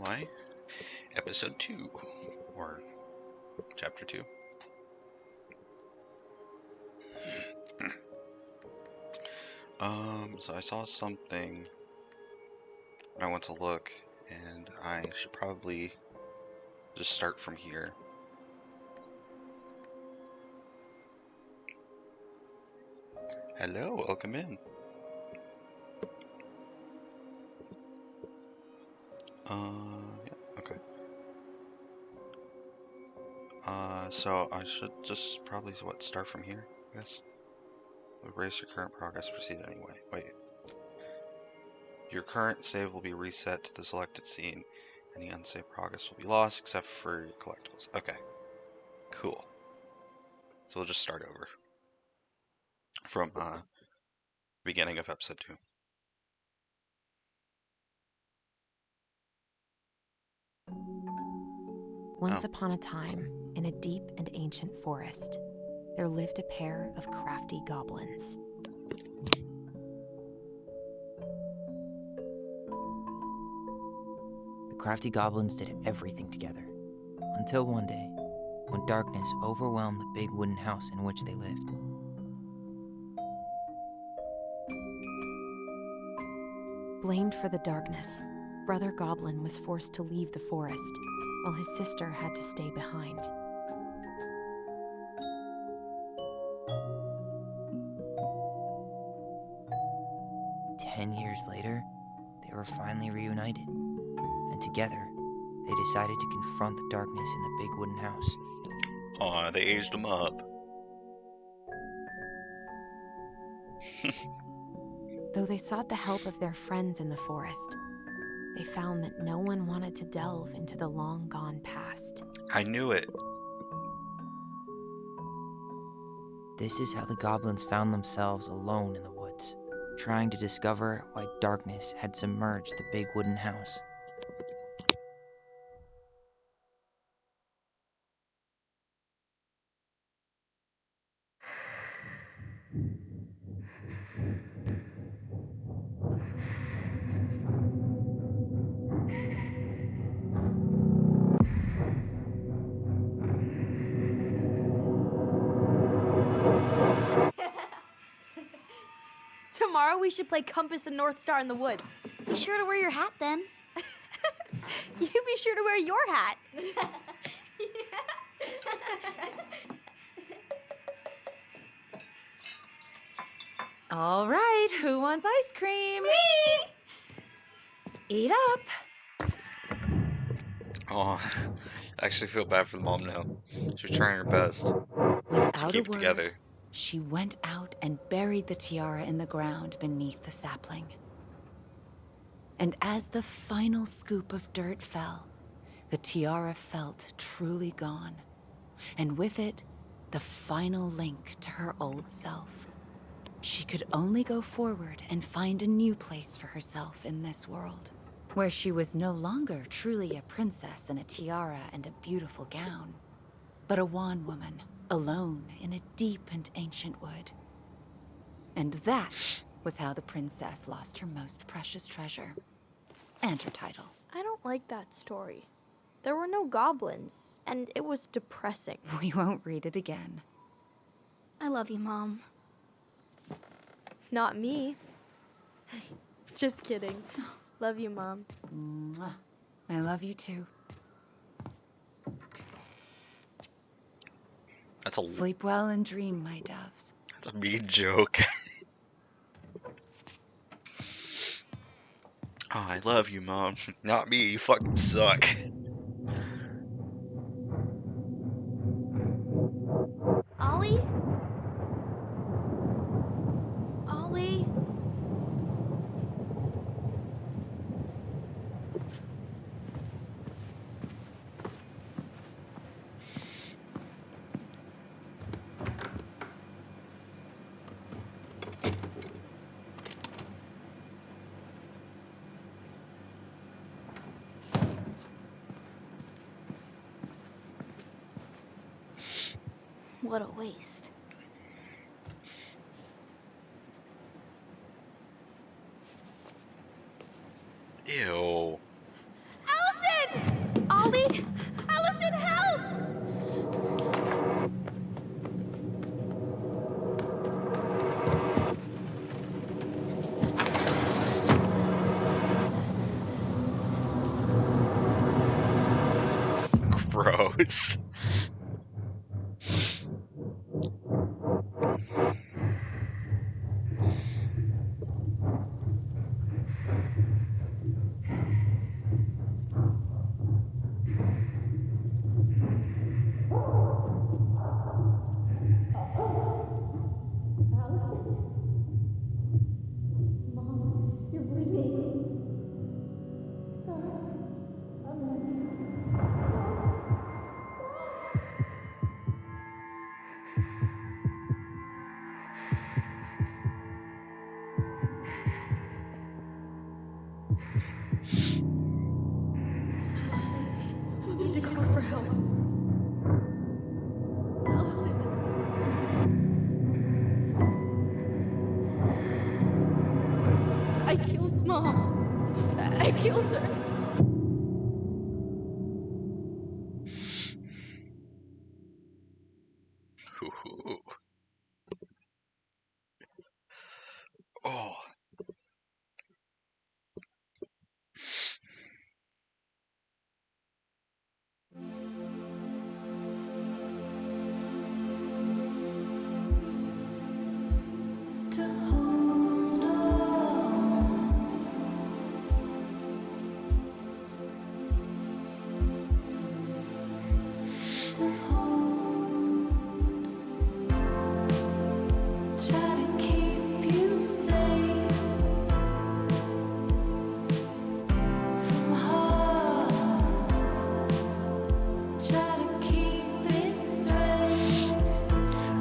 Why? Episode 2, or Chapter 2. So I saw something. I went to look, and I should probably just start from here. Hello, welcome in. Yeah, okay. So I should just probably, start from here, I guess? Erase your current progress, proceed anyway. Wait. Your current save will be reset to the selected scene. Any unsaved progress will be lost, except for your collectibles. Okay. Cool. So we'll just start over. From, beginning of episode 2. Once upon a time, in a deep and ancient forest, there lived a pair of crafty goblins. The crafty goblins did everything together, until one day, when darkness overwhelmed the big wooden house in which they lived. Blamed for the darkness, Brother Goblin was forced to leave the forest, while his sister had to stay behind. "10 years later, they were finally reunited, and together, they decided to confront the darkness in the big wooden house. Aw, they aged him up. Though they sought the help of their friends in the forest, they found that no one wanted to delve into the long-gone past. I knew it. This is how the goblins found themselves alone in the woods, trying to discover why darkness had submerged the big wooden house. Tomorrow we should play Compass and North Star in the woods. Be sure to wear your hat then. You be sure to wear your hat. All right, who wants ice cream? Me! Eat up. Aw, I actually feel bad for the mom now. She was trying her best to Without a keep it word, together. she went out and buried the tiara in the ground beneath the sapling. And as the final scoop of dirt fell, the tiara felt truly gone, and with it, the final link to her old self. She could only go forward and find a new place for herself in this world, where she was no longer truly a princess in a tiara and a beautiful gown, but a wan woman, alone in a deep and ancient wood. And that was how the princess lost her most precious treasure, and her title. I don't like that story. There were no goblins, and it was depressing. We won't read it again. I love you, Mom. Not me. Just kidding. Love you, Mom. Mwah. I love you too. That's a Sleep well and dream, my doves. That's a mean joke. Oh, I love you, Mom. Not me, you fucking suck. Ollie? Ollie? What a waste. Ew. Allison! gross. We need to call for help. Allison. I killed Mom. I killed her. Ooh. Oh.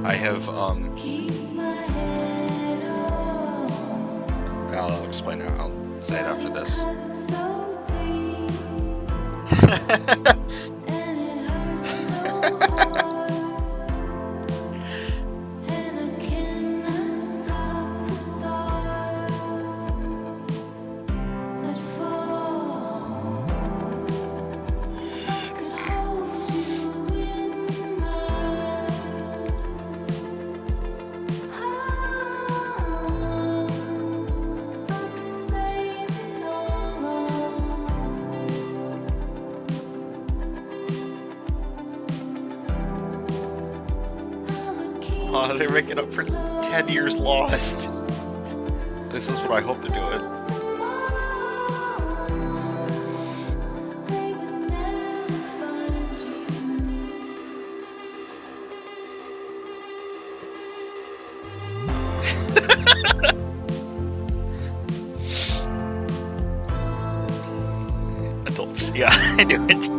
I have, I'll explain it. I'll say it after this. Oh, they're making up for 10 years lost. This is what I hope they're doing. Adults, yeah, I knew it.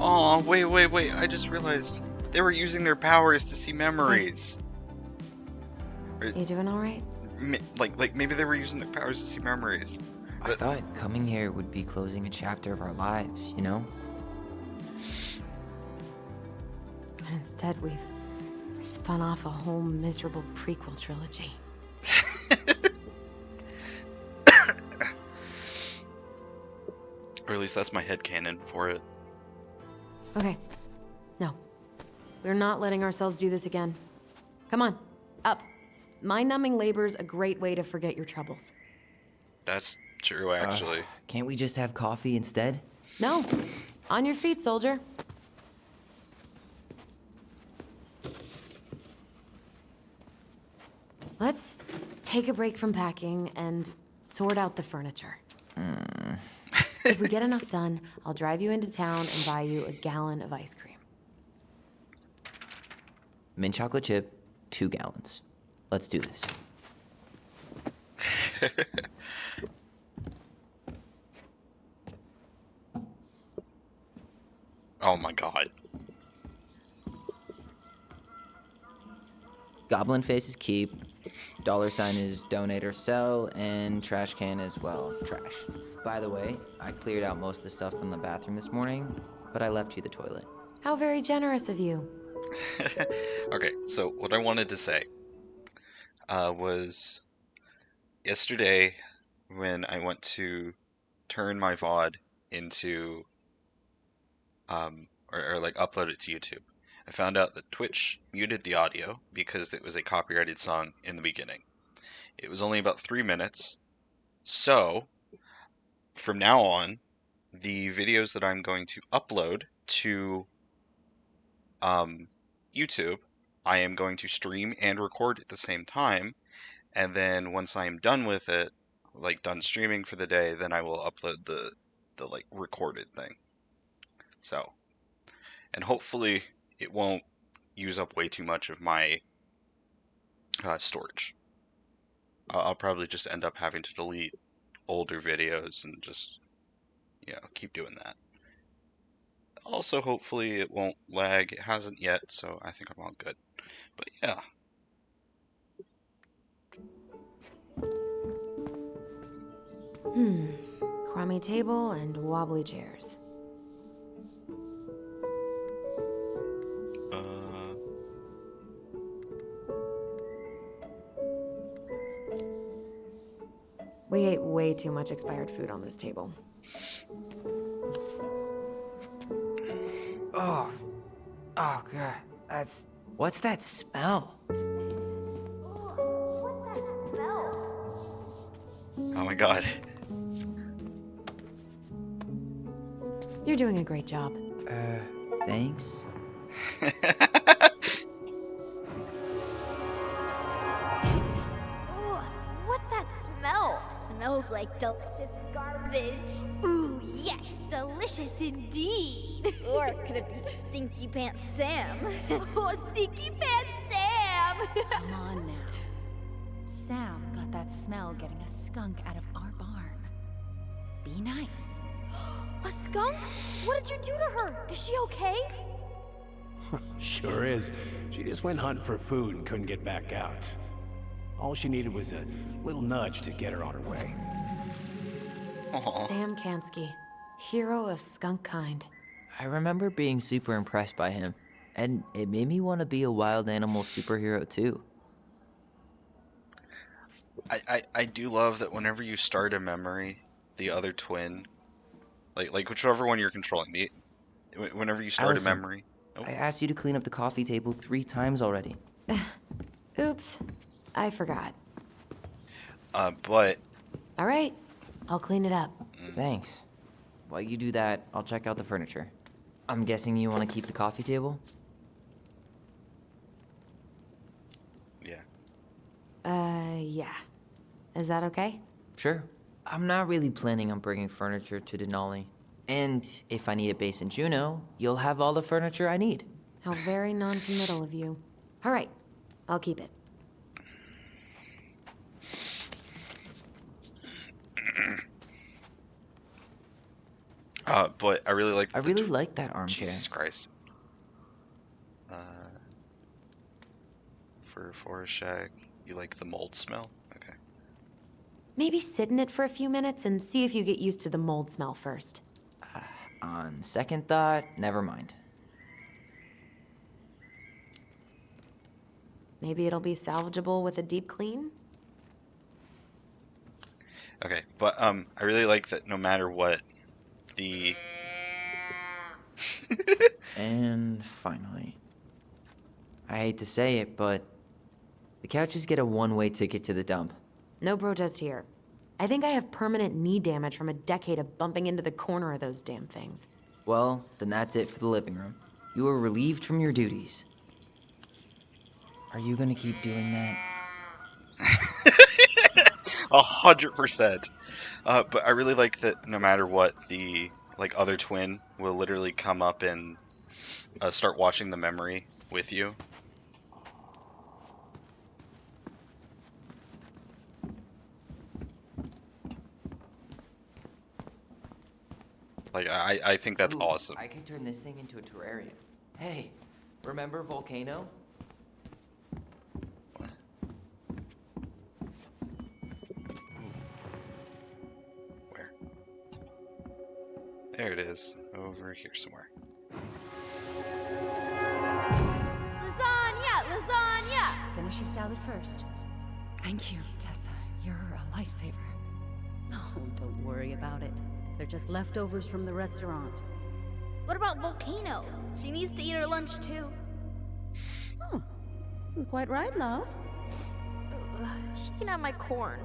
Oh, wait. I just realized they were using their powers to see memories. You doing all right? Like maybe they were using their powers to see memories. I thought coming here would be closing a chapter of our lives, you know? And instead, we've spun off a whole miserable prequel trilogy. Or at least that's my headcanon for it. Okay. No. We're not letting ourselves do this again. Come on. Up. Mind-numbing labor's a great way to forget your troubles. That's true, actually. Can't we just have coffee instead? No. On your feet, soldier. Let's take a break from packing and sort out the furniture. If we get enough done, I'll drive you into town and buy you a gallon of ice cream. Mint chocolate chip, 2 gallons. Let's do this. Oh my god. Goblin face is keep. $sign is donate or sell, and trash can as well. Trash. By the way, I cleared out most of the stuff from the bathroom this morning, but I left you the toilet. How very generous of you. Okay, so what I wanted to say was yesterday when I went to turn my VOD into or like upload it to YouTube, I found out that Twitch muted the audio because it was a copyrighted song in the beginning. It was only about 3 minutes, so from now on, the videos that I'm going to upload to YouTube, I am going to stream and record at the same time, and then once I am done with it, like done streaming for the day, then I will upload the like recorded thing. So, and hopefully it won't use up way too much of my storage. I'll probably just end up having to delete older videos and just, keep doing that. Also, hopefully it won't lag. It hasn't yet, so I think I'm all good. But yeah. Crummy table and wobbly chairs. We ate way too much expired food on this table. Oh God, what's that smell? Oh my god. You're doing a great job. Thanks. What's that smell? Smells like delicious garbage. Ooh, yes, delicious indeed. Or could it be Stinky Pants Sam? Oh, Stinky Pants Sam! Come on now. Sam got that smell getting a skunk out of our barn. Be nice. A skunk? What did you do to her? Is she okay? Sure is. She just went hunting for food and couldn't get back out. All she needed was a little nudge to get her on her way. Aww. Sam Kansky, hero of skunk kind. I remember being super impressed by him, and it made me want to be a wild animal superhero too. I do love that whenever you start a memory, the other twin, like whichever one you're controlling, whenever you start Allison, a memory. Oh. I asked you to clean up the coffee table 3 times already. Oops, I forgot. But All right, I'll clean it up. Thanks. While you do that, I'll check out the furniture. I'm guessing you want to keep the coffee table? yeah. Yeah. Is that okay? Sure. I'm not really planning on bringing furniture to Denali. And if I need a base in Juneau, you'll have all the furniture I need. How very non-committal of you. All right, I'll keep it. But I really like. I really like that armchair. Jesus Christ. For Forest Shack, you like the mold smell? Okay. Maybe sit in it for a few minutes and see if you get used to the mold smell first. On second thought, never mind. Maybe it'll be salvageable with a deep clean? Okay, but I really like that no matter what, the And finally, I hate to say it, but the couches get a one-way ticket to the dump. No protest here. I think I have permanent knee damage from a decade of bumping into the corner of those damn things. Well, then that's it for the living room. You are relieved from your duties. Are you gonna keep doing that? 100%. But I really like that no matter what, the like other twin will literally come up and start watching the memory with you. Like, I think that's Ooh, awesome. I can turn this thing into a terrarium. Hey, remember Volcano? Where? There it is. Over here somewhere. Lasagna! Lasagna! Finish your salad first. Thank you, Tessa. You're a lifesaver. Oh, don't worry about it. They're just leftovers from the restaurant. What about Volcano? She needs to eat her lunch too. Oh, you're quite right, love. She can have my corn.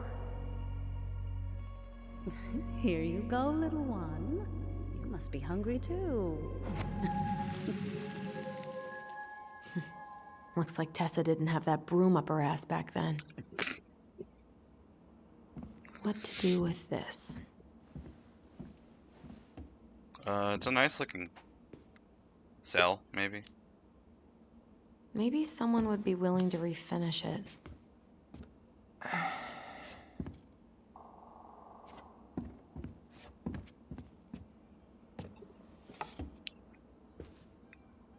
Here you go, little one. You must be hungry too. Looks like Tessa didn't have that broom up her ass back then. What to do with this? It's a nice looking cell, maybe. Maybe someone would be willing to refinish it.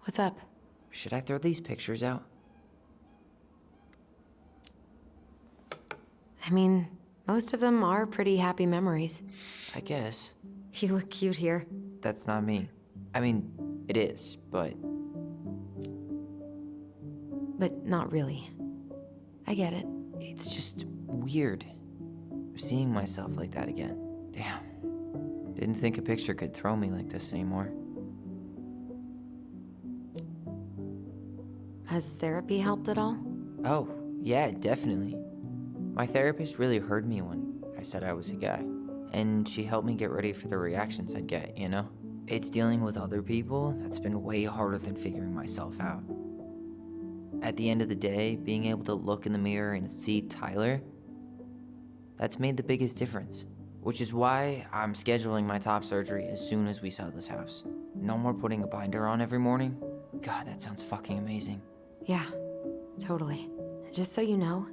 What's up? Should I throw these pictures out? I mean, most of them are pretty happy memories. I guess. You look cute here. That's not me. I mean, it is, but not really. I get it. it's just weird. Seeing myself like that again. Damn. Didn't think a picture could throw me like this anymore. Has therapy helped at all? Oh, yeah, definitely. My therapist really heard me when I said I was a guy. And she helped me get ready for the reactions I'd get, you know? It's dealing with other people that's been way harder than figuring myself out. At the end of the day, being able to look in the mirror and see Tyler, that's made the biggest difference. Which is why I'm scheduling my top surgery as soon as we sell this house. No more putting a binder on every morning. God, that sounds fucking amazing. Yeah, totally. Just so you know,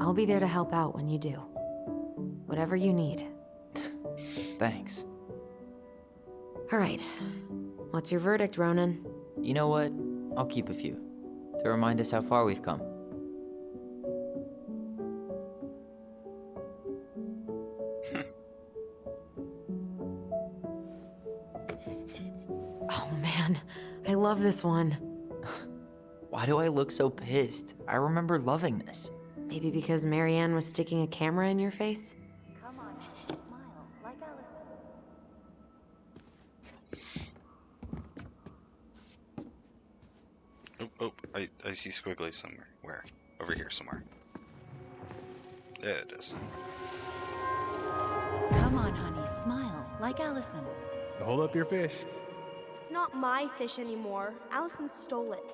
I'll be there to help out when you do. Whatever you need. Thanks. All right. What's your verdict, Ronan? You know what? I'll keep a few. To remind us how far we've come. Oh man, I love this one. Why do I look so pissed? I remember loving this. Maybe because Marianne was sticking a camera in your face? Come on, smile like Allison. Oh, I see squiggly somewhere. Where? Over here somewhere. There it is. Come on, honey, smile like Allison. Hold up your fish. It's not my fish anymore. Allison stole it.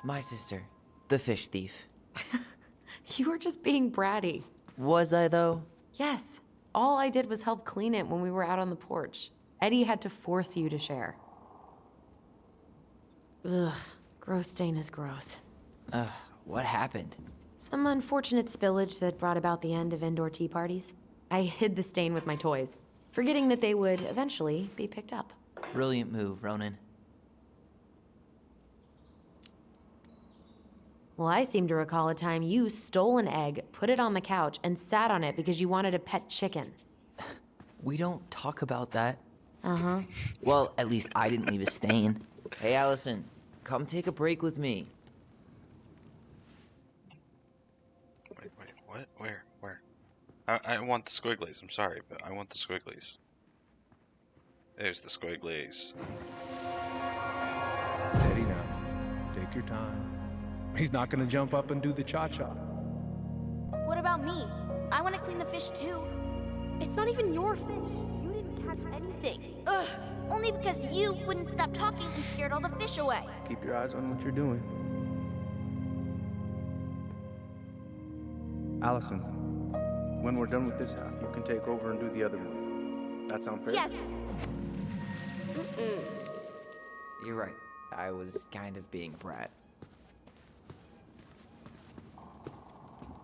My sister, the fish thief. You were just being bratty. Was I, though? Yes. All I did was help clean it when we were out on the porch. Eddie had to force you to share. Ugh, gross stain is gross. What happened? Some unfortunate spillage that brought about the end of indoor tea parties. I hid the stain with my toys, forgetting that they would eventually be picked up. Brilliant move, Ronan. Well, I seem to recall a time you stole an egg, put it on the couch, and sat on it because you wanted a pet chicken. We don't talk about that. Uh-huh. Well, at least I didn't leave a stain. Hey, Allison, come take a break with me. Wait, what? Where? I want the squigglies. I'm sorry, but I want the squigglies. There's the squigglies. Steady now. Take your time. He's not gonna jump up and do the cha-cha. What about me? I want to clean the fish too. It's not even your fish. You didn't catch anything. Ugh, only because you wouldn't stop talking and scared all the fish away. Keep your eyes on what you're doing. Allison, when we're done with this half, you can take over and do the other one. That sound fair? Yes. You're right. I was kind of being a brat.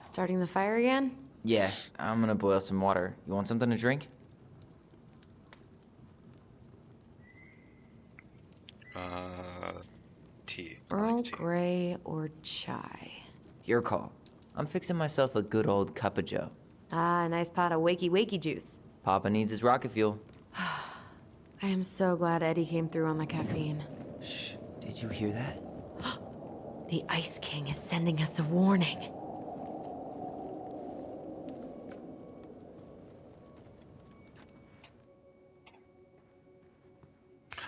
Starting the fire again? Yeah, I'm gonna boil some water. You want something to drink? Tea. I Earl like tea. Grey or chai? Your call. I'm fixing myself a good old cup of joe. Ah, a nice pot of wakey juice. Papa needs his rocket fuel. I am so glad Eddie came through on the caffeine. Shh, did you hear that? The Ice King is sending us a warning.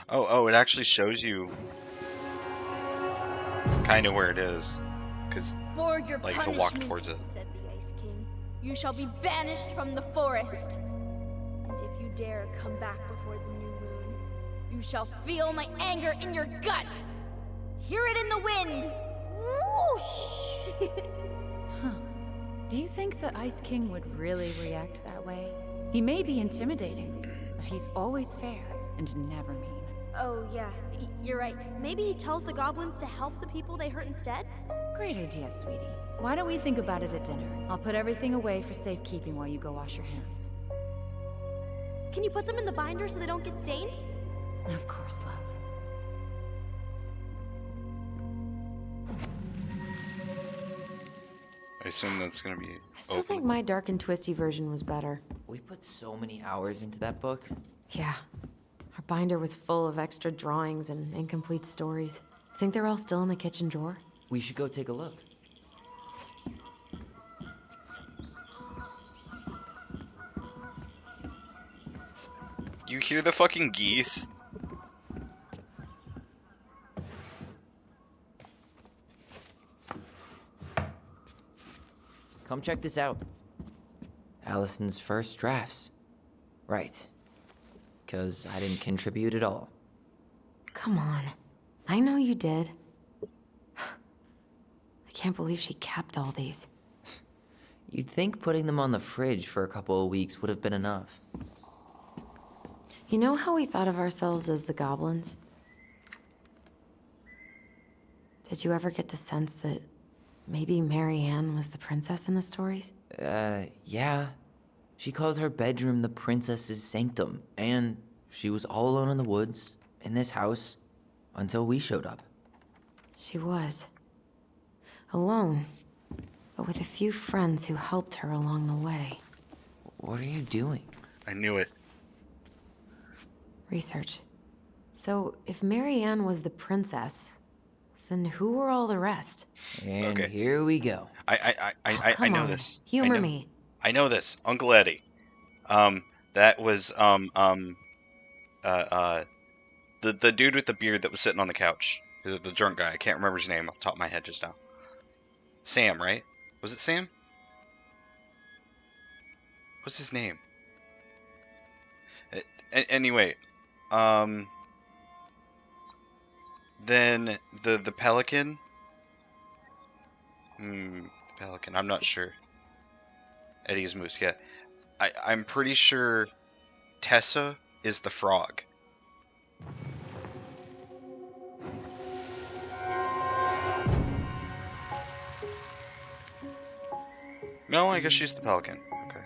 Oh, it actually shows you kind of where it is. Because, For your like, punishment, he'll walk towards it. said the Ice King, you shall be banished from the forest. And if you dare come back before the new moon, you shall feel my anger in your gut. Hear it in the wind. Whoosh! Huh. Do you think the Ice King would really react that way? He may be intimidating, but he's always fair and never mean. Oh, yeah, you're right. Maybe he tells the goblins to help the people they hurt instead? Great idea, sweetie. Why don't we think about it at dinner? I'll put everything away for safekeeping while you go wash your hands. Can you put them in the binder so they don't get stained? Of course, love. I assume that's gonna be I still open. think my dark and twisty version was better. We put so many hours into that book. Yeah. Our binder was full of extra drawings and incomplete stories. Think they're all still in the kitchen drawer? We should go take a look. You hear the fucking geese? Come check this out. Allison's first drafts. Right. 'Cause I didn't contribute at all. Come on. I know you did. I can't believe she kept all these. You'd think putting them on the fridge for a couple of weeks would have been enough. You know how we thought of ourselves as the goblins? Did you ever get the sense that maybe Mary Ann was the princess in the stories? Yeah. She called her bedroom the princess's sanctum, and she was all alone in the woods, in this house, until we showed up. She was. Alone, but with a few friends who helped her along the way. What are you doing? I knew it. Research. So, if Mary Ann was the princess, then who were all the rest? And Okay. here we go. I Come know on, this. Humor I know, me. I know this. Uncle Eddie. That was the dude with the beard that was sitting on the couch. The drunk guy. I can't remember his name off the top of my head just now. Sam, right? Was it Sam? What's his name? Anyway, then the pelican. Pelican. I'm not sure. Eddie's moose. Yeah, I'm pretty sure Tessa is the frog. No, I guess she's the pelican. Okay.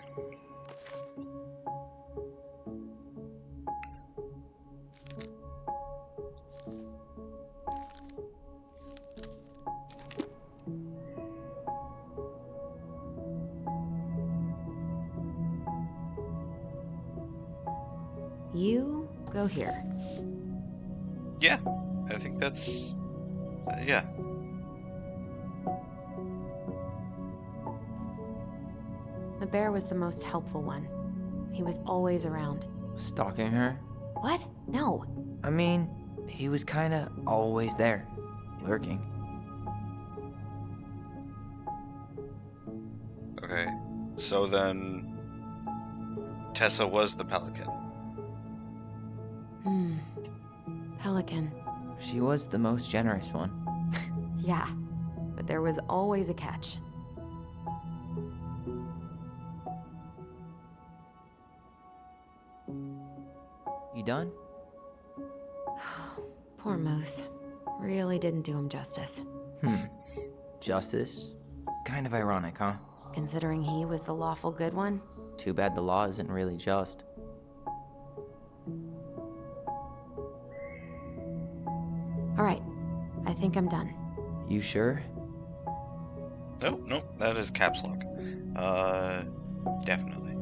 You go here. Yeah, I think that's... yeah. The bear was the most helpful one. He was always around. Stalking her? What? No. I mean, he was kinda always there, lurking. Okay. So then... Tessa was the pelican. Pelican. She was the most generous one. Yeah, but there was always a catch. You done? Poor Moose. Really didn't do him justice. Justice? Kind of ironic, huh? Considering he was the lawful good one. Too bad the law isn't really just. All right, I think I'm done. You sure? Nope, that is caps lock. Definitely.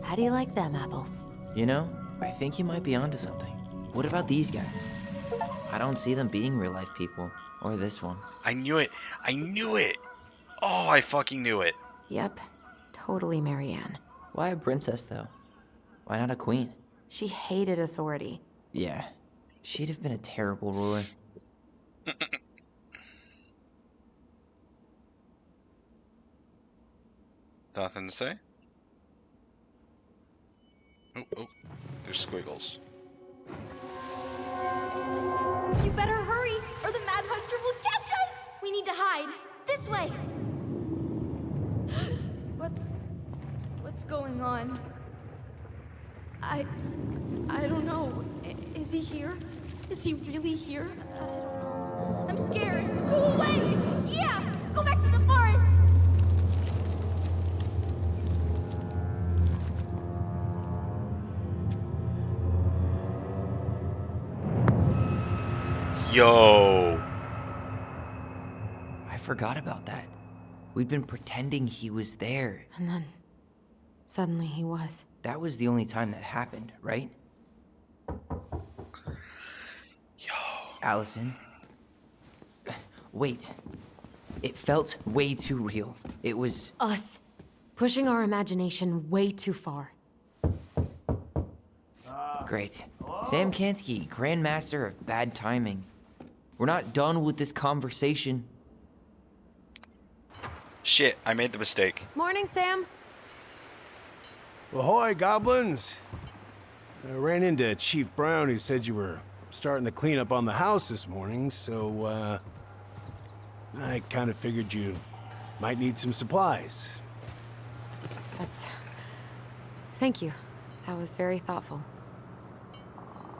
How do you like them apples? You know, I think you might be onto something. What about these guys? I don't see them being real life people. Or this one. I knew it! I knew it! Oh, I fucking knew it! Yep, totally Marianne. Why a princess, though? Why not a queen? She hated authority. Yeah, she'd have been a terrible ruler. Nothing to say? Oh, there's squiggles. You better hurry, or the Mad Hunter will catch us! We need to hide. This way! What's going on? I don't know. Is he here? Is he really here? I don't know. I'm scared. Go away! Yeah! Go back to the forest! Yo! I forgot about that. We'd been pretending he was there. And then, suddenly he was. That was the only time that happened, right? Yo. Allison. Wait. It felt way too real. It was... Us. Pushing our imagination way too far. Great. Sam Kansky, Grandmaster of Bad Timing. We're not done with this conversation. Shit, I made the mistake. Morning, Sam. Ahoy, goblins! I ran into Chief Brown, who said you were starting the cleanup on the house this morning, so, I kind of figured you might need some supplies. Thank you. That was very thoughtful.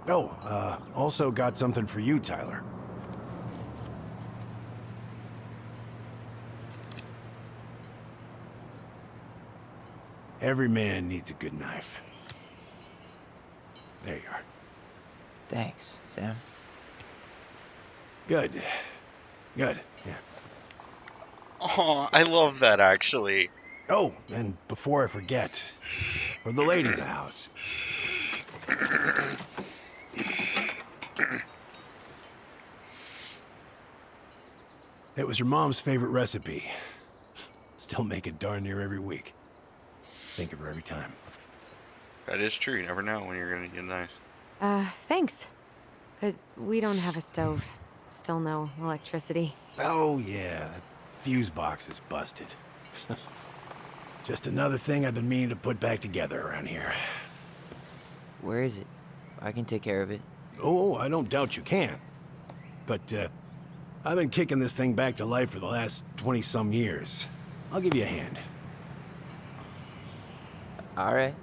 Oh, also got something for you, Tyler. Every man needs a good knife. There you are. Thanks, Sam. Good. Good, yeah. Oh, I love that, actually. Oh, and before I forget, for the lady of the house. It was her mom's favorite recipe. Still make it darn near every week. Think of her every time. That is true. You never know when you're gonna get a knife. Thanks. But we don't have a stove. Still no electricity. Oh, yeah, that fuse box is busted. Just another thing I've been meaning to put back together around here. Where is it? I can take care of it. Oh, I don't doubt you can. But, I've been kicking this thing back to life for the last 20-some years. I'll give you a hand. All right.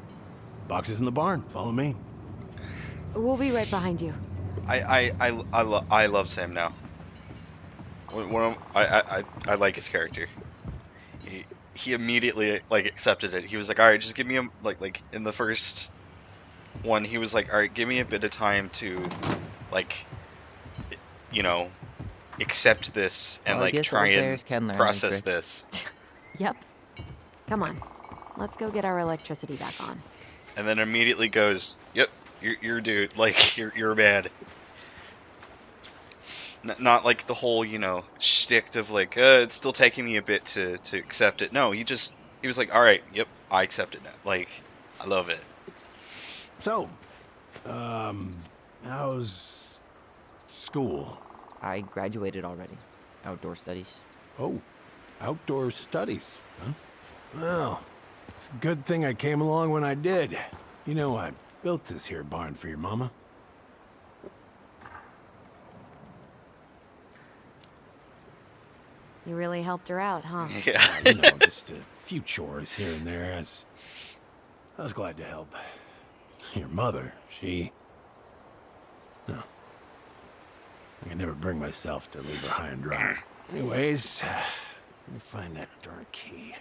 Boxes in the barn. Follow me. We'll be right behind you. I love Sam now. I like his character. He immediately like accepted it. He was like, all right, just give me a like in the first one. He was like, all right, give me a bit of time to like, you know, accept this and Well, I like guess try old and bears can learn process new tricks. this. Yep. Come on. Let's go get our electricity back on. And then immediately goes, yep, you're a dude. Like you're bad. Not like the whole, you know, shtick of like, it's still taking me a bit to accept it. No, he was like, all right, yep, I accept it now. Like, I love it. So, how's school? I graduated already. Outdoor studies. Oh, outdoor studies, huh? Well, it's a good thing I came along when I did. You know, I built this here barn for your mama. You really helped her out, huh? Yeah. You know, just a few chores here and there. I was glad to help. Your mother, she... No. I can never bring myself to leave her high and dry. Anyways, let me find that darn key.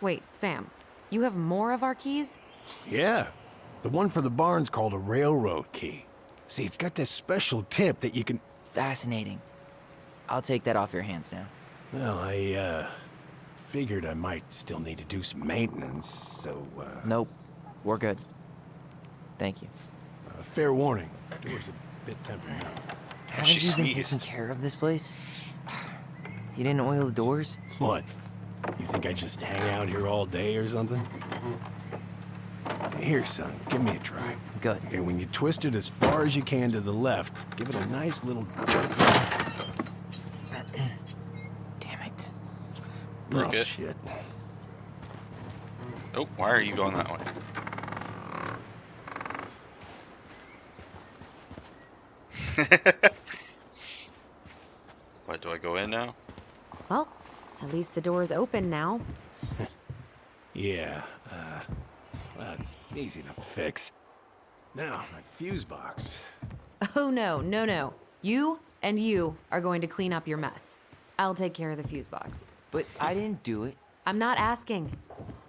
Wait, Sam. You have more of our keys? Yeah. The one for the barn's called a railroad key. See, it's got this special tip that you can... Fascinating. I'll take that off your hands now. Well, I, figured I might still need to do some maintenance, so, Nope. We're good. Thank you. fair warning. Door's a bit temperamental. Haven't she you been sneezed. taking care of this place? You didn't oil the doors? What? You think I just hang out here all day or something? Here, son, give me a try. Good. Okay, when you twist it as far as you can to the left, give it a nice little jerk. Damn it. Very Oh, good. shit. Oh, why are you going that way? What, do I go in now? Well, at least the door's open now. Yeah, well, it's easy enough to fix. Now, that fuse box. Oh, no. You and you are going to clean up your mess. I'll take care of the fuse box. But I didn't do it. I'm not asking.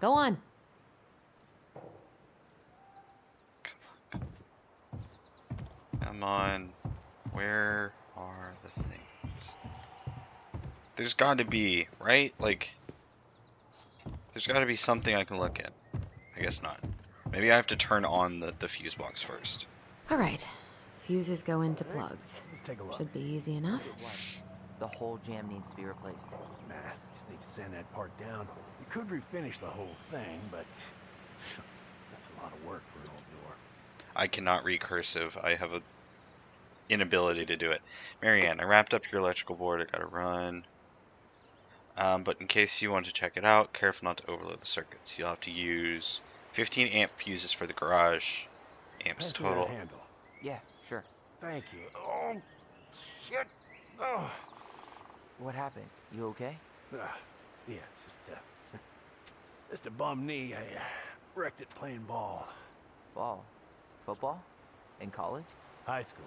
Go on. Come on. Where are the things? There's got to be, right? Like, there's got to be something I can look at. I guess not. Maybe I have to turn on the fuse box first. All right. Fuses go into plugs. Let's take a look. Should be easy enough. The whole jam needs to be replaced. Nah, just need to sand that part down. You could refinish the whole thing, but that's a lot of work for an old door. I cannot read cursive. I have a inability to do it. Marianne, I wrapped up your electrical board. I gotta run. But in case you want to check it out, careful not to overload the circuits. You'll have to use 15 amp fuses for the garage. Amps Pass me that total. handle. Yeah, sure. Thank you. Oh, shit. Oh. What happened? You okay? Yeah, it's just a bum knee. I wrecked it playing ball. Ball? Football? In college? High school.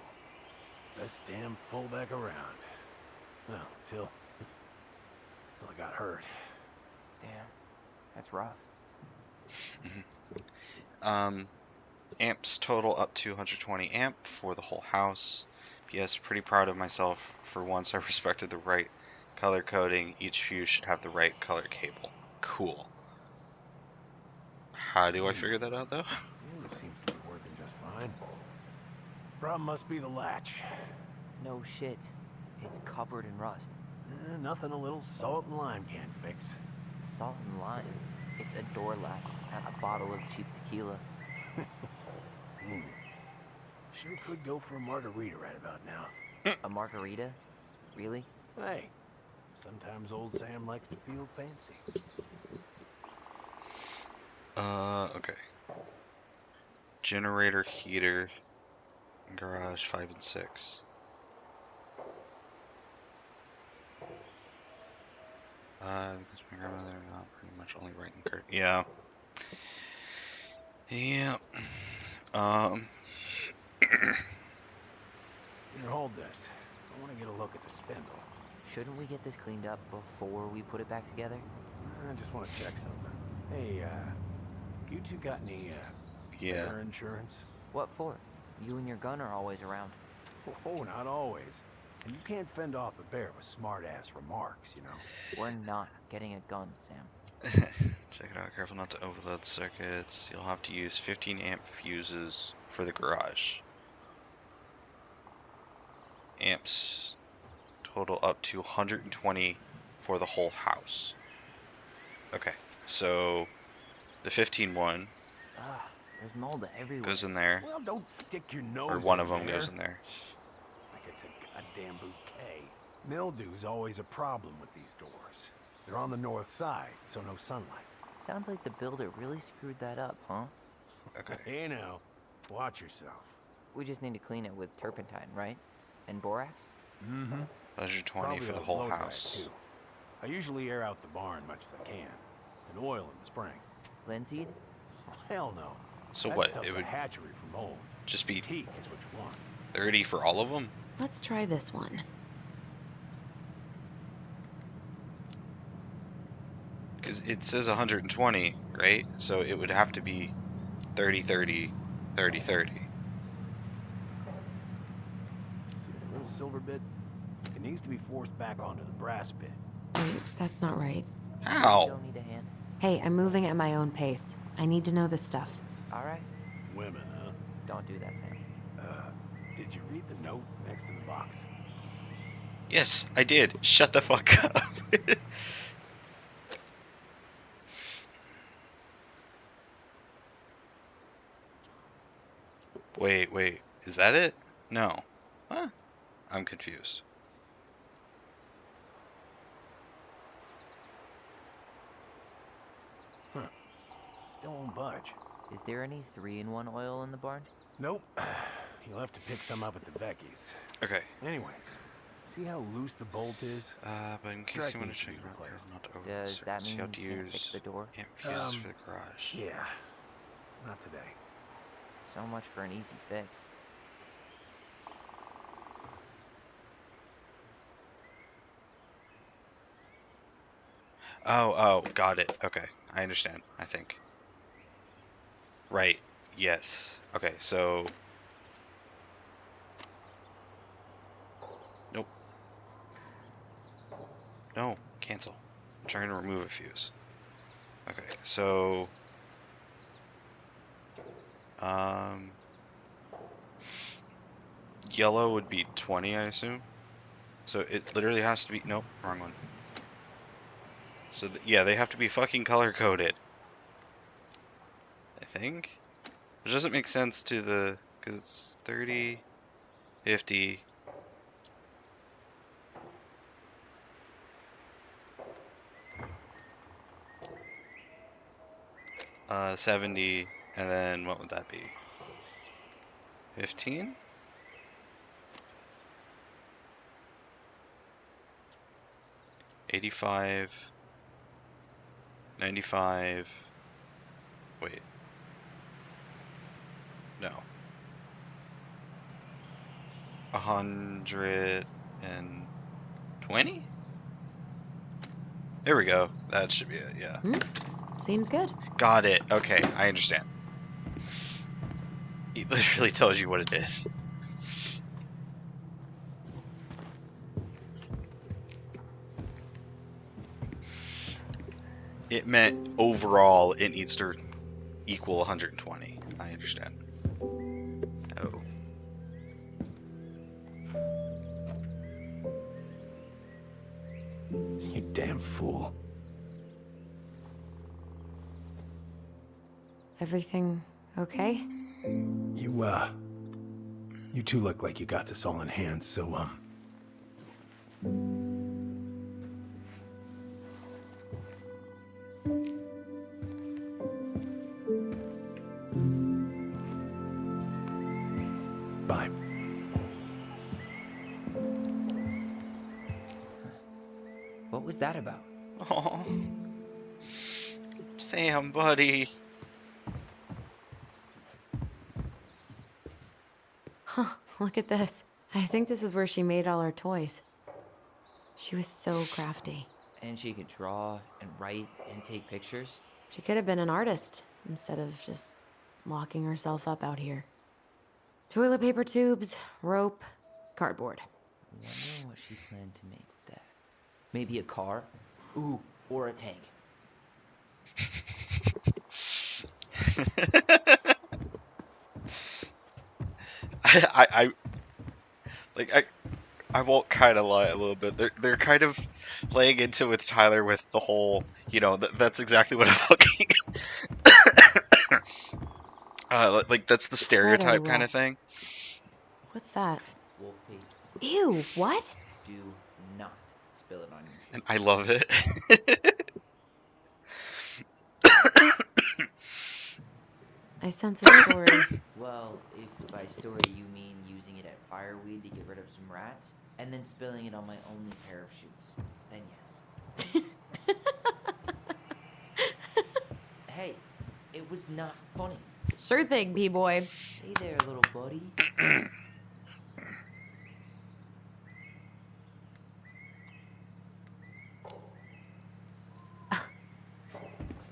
Best damn fullback around. Well, till I got hurt. Damn. That's rough. Amps total up to 120 amp for the whole house. P.S. Pretty proud of myself. For once I respected the right color coding. Each fuse should have the right color cable. Cool. How do I figure that out though? Yeah, it seems to be working just fine. Problem must be the latch. No shit. It's covered in rust. Nothing a little salt and lime can't fix. Salt and lime. It's a door latch, not a bottle of cheap tequila. Sure could go for a margarita right about now. A margarita? Really? Hey, sometimes old Sam likes to feel fancy. Okay. Generator, heater, garage 5 and 6. Because my grandmother not pretty much only writing card. Yeah. Yeah. Here, hold this. I want to get a look at the spindle. Shouldn't we get this cleaned up before we put it back together? I just want to check something. Hey, you two got any, Yeah. fire insurance? What for? You and your gun are always around. Oh, not always. And you can't fend off a bear with smart-ass remarks, you know? We're not getting a gun, Sam. Check it out. Careful not to overload the circuits. You'll have to use 15 amp fuses for the garage. Amps total up to 120 for the whole house. Okay, so the 15 one Ah, there's mold everywhere. goes in there, Well, don't stick your nose or one in of them there. goes in there. Like it's a goddamn bouquet. Mildew's always a problem with these doors. They're on the north side, so no sunlight. Sounds like the builder really screwed that up, huh? Okay. Hey now, watch yourself. We just need to clean it with turpentine, right? And borax? Mm-hmm. Pleasure 20 Probably for the a whole blow dryer, house. too. I usually air out the barn much as I can, and oil in the spring. Linseed? Oh, hell no. So That what? stuff's It a would hatchery for mold. just be Teak is what you want. 30 for all of them? Let's try this one. Because it says 120, right? So it would have to be 30, 30, 30, 30. See that little silver bit? It needs to be forced back onto the brass bit. Wait, that's not right. You How? don't need a hand. Hey, I'm moving at my own pace. I need to know this stuff. Alright. Women, huh? Don't do that, Sam. Did you read the note next to the box? Yes, I did. Shut the fuck up. Wait. Is that it? No. Huh? I'm confused. Still won't budge. Is there any 3-in-1 oil in the barn? Nope. You'll have to pick some up at the Becky's. Okay. Anyways, see how loose the bolt is? But in case Strike you want needs to to check be your replaced. not over Does that mean see how to you can't fix use the door? amp fuses for the garage. Yeah. Not today. So much for an easy fix. Oh, got it. Okay, I understand, I think. Right, yes. Okay, so... Nope. No, cancel. I'm trying to remove a fuse. Okay, so... Yellow would be 20, I assume? So it literally has to be... Nope, wrong one. So, yeah, they have to be fucking color-coded. I think? Which doesn't make sense to the... Because it's 30, 50... 70, and then what would that be? 15? $85, 95, wait, no, 120? There we go, that should be it, yeah. Seems good. Got it, okay, I understand. It literally tells you what it is. It meant overall it needs to equal 120. I understand. Oh. You damn fool. Everything okay? You two look like you got this all in hand, so, bye. What was that about? Oh. Sam, buddy. Huh, look at this. I think this is where she made all her toys. She was so crafty. And she could draw and write and take pictures? She could have been an artist instead of just locking herself up out here. Toilet paper tubes, rope, cardboard. Wonder what she planned to make with that. Maybe a car? Ooh, or a tank. I won't kind of lie a little bit. They're kind of playing into with Tyler with the whole, you know, that's exactly what I'm looking. Like that's the stereotype kind of thing. What's that? Wolf pig. Ew, what? Do not spill it on your shoes. And I love it. I sense a story. Well, if by story you mean using it at fireweed to get rid of some rats, and then spilling it on my only pair of shoes, then yes. Hey, it was not funny. Sure thing, B-boy. Hey there, little buddy.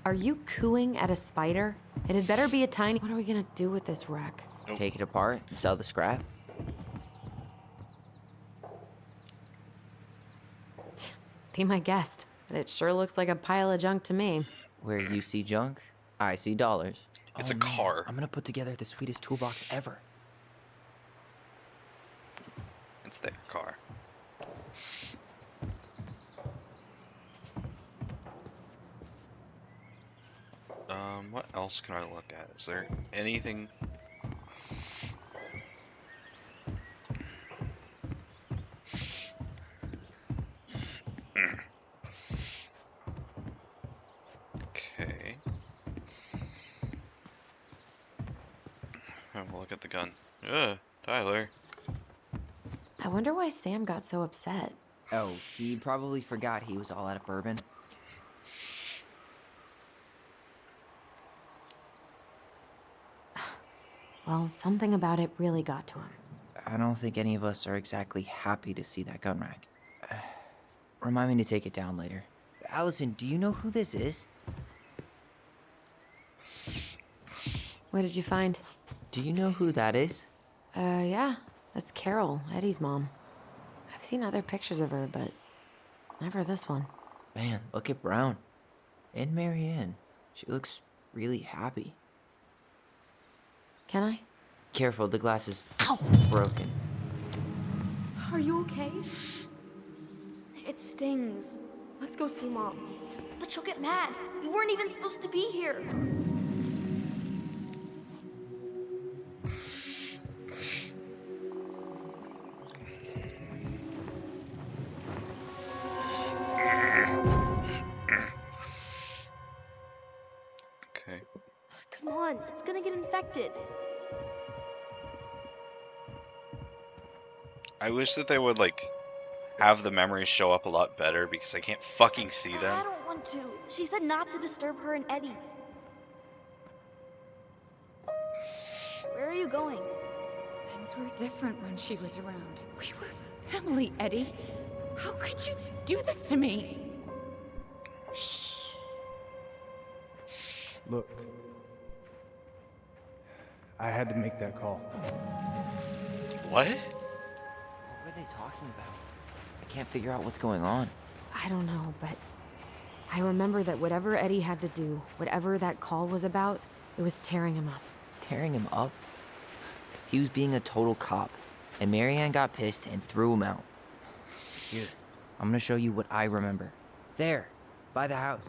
Are you cooing at a spider? It had better be a tiny... What are we gonna do with this wreck? Nope. Take it apart and sell the scrap. Be my guest. But it sure looks like a pile of junk to me. Where you see junk, I see dollars. It's a man, car. I'm gonna put together the sweetest toolbox ever. It's their car. What else can I look at? Is there anything? Okay. We'll look at the gun. Ugh, Tyler. I wonder why Sam got so upset. Oh, he probably forgot he was all out of bourbon. Well, something about it really got to him. I don't think any of us are exactly happy to see that gun rack. Remind me to take it down later. Allison, do you know who this is? What did you find? Do you know who that is? Yeah. That's Carol, Eddie's mom. I've seen other pictures of her, but never this one. Man, look at Brown. And Marianne. She looks really happy. Can I? Careful, the glass is broken. Are you okay? It stings. Let's go see Mom. But she'll get mad. We weren't even supposed to be here. Okay. Come on, it's gonna get infected. I wish that they would, like, have the memories show up a lot better because I can't fucking see I them. don't want to. She said not to disturb her and Eddie. Where are you going? Things were different when she was around. We were family, Eddie. How could you do this to me? Look. I had to make that call. What? What were they talking about? I can't figure out what's going on. I don't know, but I remember that whatever Eddie had to do, whatever that call was about, it was tearing him up. Tearing him up? He was being a total cop, and Marianne got pissed and threw him out. Here, I'm gonna show you what I remember. There, by the house.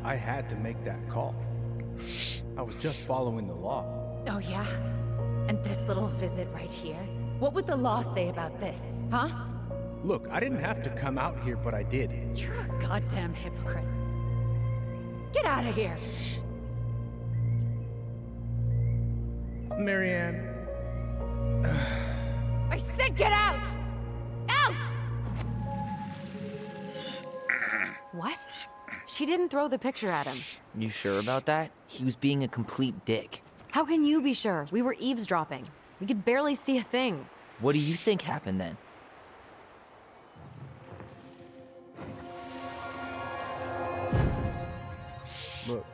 I had to make that call. I was just following the law. Oh, yeah? And this little visit right here? What would the law say about this, huh? Look, I didn't have to come out here, but I did. You're a goddamn hypocrite. Get out of here! Marianne. I said get out! Out! What? She didn't throw the picture at him. You sure about that? He was being a complete dick. How can you be sure? We were eavesdropping. We could barely see a thing. What do you think happened then? Look.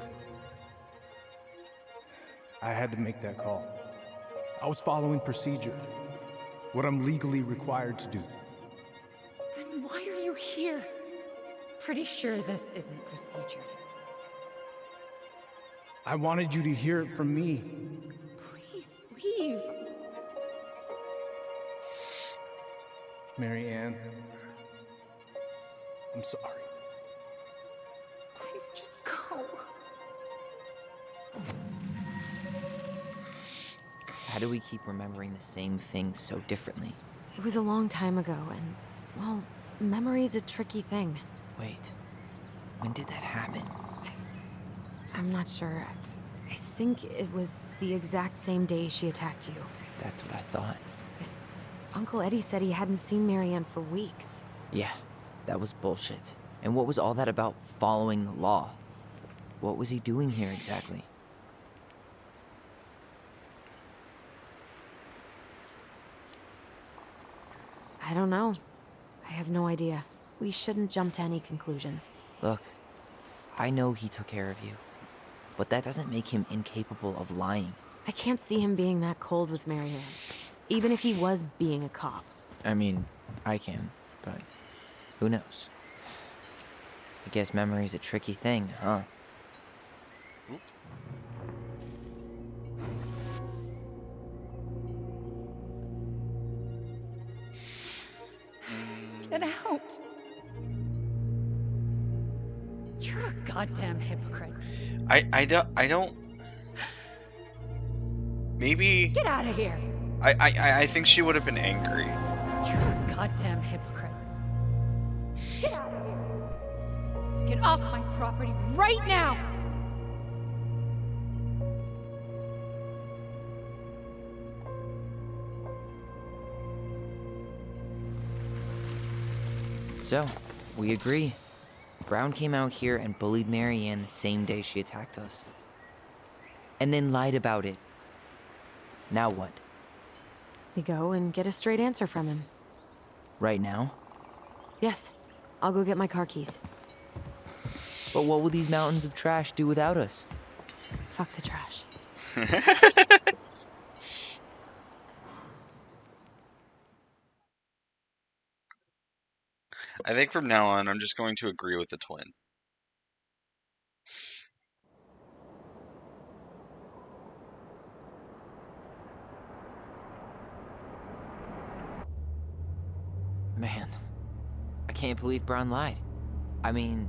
I had to make that call. I was following procedure. What I'm legally required to do. Then why are you here? Pretty sure this isn't procedure. I wanted you to hear it from me. Please leave. Marianne. I'm sorry. Please just go. How do we keep remembering the same things so differently? It was a long time ago, and, well, memory's a tricky thing. Wait. When did that happen? I'm not sure. I think it was the exact same day she attacked you. That's what I thought. Uncle Eddie said he hadn't seen Marianne for weeks. Yeah, that was bullshit. And what was all that about following the law? What was he doing here exactly? I don't know. I have no idea. We shouldn't jump to any conclusions. Look, I know he took care of you, but that doesn't make him incapable of lying. I can't see him being that cold with Marianne, even if he was being a cop. I mean, I can, but who knows? I guess memory's a tricky thing, huh? Get out! You're a goddamn hypocrite. I don't. Maybe. Get out of here! I think she would have been angry. You're a goddamn hypocrite. Get out of here! Get off my property right now! So, we agree. Brown came out here and bullied Marianne the same day she attacked us. And then lied about it. Now what? We go and get a straight answer from him. Right now? Yes. I'll go get my car keys. But what will these mountains of trash do without us? Fuck the trash. I think from now on, I'm just going to agree with the twin. Man, I can't believe Brown lied. I mean,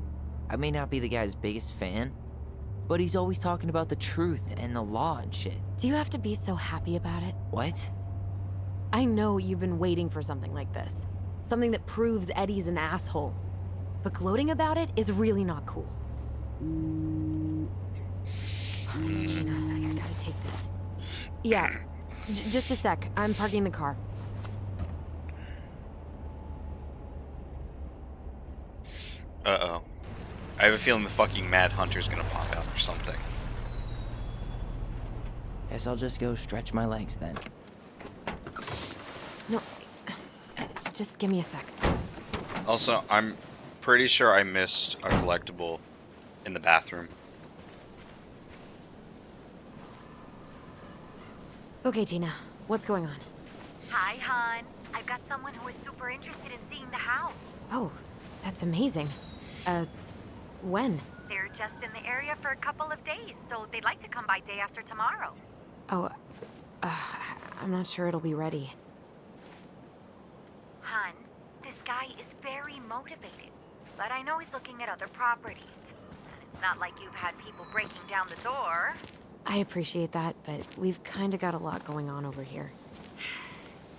I may not be the guy's biggest fan, but he's always talking about the truth and the law and shit. Do you have to be so happy about it? What? I know you've been waiting for something like this. Something that proves Eddie's an asshole. But gloating about it is really not cool. It's Tina. I gotta take this. Yeah, just a sec. I'm parking the car. Uh-oh. I have a feeling the fucking Mad Hunter's gonna pop out or something. Guess I'll just go stretch my legs then. No, just give me a sec. Also, I'm pretty sure I missed a collectible in the bathroom. Okay, Tina. What's going on? Hi, hon. I've got someone who is super interested in seeing the house. Oh, that's amazing. When? They're just in the area for a couple of days, so they'd like to come by day after tomorrow. Oh, I'm not sure it'll be ready. Hun, this guy is very motivated, but I know he's looking at other properties. It's not like you've had people breaking down the door. I appreciate that, but we've kinda got a lot going on over here.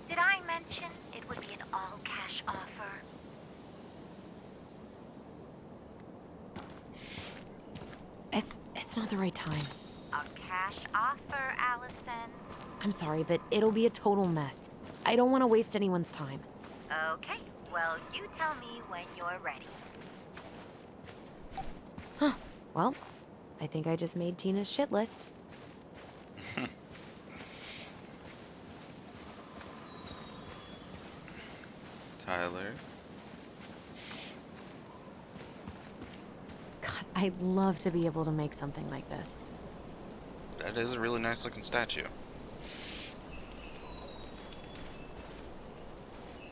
Did I mention it would be an all-cash offer? It's not the right time. A cash offer, Allison. I'm sorry, but it'll be a total mess. I don't want to waste anyone's time. Okay, well, you tell me when you're ready. Huh. Well, I think I just made Tina's shit list. Tyler. God, I'd love to be able to make something like this. That is a really nice looking statue.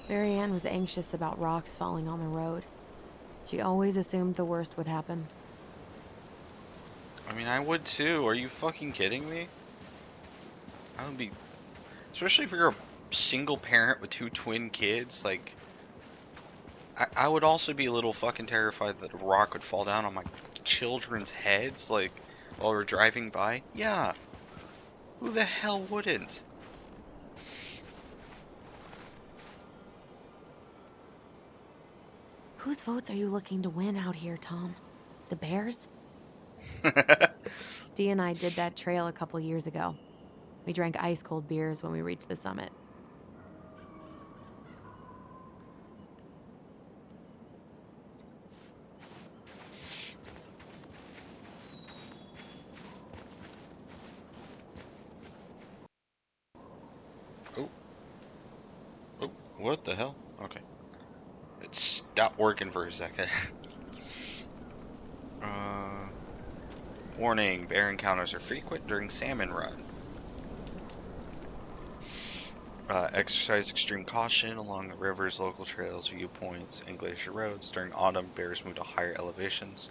Marianne was anxious about rocks falling on the road. She always assumed the worst would happen. I mean, I would too. Are you fucking kidding me? I would be... Especially if you're a single parent with 2 twin kids, like... I would also be a little fucking terrified that a rock would fall down on my children's heads, like, while we're driving by. Yeah. Who the hell wouldn't? Whose votes are you looking to win out here, Tom? The bears? Dee and I did that trail a couple years ago. We drank ice-cold beers when we reached the summit. Oh. Oh, what the hell? Okay. It stopped working for a second. Warning, bear encounters are frequent during salmon run. Exercise extreme caution along the rivers, local trails, viewpoints, and glacier roads. During autumn, bears move to higher elevations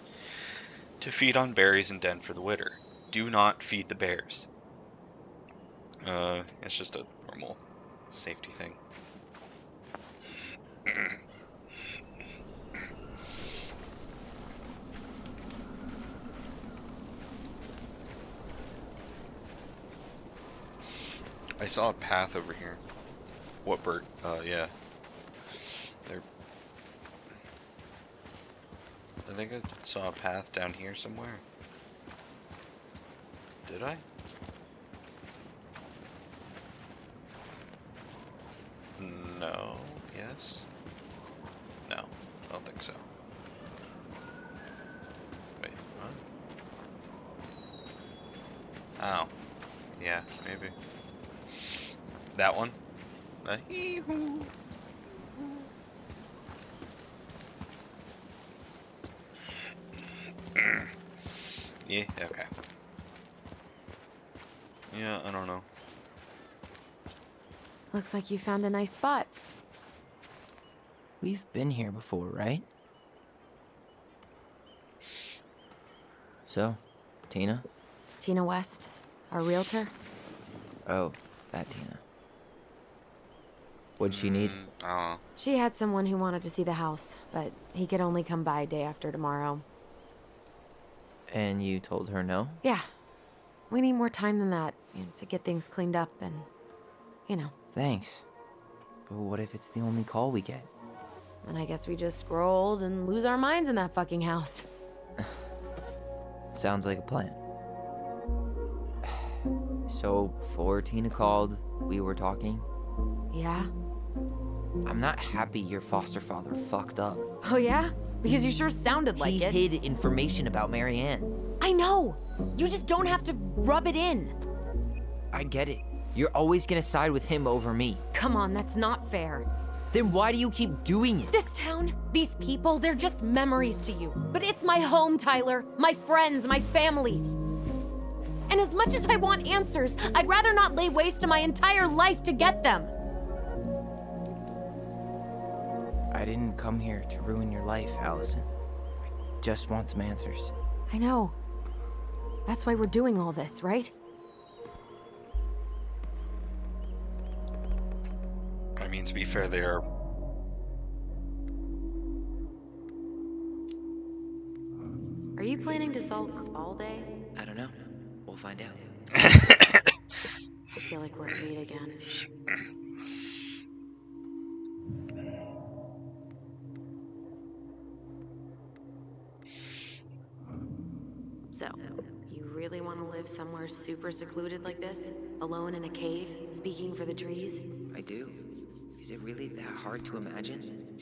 to feed on berries and den for the winter. Do not feed the bears. It's just a normal safety thing. I saw a path over here. What bird? Yeah. There. I think I saw a path down here somewhere. Did I? No. Yes? No. I don't think so. Wait, what? Oh. Yeah, maybe. That one? Hee-hoo. Yeah, okay. Yeah, I don't know. Looks like you found a nice spot. We've been here before, right? So, Tina? Tina West, our realtor. Oh, that Tina. What'd she need? She had someone who wanted to see the house, but he could only come by day after tomorrow. And you told her no? Yeah. We need more time than that, to get things cleaned up and, Thanks. But what if it's the only call we get? And I guess we just grow old and lose our minds in that fucking house. Sounds like a plan. So, before Tina called, we were talking. Yeah? I'm not happy your foster father fucked up. Oh yeah? Because you sure sounded like it. He hid information about Marianne. I know! You just don't have to rub it in. I get it. You're always gonna side with him over me. Come on, that's not fair. Then why do you keep doing it? This town, these people, they're just memories to you. But it's my home, Tyler. My friends, my family. And as much as I want answers, I'd rather not lay waste to my entire life to get them. I didn't come here to ruin your life, Allison. I just want some answers. I know. That's why we're doing all this, right? I mean, to be fair, they are. Are you planning to sulk all day? I don't know. We'll find out. I feel like we're at 8 again. So, you really want to live somewhere super secluded like this? Alone in a cave, speaking for the trees? I do. Is it really that hard to imagine?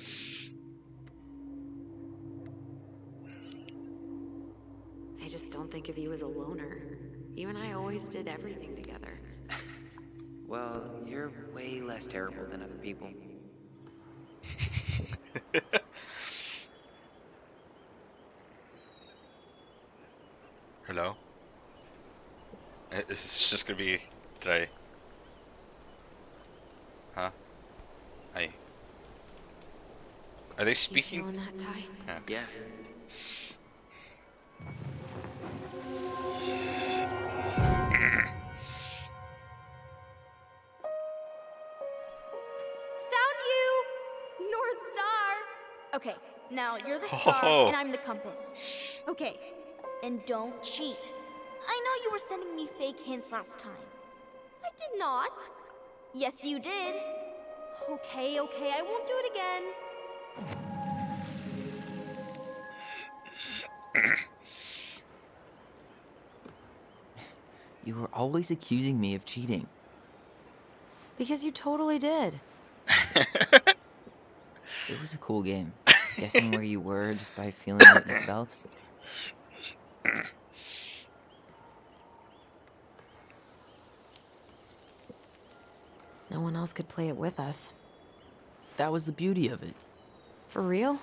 I just don't think of you as a loner. You and I always did everything together. Well, you're way less terrible than other people. Hello? This is just gonna be today. Huh? Hi. Are they speaking? You feeling that, Ty? Yeah. Found you! North Star! Okay, now you're the star Oh. and I'm the compass. Okay, and don't cheat. I know you were sending me fake hints last time. I did not. Yes, you did. Okay, I won't do it again. You were always accusing me of cheating. Because you totally did. It was a cool game. Guessing where you were just by feeling what you felt. No one else could play it with us. That was the beauty of it. For real?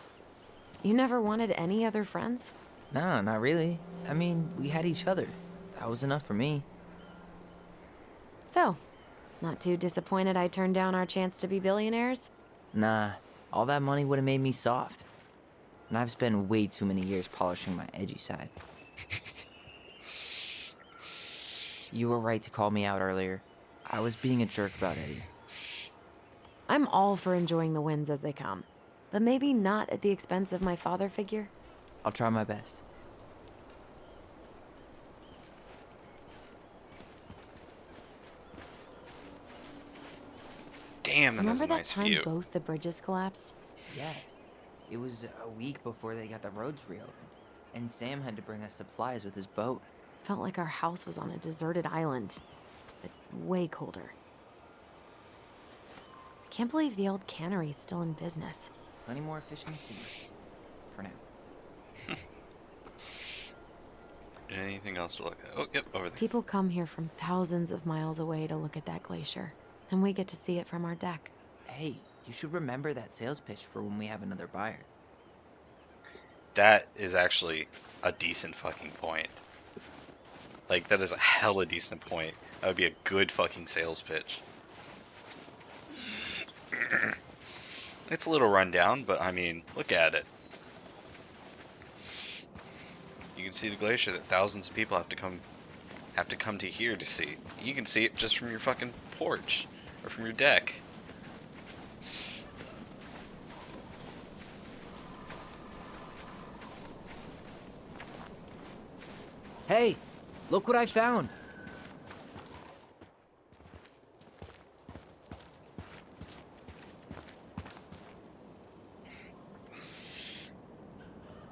You never wanted any other friends? No, not really. I mean, we had each other. That was enough for me. So, not too disappointed I turned down our chance to be billionaires? Nah, all that money would have made me soft. And I've spent way too many years polishing my edgy side. You were right to call me out earlier. I was being a jerk about Eddie. I'm all for enjoying the wins as they come, but maybe not at the expense of my father figure. I'll try my best. Damn, that is Remember a that nice time view. both the bridges collapsed? Yeah, it was a week before they got the roads reopened. And Sam had to bring us supplies with his boat. Felt like our house was on a deserted island, but way colder. I can't believe the old cannery's still in business. Plenty more efficiency. For now. Anything else to look at? Oh, yep, over there. People come here from thousands of miles away to look at that glacier, and we get to see it from our deck. Hey, you should remember that sales pitch for when we have another buyer. That is actually a decent fucking point. Like, that is a hella decent point. That would be a good fucking sales pitch. It's a little rundown, but I mean, look at it. You can see the glacier that thousands of people have to come to here to see. You can see it just from your fucking porch or from your deck. Hey, look what I found.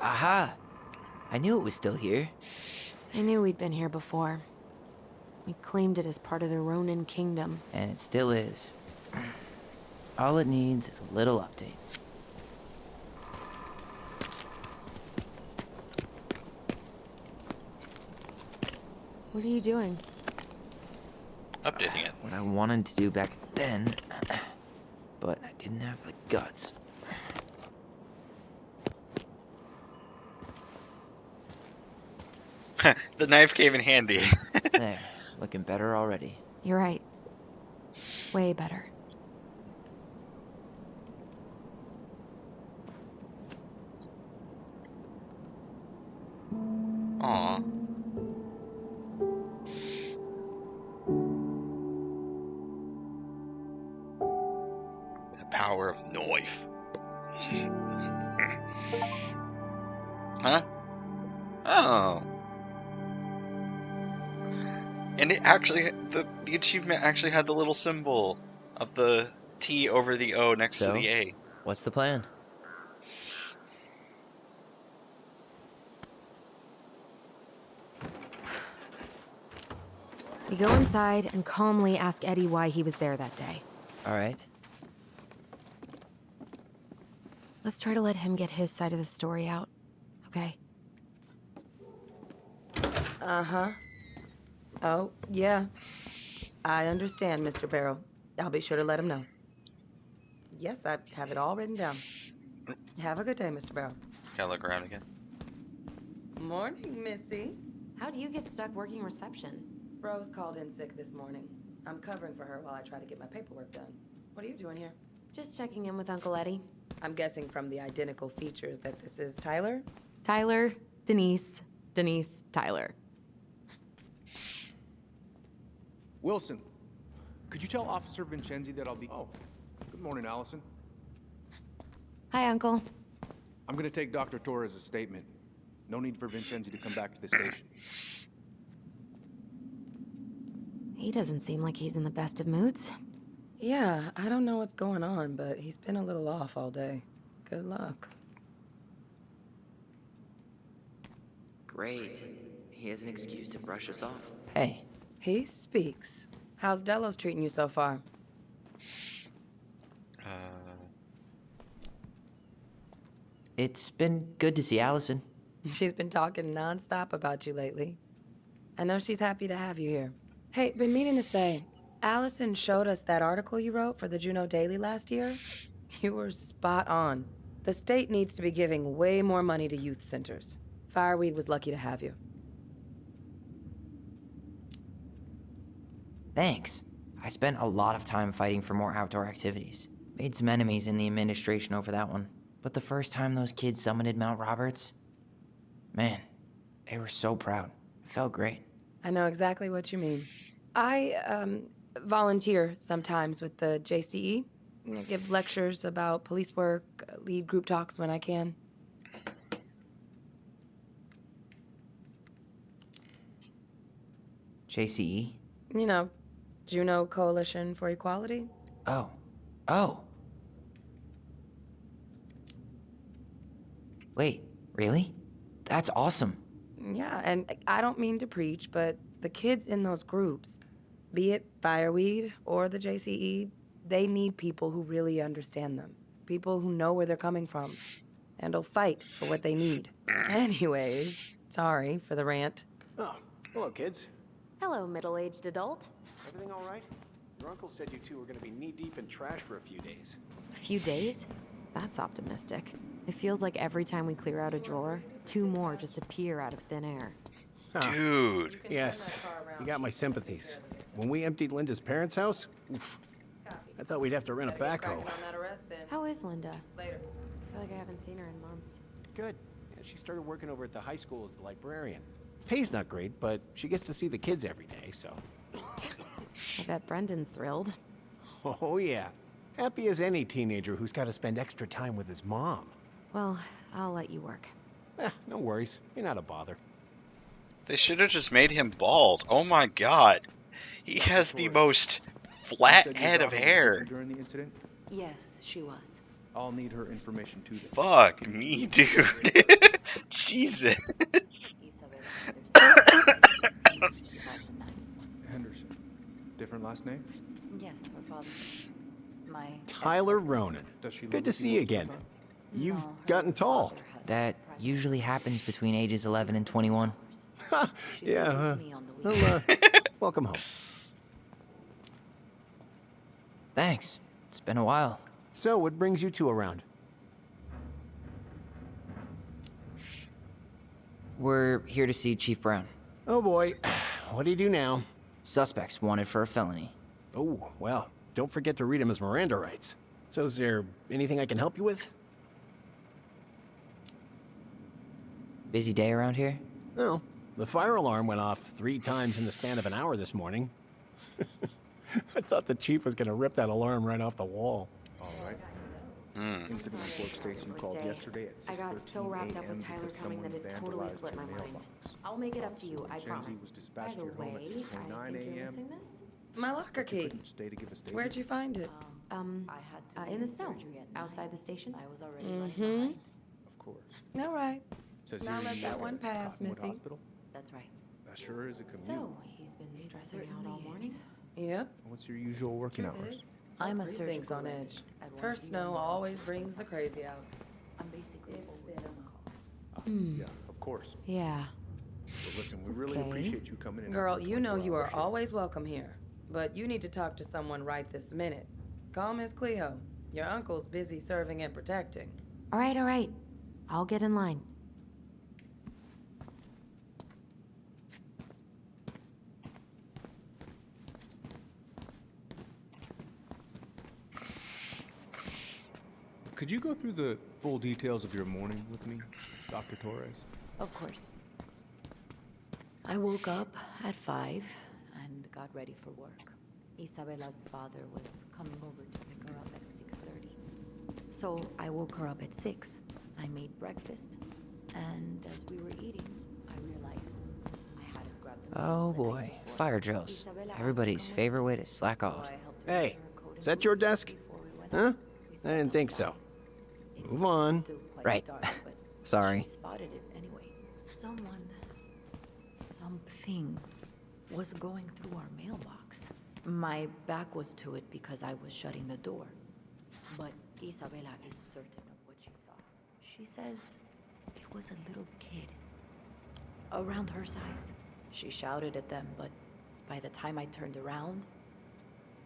Aha! I knew it was still here. I knew we'd been here before. We claimed it as part of the Ronin Kingdom. And it still is. All it needs is a little update. What are you doing? Updating it. What I wanted to do back then, but I didn't have the guts. The knife came in handy. There, looking better already. You're right. Way better. Aw. The power of knife. Huh? Oh. And it actually, the achievement actually had the little symbol of the T over the O next to So, the A. what's the plan? We go inside and calmly ask Eddie why he was there that day. All right. Let's try to let him get his side of the story out, okay? Uh-huh. Oh, yeah. I understand, Mr. Barrow. I'll be sure to let him know. Yes, I have it all written down. Have a good day, Mr. Barrow. Gotta look around again. Morning, Missy. How'd you get stuck working reception? Rose called in sick this morning. I'm covering for her while I try to get my paperwork done. What are you doing here? Just checking in with Uncle Eddie. I'm guessing from the identical features that this is Tyler? Tyler, Denise, Denise, Tyler. Wilson, could you tell Officer Vincenzi that I'll be... Oh, good morning, Allison. Hi, Uncle. I'm gonna take Dr. Torres' statement. No need for Vincenzi to come back to the station. He doesn't seem like he's in the best of moods. Yeah, I don't know what's going on, but he's been a little off all day. Good luck. Great. He has an excuse to brush us off. Hey. He speaks. How's Delos treating you so far? It's been good to see Allison. She's been talking nonstop about you lately. I know she's happy to have you here. Hey, been meaning to say, Allison showed us that article you wrote for the Juneau Daily last year. You were spot on. The state needs to be giving way more money to youth centers. Fireweed was lucky to have you. Thanks. I spent a lot of time fighting for more outdoor activities. Made some enemies in the administration over that one. But the first time those kids summited Mount Roberts, man, they were so proud. It felt great. I know exactly what you mean. I volunteer sometimes with the JCE. Give lectures about police work, lead group talks when I can. JCE? You know, Juneau Coalition for Equality. Oh. Wait, really? That's awesome. Yeah, and I don't mean to preach, but the kids in those groups, be it Fireweed or the JCE, they need people who really understand them. People who know where they're coming from and will fight for what they need. Anyways, sorry for the rant. Oh, hello, kids. Hello, middle-aged adult. Everything all right? Your uncle said you two were gonna be knee-deep in trash for a few days. A few days? That's optimistic. It feels like every time we clear out a drawer, 2 more just appear out of thin air. Dude. Yes, you got my sympathies. When we emptied Linda's parents' house, oof, I thought we'd have to rent a backhoe. How is Linda? Later. I feel like I haven't seen her in months. Good. Yeah, she started working over at the high school as the librarian. Pay's not great, but she gets to see the kids every day, so. I bet Brendan's thrilled. Oh, yeah. Happy as any teenager who's got to spend extra time with his mom. Well, I'll let you work. No worries. You're not a bother. They should have just made him bald. Oh my god. He has the most flat head of hair. During the incident? Yes, she was. I'll need her information too. Fuck me, dude. Jesus. Henderson. Different last name? Yes, her father. My Tyler Ronan. Does she Good live to with see you you most of the again. time? You've gotten tall. That usually happens between ages 11 and 21. Yeah, well, welcome home. Thanks. It's been a while. So, what brings you two around? We're here to see Chief Brown. Oh boy, what do you do now? Suspects wanted for a felony. Oh, well, don't forget to read him his Miranda rights. So is there anything I can help you with? Busy day around here? No. The fire alarm went off 3 times in the span of an hour this morning. I thought the chief was gonna rip that alarm right off the wall. All right. Incident workstation called yesterday at 6:13 I got so wrapped up with a.m. Tyler because coming that someone it totally vandalized slipped my your mind. mailbox. I'll make it up to you, I Gen Z promise. was By dispatched the to your home at way, 6:29 I think you're a.m. missing this? My locker key. Couldn't stay to give a statement. Where'd you find it? In the snow, outside the station. I was already Mm-hmm. Of course. All right. Says Now here let you that work one at pass, Cottonwood Missy. Hospital? That's right. That sure is a commute. So, he's been stressing out all morning? Yep. What's your usual working Truth hours? is, I'm a precinct's surgical on edge. resident. I won't First be snow in the always hospital brings the sometimes. crazy out. I'm basically open on call. Yeah, of course. Yeah. Well, listen, we really Okay. appreciate you coming in. Girl, after a you know you 24-hour are shift. always welcome here. But you need to talk to someone right this minute. Call Miss Cleo. Your uncle's busy serving and protecting. All right. I'll get in line. Could you go through the full details of your morning with me, Dr. Torres? Of course. I woke up at 5 and got ready for work. Isabella's father was coming over to pick her up at 6:30. So I woke her up at 6. I made breakfast, and as we were eating, I realized I hadn't grabbed the Oh milk the night boy, before. fire drills. Isabella asked to Everybody's come with favorite me, way to slack so off. I helped her Hey, put her coat is and that your boots desk? before we went Huh? out. I didn't think so. It Move was on. still quite Right. dark, but Sorry. she spotted it anyway. Someone thing was going through our mailbox. My back was to it because I was shutting the door. But Isabela is certain of what she saw. She says it was a little kid. Around her size. She shouted at them, but by the time I turned around,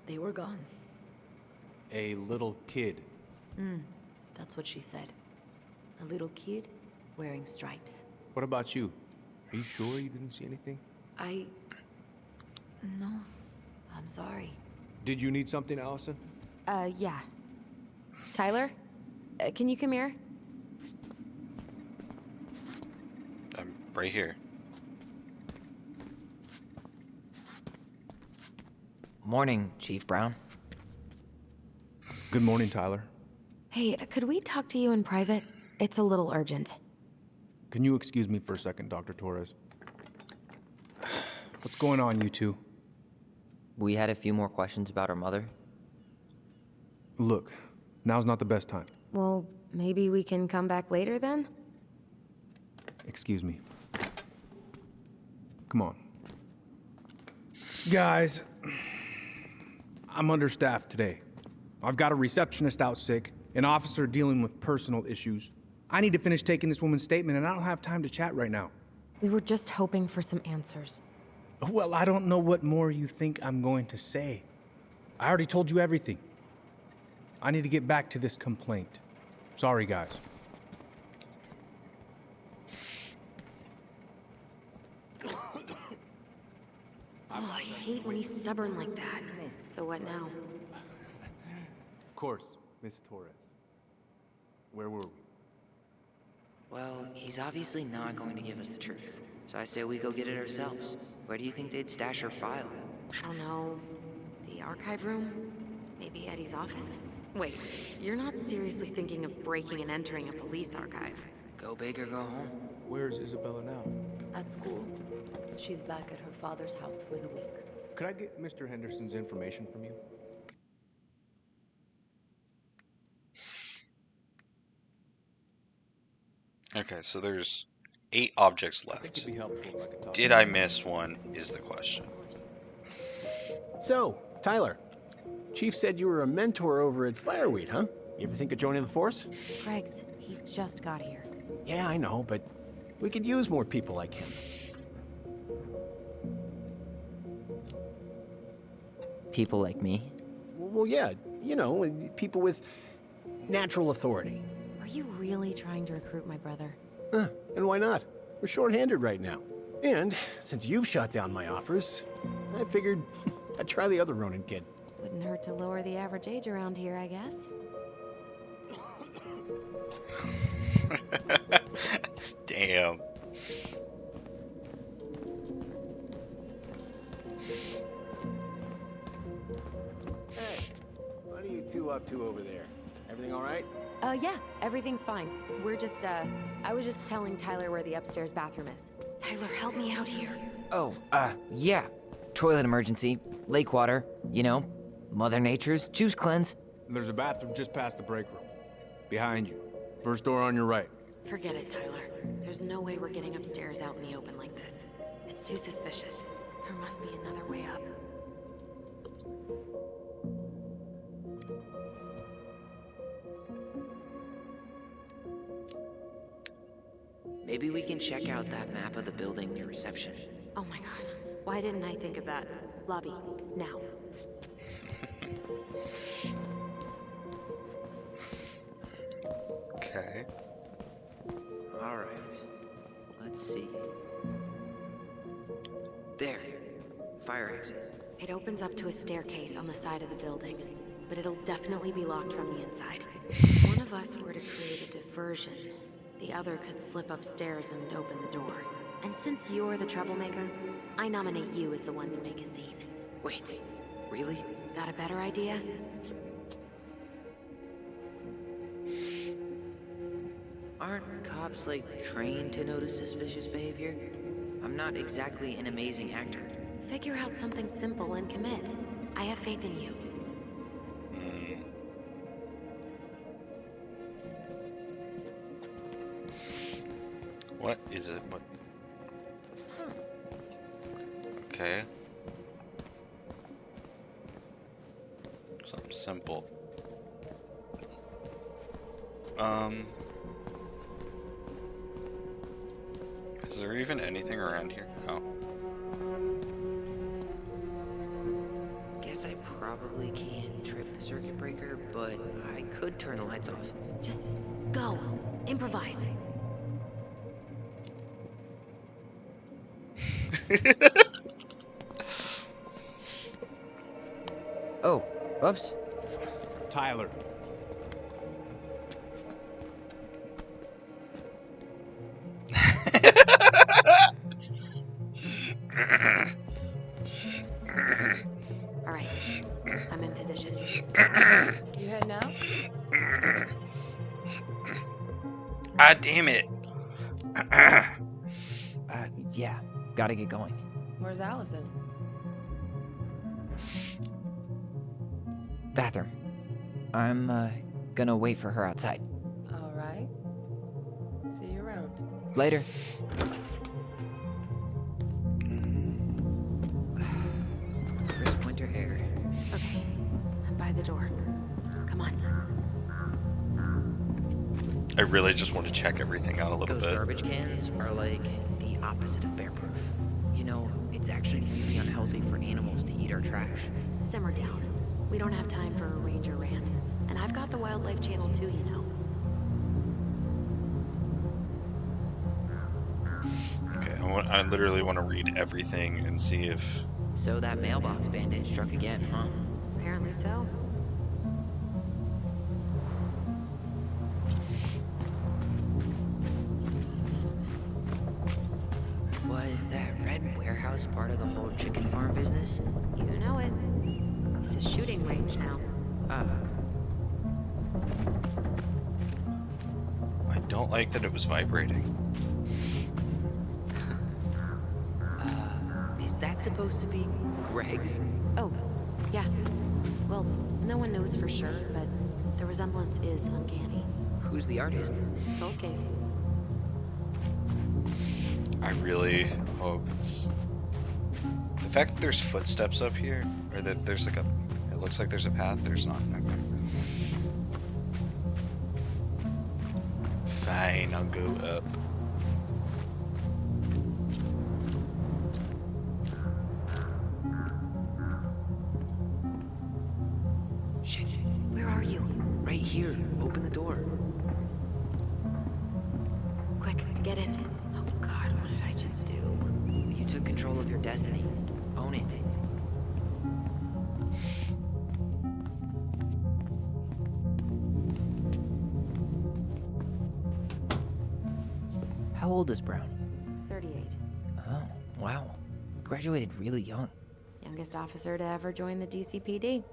they were gone. A little kid. That's what she said. A little kid wearing stripes. What about you? Are you sure you didn't see anything? No. I'm sorry. Did you need something, Allison? Yeah. Tyler? Can you come here? I'm right here. Morning, Chief Brown. Good morning, Tyler. Hey, could we talk to you in private? It's a little urgent. Can you excuse me for a second, Dr. Torres? What's going on, you two? We had a few more questions about our mother. Look, now's not the best time. Well, maybe we can come back later then? Excuse me. Come on. Guys, I'm understaffed today. I've got a receptionist out sick, an officer dealing with personal issues. I need to finish taking this woman's statement, and I don't have time to chat right now. We were just hoping for some answers. Well, I don't know what more you think I'm going to say. I already told you everything. I need to get back to this complaint. Sorry, guys. Oh, I hate when he's stubborn like that. So what now? Of course, Miss Torres. Where were we? Well, he's obviously not going to give us the truth. So I say we go get it ourselves. Where do you think they'd stash her file? I don't know. The archive room? Maybe Eddie's office? Wait, you're not seriously thinking of breaking and entering a police archive? Go big or go home. Where's Isabella now? At school. She's back at her father's house for the week. Could I get Mr. Henderson's information from you? Okay, so there's 8 objects I think left. it'd be helpful if I could talk. Did I miss one is the question. So, Tyler, Chief said you were a mentor over at Fireweed, huh? You ever think of joining the force? Greg's, he just got here. Yeah, I know, but we could use more people like him. People like me? Well, yeah, you know, people with natural authority. Are you really trying to recruit my brother? And why not? We're short-handed right now. And since you've shot down my offers, I figured I'd try the other Ronin kid. Wouldn't hurt to lower the average age around here, I guess. Damn. Hey, what are you two up to over there? Everything all right? Yeah, everything's fine. We're just, I was just telling Tyler where the upstairs bathroom is. Tyler, help me out here. Oh, yeah. Toilet emergency, lake water, you know, Mother Nature's juice cleanse. There's a bathroom just past the break room. Behind you. First door on your right. Forget it, Tyler. There's no way we're getting upstairs out in the open like this. It's too suspicious. There must be another way up. Maybe we can check out that map of the building near reception. Oh my god. Why didn't I think of that? Lobby, now. Okay. All right. Let's see. There. Fire exit. It opens up to a staircase on the side of the building, but it'll definitely be locked from the inside. If one of us were to create a diversion, the other could slip upstairs and open the door. And since you're the troublemaker, I nominate you as the one to make a scene. Wait, really? Got a better idea? Aren't cops, like, trained to notice suspicious behavior? I'm not exactly an amazing actor. Figure out something simple and commit. I have faith in you. What is it? What? simple. Is there even anything around here? Oh. Guess I probably can't trip the circuit breaker, but I could turn the lights off. Just go. Improvise. Oh, whoops. Tyler. All right. I'm in position. You heading out? Ah, damn it. Yeah, gotta get going. Where's Allison? Bathroom. I'm, gonna wait for her outside. All right. See you around. Later. Crisp winter air. Okay. I'm by the door. Come on. I really just want to check everything out a little Those bit. garbage cans are like the opposite of bear-proof. You know, it's actually really unhealthy for animals to eat our trash. Simmer down. We don't have time for a ranger rant. And I've got the Wildlife Channel too, you know. Okay, I literally want to read everything and see if... So that mailbox bandit struck again, huh? Apparently so. Was that red warehouse part of the whole chicken farm business? You know it. It's a shooting range now. I don't like that it was vibrating. Is that supposed to be Greg's? Oh, yeah. Well, no one knows for sure, but the resemblance is uncanny. Who's the artist? Cold case. I really hope it's... The fact that there's footsteps up here, or that there's like a... It looks like there's a path, there's not. Okay. Fine, I'll go up. Shit. Where are you? Right here. Open the door. Quick, get in. Oh God, what did I just do? You took control of your destiny. Own it. How old is Brown? 38. Oh, wow. Graduated really young. Youngest officer to ever join the DCPD.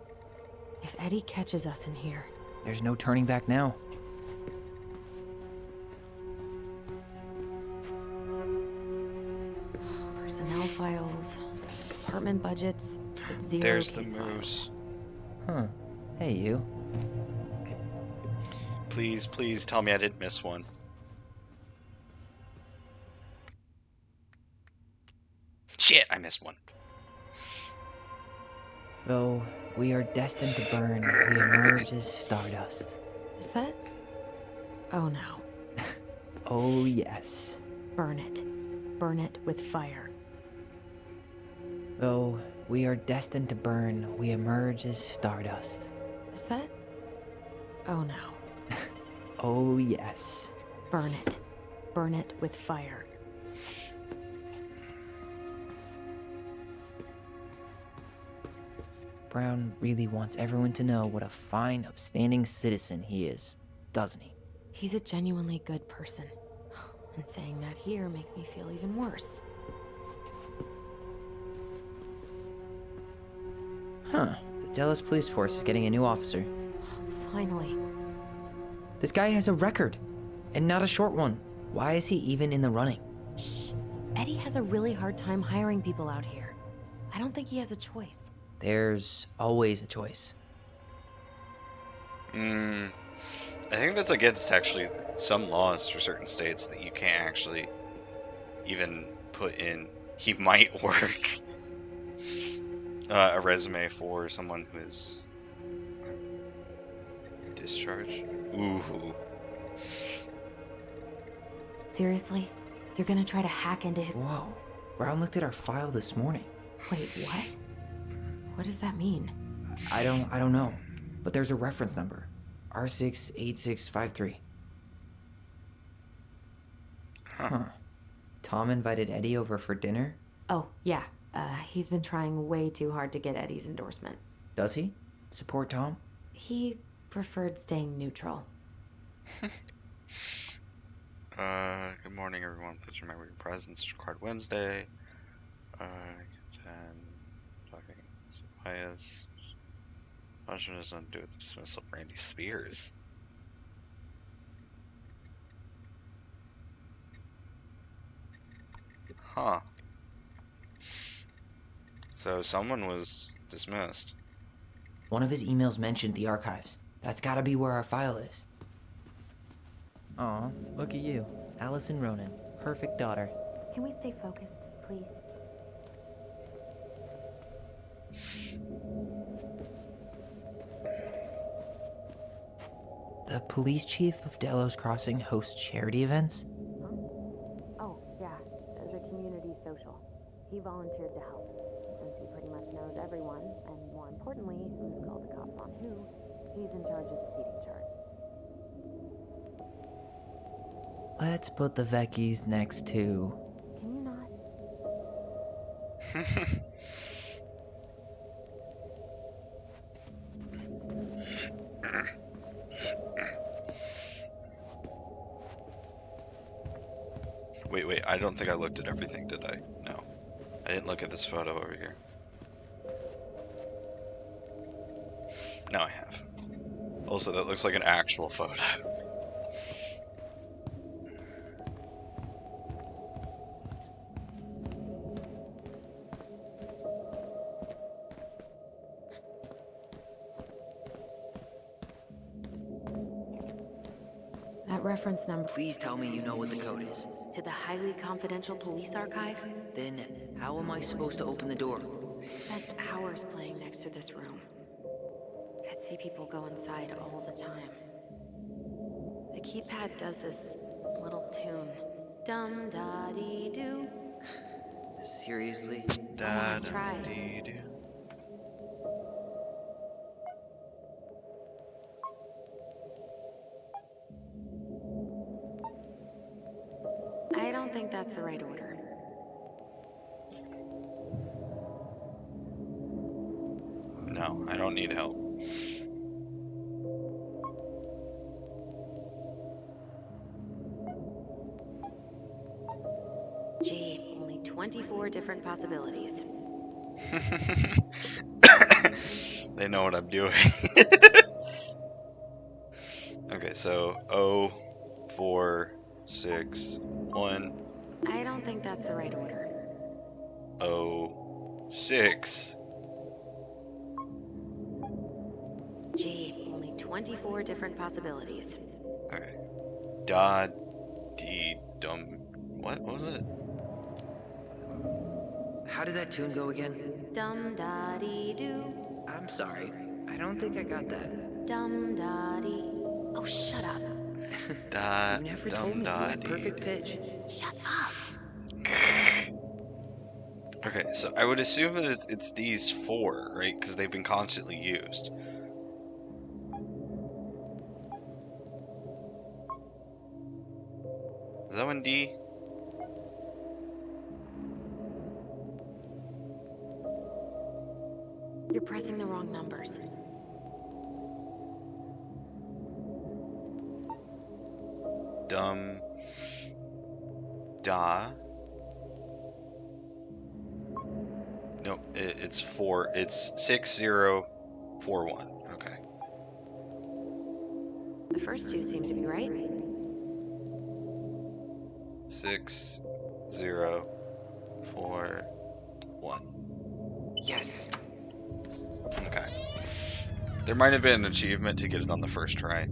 If Eddie catches us in here... There's no turning back now. Personnel files, department budgets, with zero There's the case files. moose. Huh. Hey, you. Please, please tell me I didn't miss one. Shit, I missed one. Though we are destined to burn, we emerge as stardust. Is that... Oh no. Oh, yes. Burn it. Burn it with fire. Though we are destined to burn, we emerge as stardust. Is that... Oh no. Oh, yes. Burn it. Burn it with fire. Brown really wants everyone to know what a fine, upstanding citizen he is, doesn't he? He's a genuinely good person. And saying that here makes me feel even worse. Huh. The Dallas Police Force is getting a new officer. Finally. This guy has a record, and not a short one. Why is he even in the running? Shh. Eddie has a really hard time hiring people out here. I don't think he has a choice. There's always a choice. I think that's against actually some laws for certain states that you can't actually even put in he might work a resume for someone who is discharge. Ooh. Seriously? You're gonna try to hack into his... Whoa. Brown looked at our file this morning. Wait, what? What does that mean? I don't know. But there's a reference number. R68653. Huh. Tom invited Eddie over for dinner? Oh, yeah. He's been trying way too hard to get Eddie's endorsement. Does he? Support Tom? He preferred staying neutral. Good morning, everyone. Please remember your presence. It's required Wednesday. Then talking bias. Punishment has nothing to do with the dismissal of Randy Spears. Huh. So someone was dismissed. One of his emails mentioned the archives. That's gotta be where our file is. Aw, look at you. Allison Ronan. Perfect daughter. Can we stay focused, please? The police chief of Delos Crossing hosts charity events? Oh, yeah. There's a community social. He volunteered to help. Since he pretty much knows everyone, and more importantly, who's called the cops on who, he's in charge of the seating chart. Let's put the Vecchies next to... Can you not? Wait, I don't think I looked at everything, did I? No. I didn't look at this photo over here. Now I have. Also, that looks like an actual photo. That reference number Please tell me you know what the code is. to the highly confidential police archive? Then, how am I supposed to open the door? I spent hours playing next to this room. I'd see people go inside all the time. The keypad does this little tune. Dum da dee doo. Seriously? Da try. dee doo. I don't think that's the right order. No, I don't need help. Gee, only 24 different possibilities. They know what I'm doing. Okay, so 0, 4, 6, 1. I don't think that's the right order. 0, 6. Gee, only 24 different possibilities. Okay. Da dee dum. What was it? How did that tune go again? Dum da dee doo. I'm sorry. I don't think I got that. Dum da dee. Oh, shut up. Da You never dum told me you da had dee. perfect pitch. Shut up. Okay, so I would assume that it's these 4, right? Because they've been constantly used. Is that one D? You're pressing the wrong numbers. Dum da. No, it's 4. It's 6041. Okay. The first two seem to be right. 6041. Yes. Okay. There might have been an achievement to get it on the first try.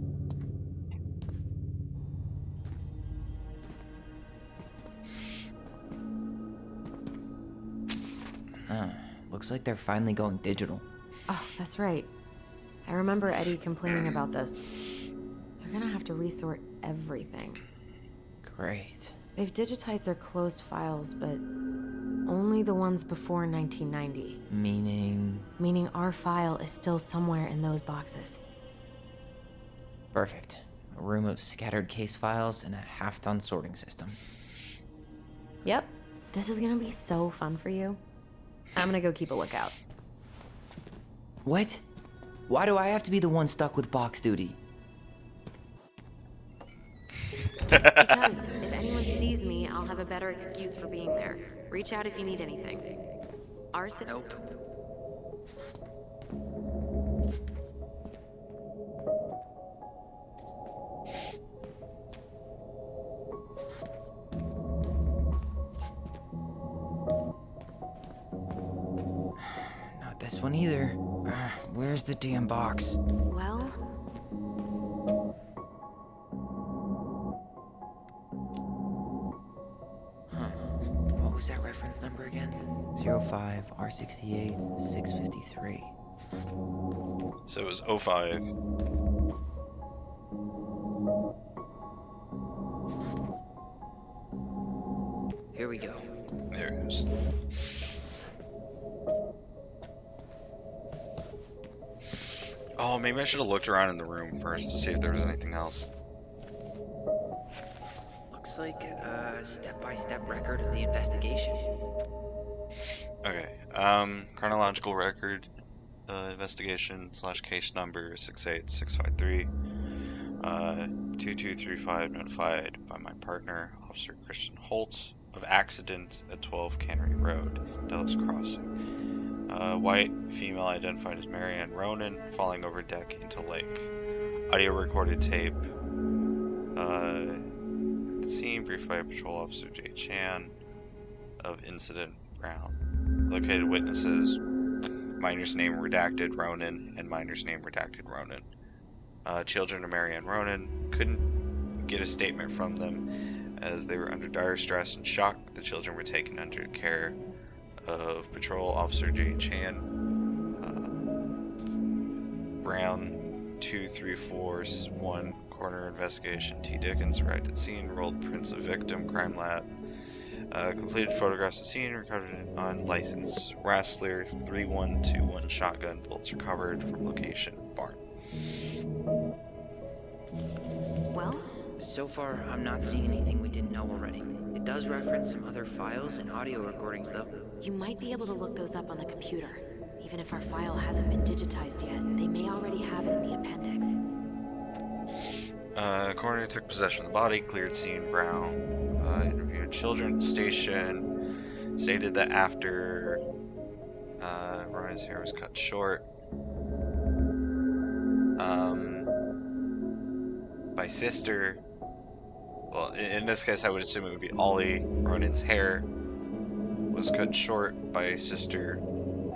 Looks like they're finally going digital. Oh, that's right. I remember Eddie complaining about this. They're gonna have to resort everything. Great. They've digitized their closed files, but only the ones before 1990. Meaning? Meaning our file is still somewhere in those boxes. Perfect. A room of scattered case files and a half-done sorting system. Yep. This is gonna be so fun for you. I'm gonna go keep a lookout. What? Why do I have to be the one stuck with box duty? Because if anyone sees me, I'll have a better excuse for being there. Reach out if you need anything. Nope. Not this one either. Where's the damn box? Well, What was that reference number again? 05 R68 653. So it was 05. Here we go. There it is. Oh, maybe I should have looked around in the room first to see if there was anything else. Looks like a step-by-step record of the investigation. Okay, chronological record, investigation / case number 68653, 2235, notified by my partner, Officer Christian Holtz, of accident at 12 Cannery Road, Delos Crossing. White, female identified as Marianne Ronan, falling over deck into lake. Audio recorded tape, at the scene, briefed by Patrol Officer J. Chan of incident Brown. Located witnesses, minor's name redacted Ronan and minor's name redacted Ronan. Children of Marianne Ronan couldn't get a statement from them as they were under dire stress and shock. The children were taken under care of Patrol Officer J. Chan. Brown 2341 Coroner Investigation T. Dickens arrived at scene, rolled prints of victim, crime lab. Completed photographs of scene, recovered on license. Rassler 3121 shotgun bullets recovered from location barn. well, So far, I'm not seeing anything we didn't know already. It does reference some other files and audio recordings, though. you might be able to look those up on the computer. Even if our file hasn't been digitized yet, they may already have it in the appendix. Coroner took possession of the body, cleared scene. Brown interviewed children at the station, stated that after Ronan's hair was cut short by sister, well, in this case I would assume it would be Ollie. Ronan's hair was cut short by sister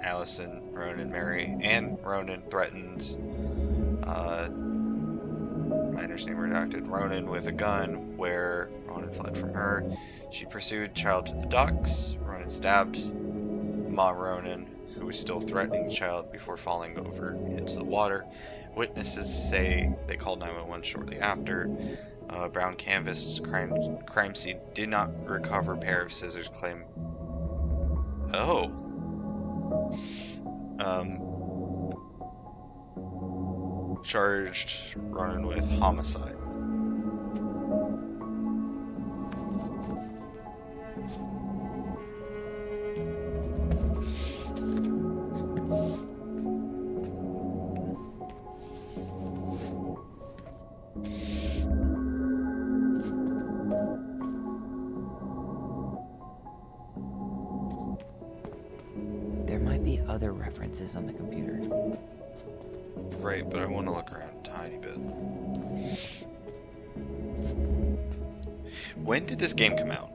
Allison Ronan Mary, and Ronan threatened minor's name redacted Ronan with a gun, where Ronan fled from her. She pursued child to the docks. Ronan stabbed Ma Ronan, who was still threatening the child, before falling over into the water. Witnesses say they called 911 shortly after. Brown canvassed crime scene, did not recover pair of scissors, claim. Oh. Charged Ronan with homicide. There might be other references on the computer. Right, but I want to look around a tiny bit. When did this game come out?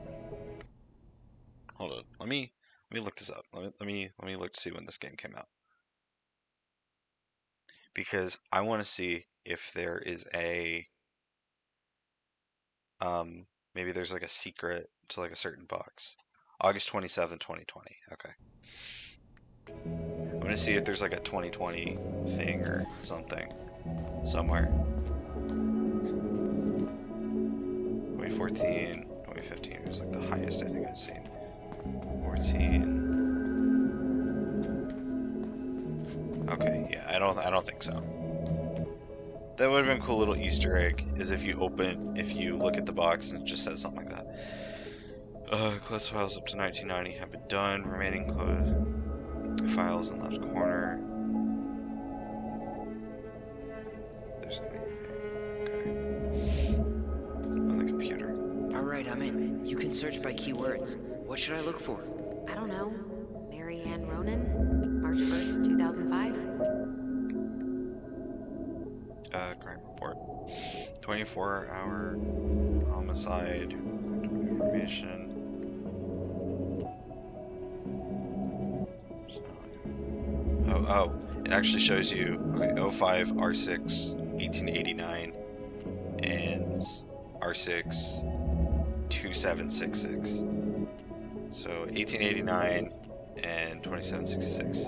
Hold on, let me look this up. Let me look to see when this game came out, because I want to see if there is a maybe there's like a secret to like a certain box. August 27, 2020. Okay. I'm gonna see if there's like a 2020 thing or something somewhere. 2014, 2015 was like the highest I think I've seen. 14. Okay, yeah, I don't think so. That would have been a cool little Easter egg, is if you look at the box and it just says something like that. Closed files up to 1990 have been done. Remaining closed files in the left corner. There's anything. Okay. On the computer. Alright, I'm in. You can search by keywords. What should I look for? I don't know. Mary Ann Ronan, March 1st, 2005. Crime report. 24-hour homicide information. Oh, it actually shows you, okay, 05 R6 1889 and R6 2766. So 1889 and 2766.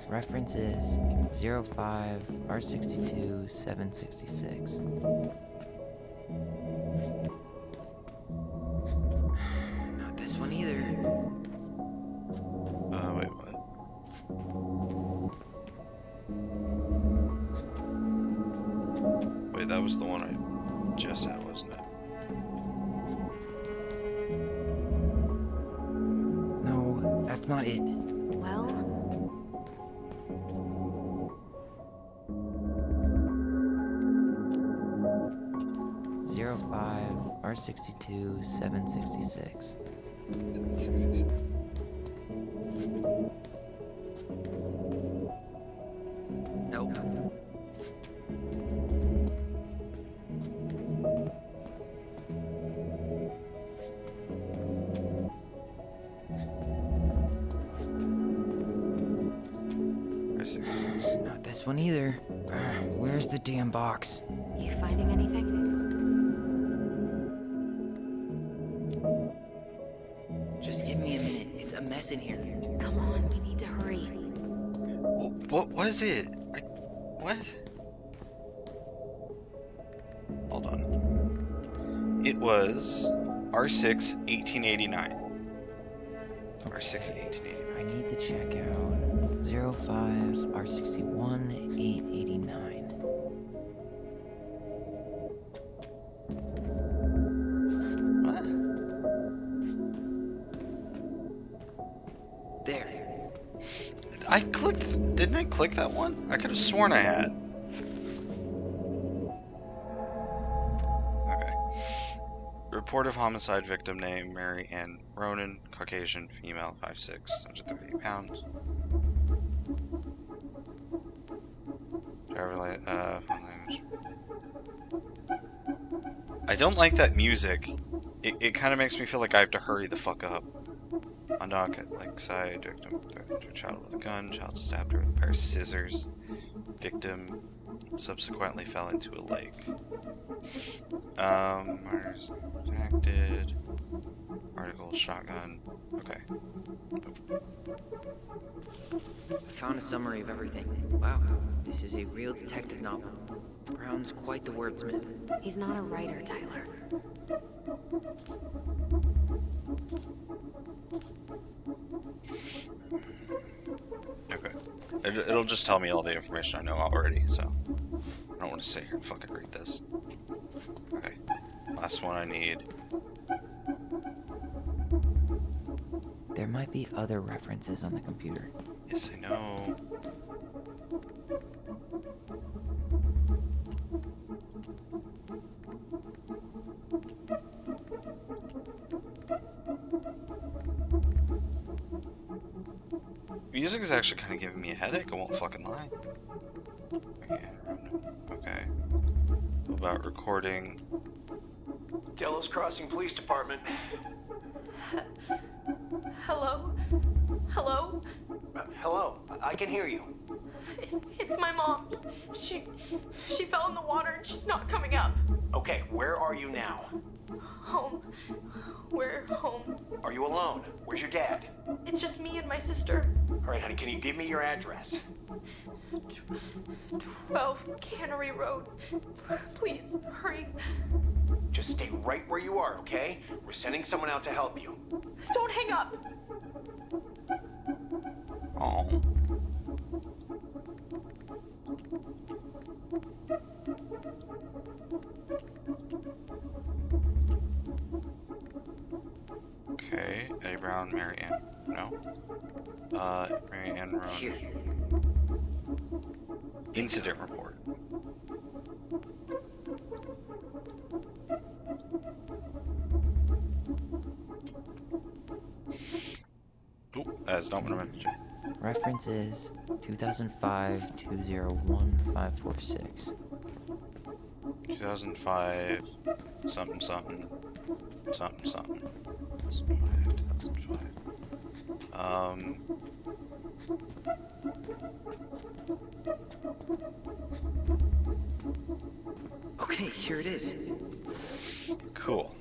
References 05 R62 766. Not this one either. Wait, what? Wait, that was the one I just had, wasn't it? No, that's not it. Well, 05 R62 766. 766. Nope. Not this one either. Where's the damn box? you finding anything? Just give me a minute. It's a mess in here. Come on, we need to hurry. What was it? What? Hold on. It was R6 1889. R6 1889. I need to check out 05 R61 889. What? There. Didn't I click that one? I could have sworn I had. Okay. Report of homicide victim name, Mary Ann Ronan, Caucasian, female, 5'6", 138 pounds. Driver phone language. I don't like that music. It kind of makes me feel like I have to hurry the fuck up. On docket, like side, victim threatened a child with a gun, child stabbed her with a pair of scissors. Victim subsequently fell into a lake. Murders acted. Article, shotgun. Okay. I found a summary of everything. Wow, this is a real detective novel. Brown's quite the wordsmith. He's not a writer, Tyler. Okay. It'll just tell me all the information I know already, so I don't want to sit here and fucking read this. Okay. Last one I need. There might be other references on the computer. Yes, I know. Music is actually kind of giving me a headache, I won't fucking lie. Okay. What about recording? Delos Crossing Police Department. Hello? Hello? Hello, I can hear you. It's my mom. She fell in the water and she's not coming up. Okay, where are you now? Home. We're home. Are you alone? Where's your dad? It's just me and my sister. All right, honey, can you give me your address? 12 Cannery Road. Please, hurry. Just stay right where you are, okay? We're sending someone out to help you. Don't hang up. Oh. Okay, Eddie Brown, Mary Ann. No. Mary Ann Roan. Here. Incident report. Oh, that's not what I meant to do. Reference is 2005-201-546. 2005, something, something, something, something. 2005. Okay, here it is. Cool.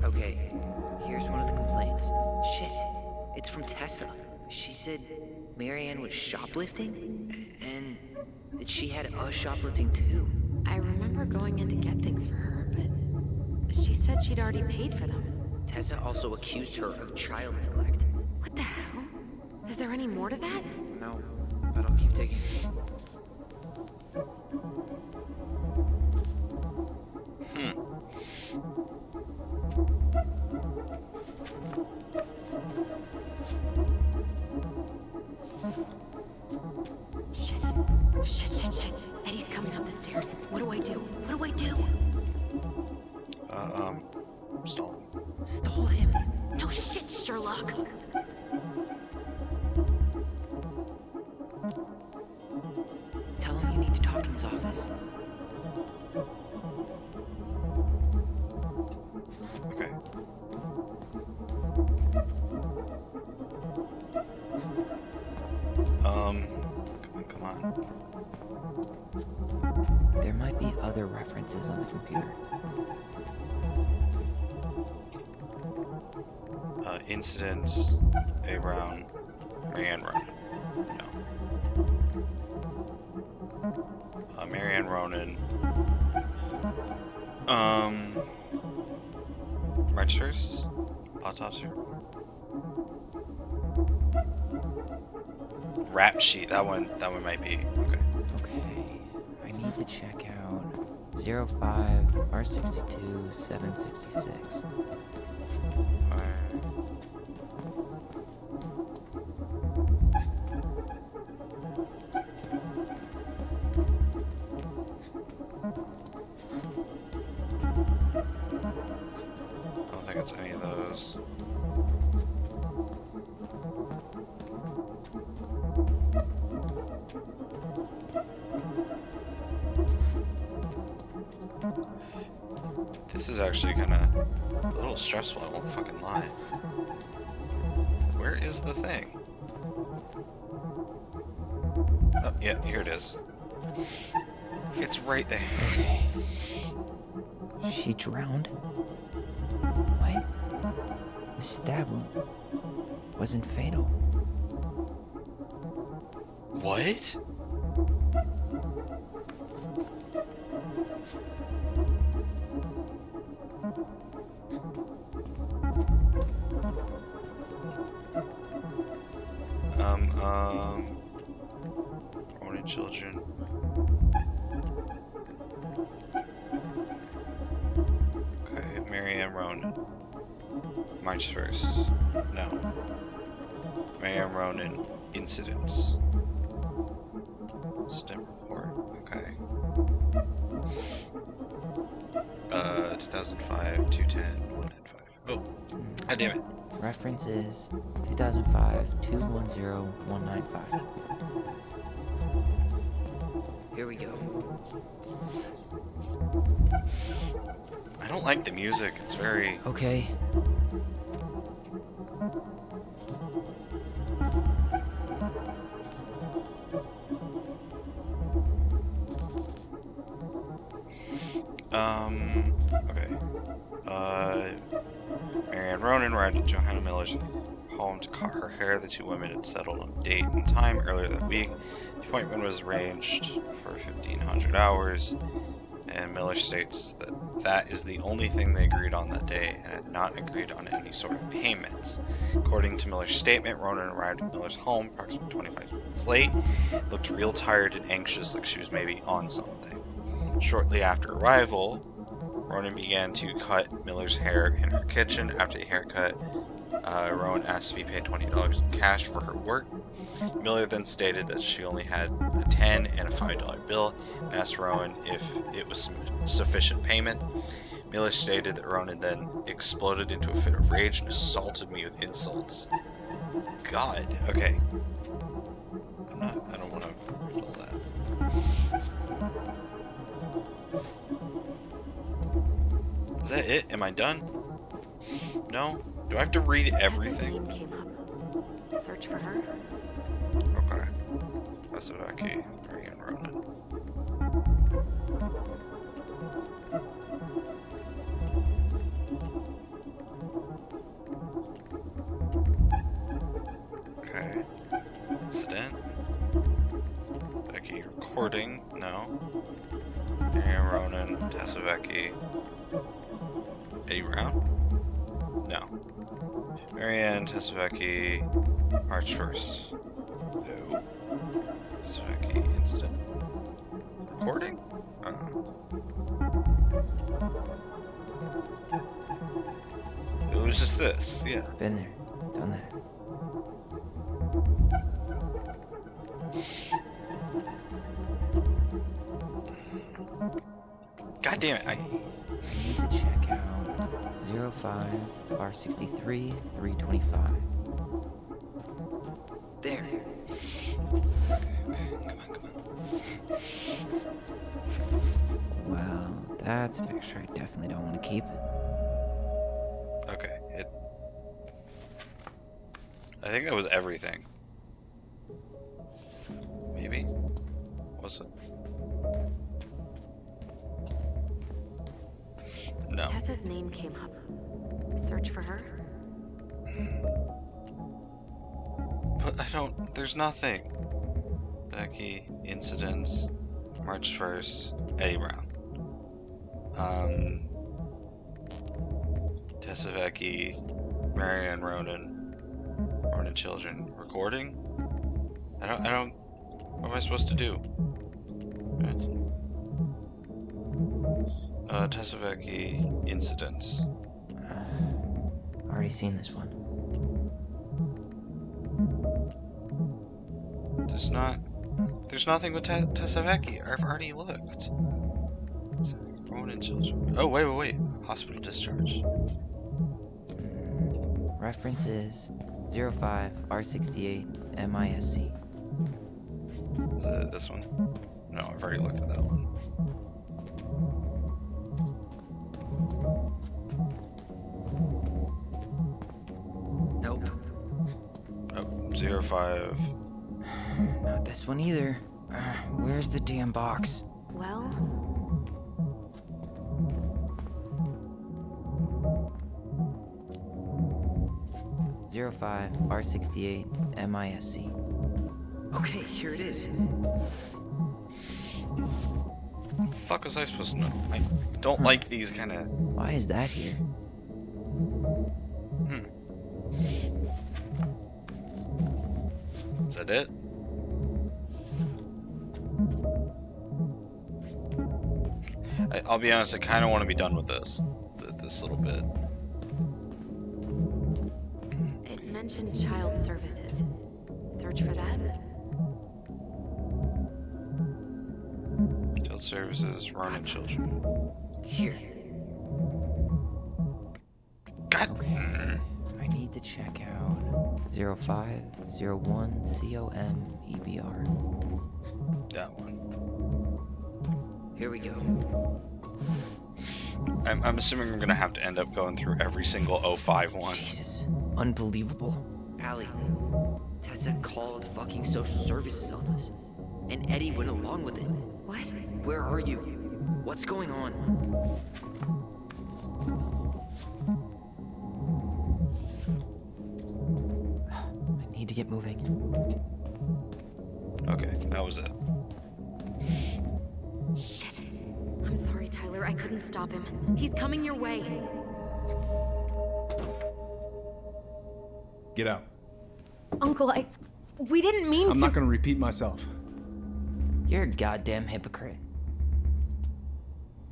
Okay. Here's one of the complaints. Shit, it's from Tessa. She said Mary Ann was shoplifting, and that she had us shoplifting too. I remember going in to get things for her, but she said she'd already paid for them. Tessa also accused her of child neglect. What the hell? Is there any more to that? No, but I'll keep digging. Shit. Eddie's coming up the stairs. What do I do? Stall him. Stall him. No shit, Sherlock. Tell him you need to talk in his office. Okay. Come on. There might be other references on the computer. Incident, A. Brown, Mary Ann Ronan. No. Mary Ann Ronan. March 1st? Autopsy report. Rap sheet, that one might be, okay. Okay, I need to check out 05 R62 766. I don't think it's any of those. This is actually kinda a little stressful, I won't fucking lie. Where is the thing? Oh, yeah, here it is. It's right there. Okay. She drowned? What? The stab wound wasn't fatal. What? Only children. Okay, Mary Ann Ronan. March 1st. No. Mary Ann Ronan incidents. STEM report. Okay. 2005, 210, 195. Oh, god damn it. Reference is 2005 210 195. Here we go. I don't like the music. It's very... Okay. Okay. Mary Ann Ronan arrived at Johanna Miller's home home to cut her hair. The two women had settled on a date and time earlier that week. The appointment was arranged for 1,500 hours, and Miller states that that is the only thing they agreed on that day and had not agreed on any sort of payments. According to Miller's statement, Ronan arrived at Miller's home approximately 25 minutes late, looked real tired and anxious, like she was maybe on something. Shortly after arrival, Ronan began to cut Miller's hair in her kitchen. After the haircut, Rowan asked to be paid $20 in cash for her work. Miller then stated that she only had a $10 and a $5 bill and asked Rowan if it was sufficient payment. Miller stated that Ronan then exploded into a fit of rage and assaulted me with insults. God, okay. I don't want to read all that. Is that it? Am I done? No? Do I have to read everything? Tessa's name came up. Search for her. Okay. Tasevaki, Marion Ronan. Okay. Incident. Becky recording. No. Marion Ronan. Tasevaki. Eddie Brown? No. Marianne Tasevaki, March 1st. No. Tasevaki incident. Recording? It was just this, yeah. Been there, done that. God damn it, I need to check out 05 R63 325. There. Well, that's a picture I definitely don't want to keep. Okay, I think that was everything. Maybe? Was it? No. Tessa's name came up. Search for her. But I don't. There's nothing. Becky, incidents, March 1st, Eddie Brown. Tasevaki, Marianne Ronan, Ronan children. Recording? I don't. What am I supposed to do? Tasevaki, incidents. Already seen this one. There's nothing with Tasevaki. I've already looked. Ronan children. Oh, wait. Hospital discharge. Reference is 05 R68 MISC. Is it this one? No, I've already looked at that one. Nope. Oh, 05. Not this one either. Where's the damn box? Well, 05 R68 MISC. Okay, here it is. The fuck was I supposed to know? I don't like these kind of. Why is that here? Is that it? I'll be honest, I kind of want to be done with this. This little bit. it mentioned child services. Search for that. Child services, Ronan children. Here. God. Okay. I need to check out 0501 COM-EBR. That one. Here we go. I'm assuming we're gonna have to end up going through every single 05 one. Jesus. Unbelievable. Allie, Tessa called fucking social services on us. And Eddie went along with it. What? Where are you? What's going on? get moving. Okay, that was it. Shit. I'm sorry, Tyler. I couldn't stop him. He's coming your way. Get out. Uncle, we didn't mean to. I'm not gonna repeat myself. You're a goddamn hypocrite.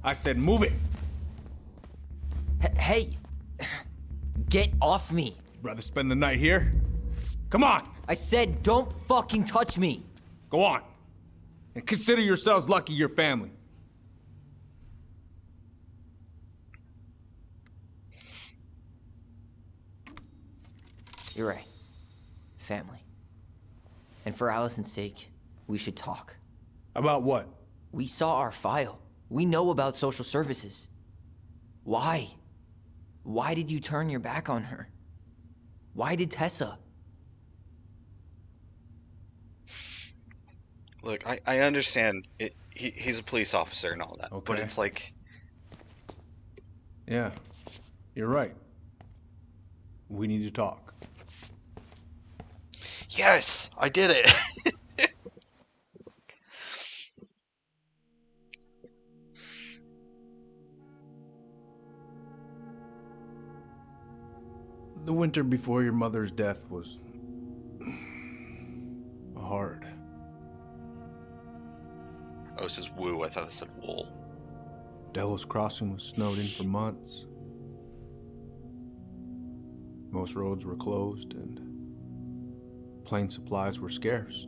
I said move it! Hey! Get off me! Rather spend the night here? Come on! I said don't fucking touch me! Go on. And consider yourselves lucky you're family. You're right. Family. And for Allison's sake, we should talk. About what? We saw our file. We know about social services. Why? Why did you turn your back on her? Why did Tessa? Look, I understand he's a police officer and all that, Okay. but it's like... Yeah, you're right. We need to talk. Yes! I did it! The winter before your mother's death was hard. Oh, this is woo. I thought it said wool. Delos Crossing was snowed in for months. Most roads were closed and plane supplies were scarce.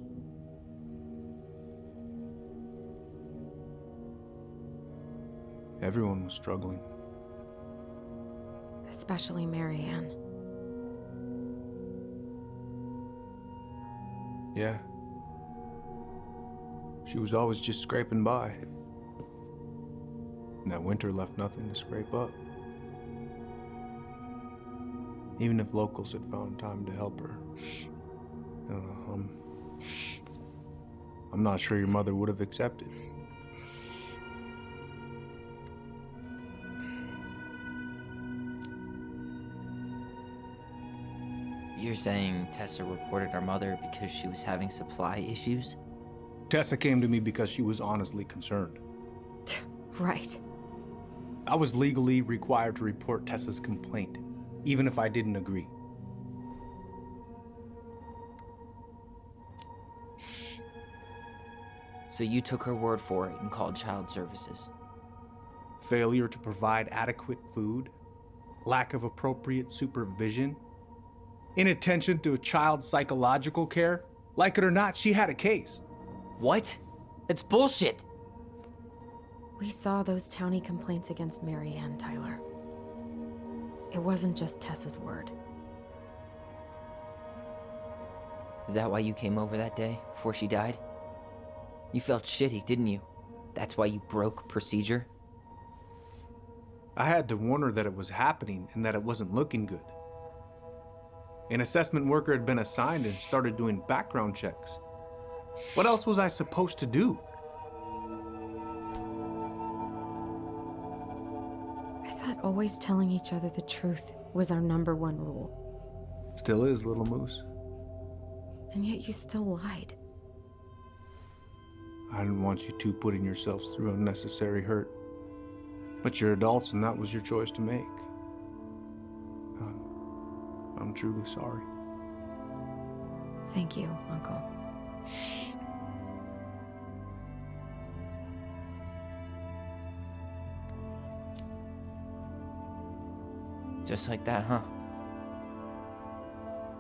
Everyone was struggling. Especially Marianne. Yeah. She was always just scraping by. And that winter left nothing to scrape up. Even if locals had found time to help her. I don't know, I'm not sure your mother would have accepted. You're saying Tessa reported our mother because she was having supply issues? Tessa came to me because she was honestly concerned. Right. I was legally required to report Tessa's complaint, even if I didn't agree. So you took her word for it and called child services? Failure to provide adequate food, lack of appropriate supervision, inattention to a child's psychological care. Like it or not, she had a case. What? It's bullshit! We saw those townie complaints against Marianne, Tyler. It wasn't just Tessa's word. Is that why you came over that day, before she died? You felt shitty, didn't you? That's why you broke procedure? I had to warn her that it was happening and that it wasn't looking good. An assessment worker had been assigned and started doing background checks. What else was I supposed to do? I thought always telling each other the truth was our #1 rule. Still is, little moose. And yet you still lied. I didn't want you two putting yourselves through unnecessary hurt. But you're adults and that was your choice to make. I'm truly sorry. Thank you, Uncle. Just like that, huh?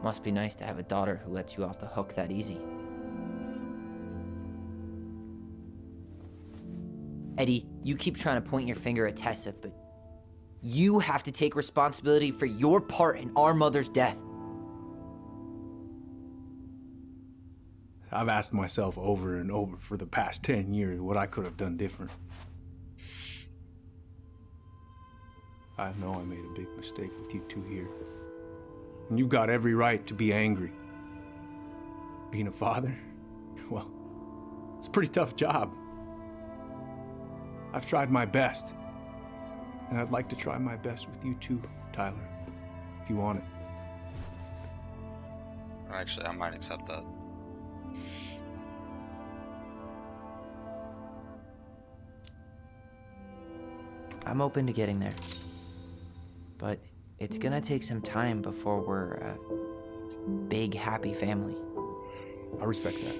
Must be nice to have a daughter who lets you off the hook that easy. Eddie, you keep trying to point your finger at Tessa, but you have to take responsibility for your part in our mother's death. I've asked myself over and over for the past 10 years what I could have done different. I know I made a big mistake with you two here. And you've got every right to be angry. Being a father, well, it's a pretty tough job. I've tried my best. And I'd like to try my best with you too, Tyler, if you want it. Actually, I might accept that. I'm open to getting there. But it's gonna take some time before we're a big, happy family. I respect that.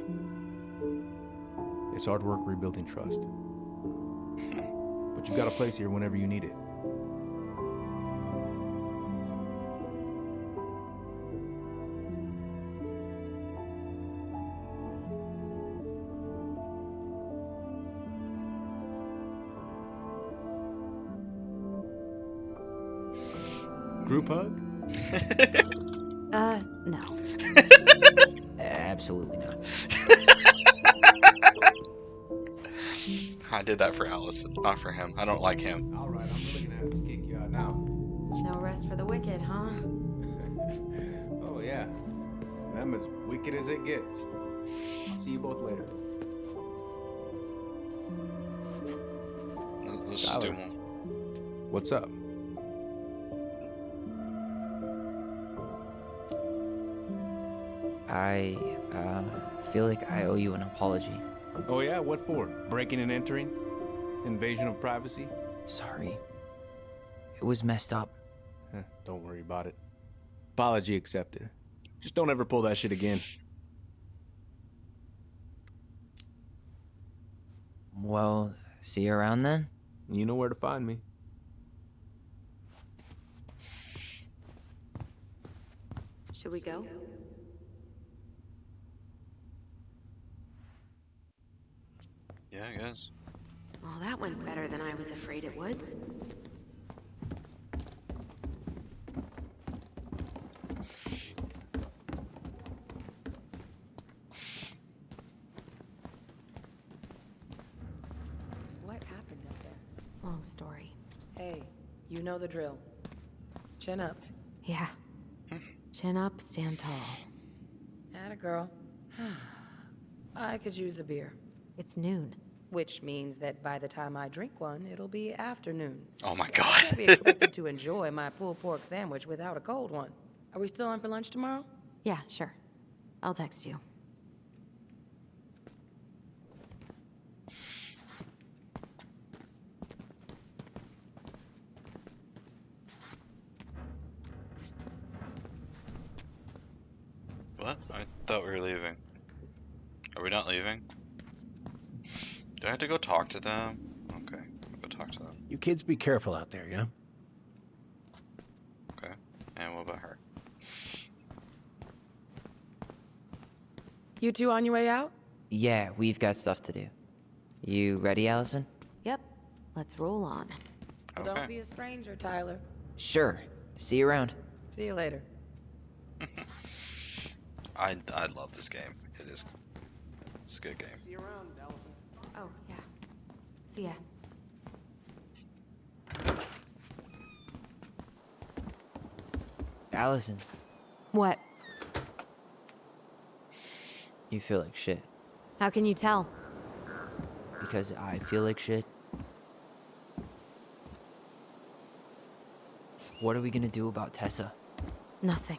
It's hard work rebuilding trust. But you've got a place here whenever you need it. Group hug? No. Absolutely not. I did that for Allison, not for him. I don't like him. Alright, I'm really gonna have to kick you out now. No rest for the wicked, huh? Oh, yeah. I'm as wicked as it gets. I'll see you both later. Let's just do one. What's up? I feel like I owe you an apology. Oh, yeah? What for? Breaking and entering? Invasion of privacy? Sorry. It was messed up. Don't worry about it. Apology accepted. Just don't ever pull that shit again. Well, see you around then? You know where to find me. Should we go? Yeah, I guess. Well, that went better than I was afraid it would. What happened up there? Long story. Hey, you know the drill. Chin up. Yeah. Chin up, stand tall. Atta girl. I could use a beer. It's noon. Which means that by the time I drink one, it'll be afternoon. Oh my I god. can't be expected to enjoy my pulled pork sandwich without a cold one. Are we still on for lunch tomorrow? Yeah, sure. I'll text you. What? I thought we were leaving. Are we not leaving? Do I have to go talk to them? Okay, I'll go talk to them. You kids be careful out there, yeah? Okay. And what about her? You two on your way out? Yeah, we've got stuff to do. You ready, Allison? Yep. Let's roll on. Well, don't be a stranger, Tyler. Sure. See you around. See you later. I love this game. It's a good game. See you around, Allison. Oh, yeah. See ya. Allison, What? you feel like shit. How can you tell? Because I feel like shit. What are we gonna do about Tessa? Nothing.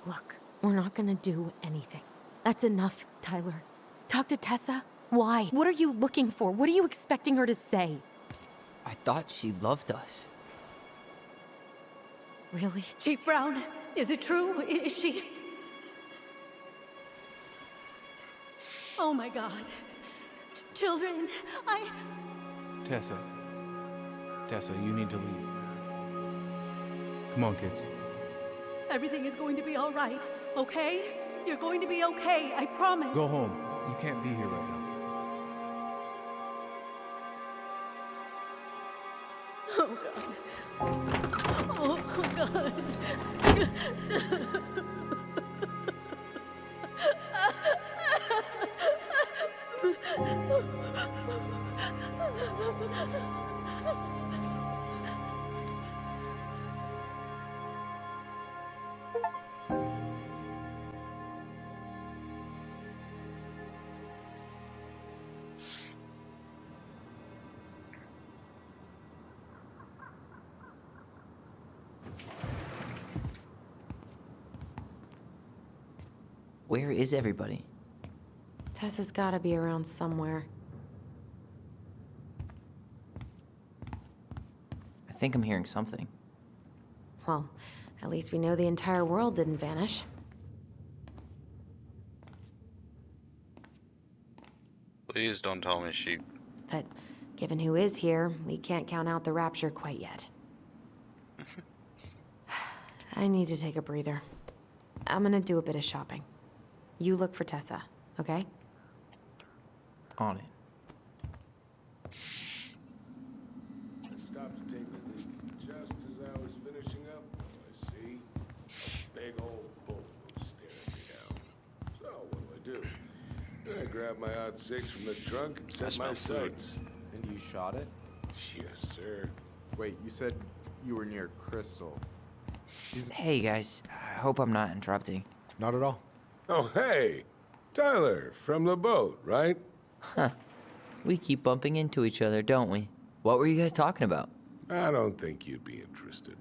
Look, we're not gonna do anything. That's enough, Tyler. Talk to Tessa? Why? What are you looking for? What are you expecting her to say? I thought she loved us. Really? Chief Brown, is it true? Is she... Oh my God. Children, Tessa. Tessa, you need to leave. Come on, kids. Everything is going to be all right, okay? You're going to be okay, I promise. Go home. You can't be here right now. Oh God. Oh God. Where is everybody? Tessa's gotta be around somewhere. I think I'm hearing something. Well, at least we know the entire world didn't vanish. Please don't tell me she... But given who is here, we can't count out the rapture quite yet. I need to take a breather. I'm gonna do a bit of shopping. You look for Tessa, okay? On it. I stopped to take a leak just as I was finishing up. I see a big old bull staring me down. So what do? I grabbed my odd six from the trunk and set my sights. And you shot it? Yes, sir. Wait, you said you were near Crystal. Hey guys, I hope I'm not interrupting. Not at all. Oh, hey! Tyler, from the boat, right? Huh. We keep bumping into each other, don't we? What were you guys talking about? I don't think you'd be interested.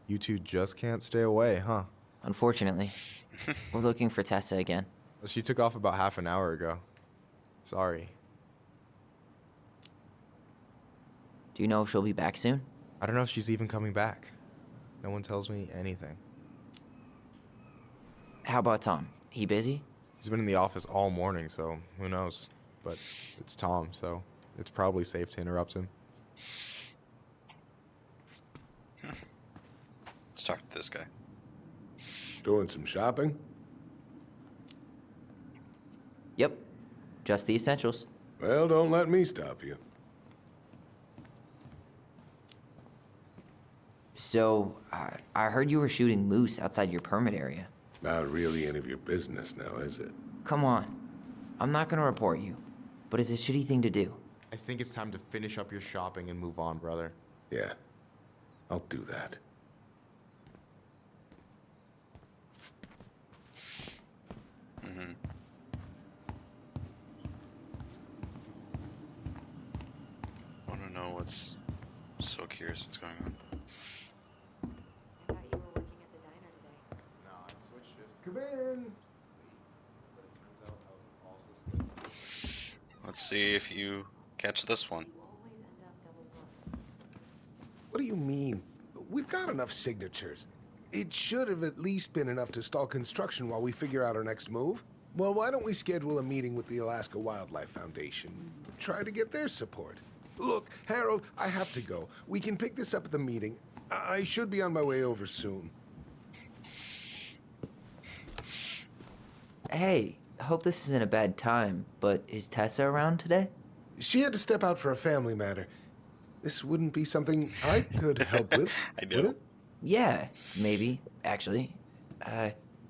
You two just can't stay away, huh? Unfortunately. We're looking for Tessa again. Well, she took off about half an hour ago. Sorry. Do you know if she'll be back soon? I don't know if she's even coming back. No one tells me anything. How about Tom? He busy? He's been in the office all morning, so who knows? But it's Tom, so it's probably safe to interrupt him. Let's talk to this guy. Doing some shopping? Yep. Just the essentials. Well, don't let me stop you. So, I heard you were shooting moose outside your permit area. Not really any of your business now, is it? Come on. I'm not gonna report you, but it's a shitty thing to do. I think it's time to finish up your shopping and move on, brother. Yeah, I'll do that. Mm-hmm. Want to know what's... So curious what's going on. I thought you were working at the diner today. No, I switched shifts. Come in! But it turns out I was also asleep. Let's see if you catch this one. What do you mean? We've got enough signatures. It should have at least been enough to stall construction while we figure out our next move. Well, why don't we schedule a meeting with the Alaska Wildlife Foundation? Try to get their support. Look, Harold, I have to go. We can pick this up at the meeting. I should be on my way over soon. Hey, I hope this isn't a bad time, but is Tessa around today? She had to step out for a family matter. This wouldn't be something I could help with, would it? Yeah, maybe, actually.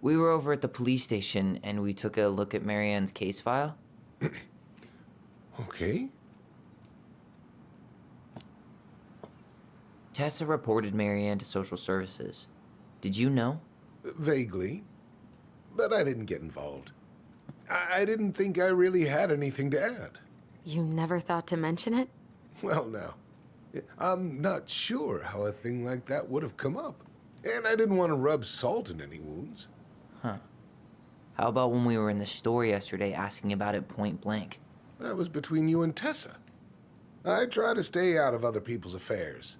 We were over at the police station and we took a look at Marianne's case file. Okay. Tessa reported Marianne to social services. Did you know? Vaguely. But I didn't get involved. I didn't think I really had anything to add. You never thought to mention it? Well, now, I'm not sure how a thing like that would have come up. And I didn't want to rub salt in any wounds. Huh. How about when we were in the store yesterday asking about it point blank? That was between you and Tessa. I try to stay out of other people's affairs.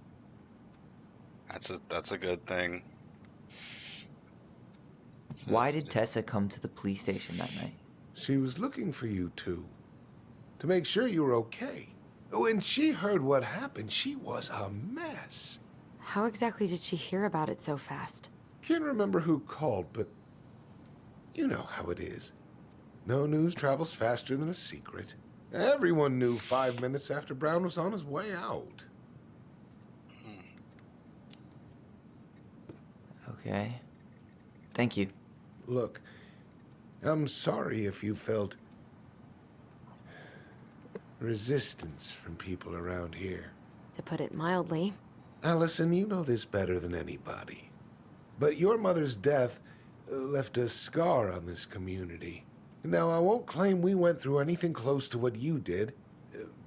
That's a good thing. Why did Tessa come to the police station that night? She was looking for you two. To make sure you were okay. When she heard what happened, she was a mess. How exactly did she hear about it so fast? Can't remember who called, but you know how it is. No news travels faster than a secret. Everyone knew 5 minutes after Brown was on his way out. Okay. Thank you. Look, I'm sorry if you felt resistance from people around here. To put it mildly. Allison, you know this better than anybody. But your mother's death left a scar on this community. Now, I won't claim we went through anything close to what you did,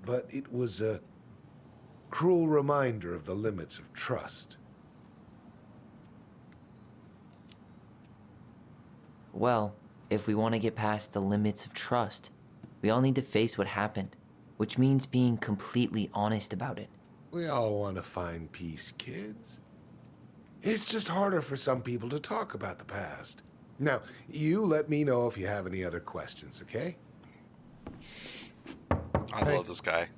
but it was a cruel reminder of the limits of trust. Well, if we want to get past the limits of trust, we all need to face what happened, which means being completely honest about it. We all want to find peace, kids. It's just harder for some people to talk about the past. Now, you let me know if you have any other questions, okay? I love this guy.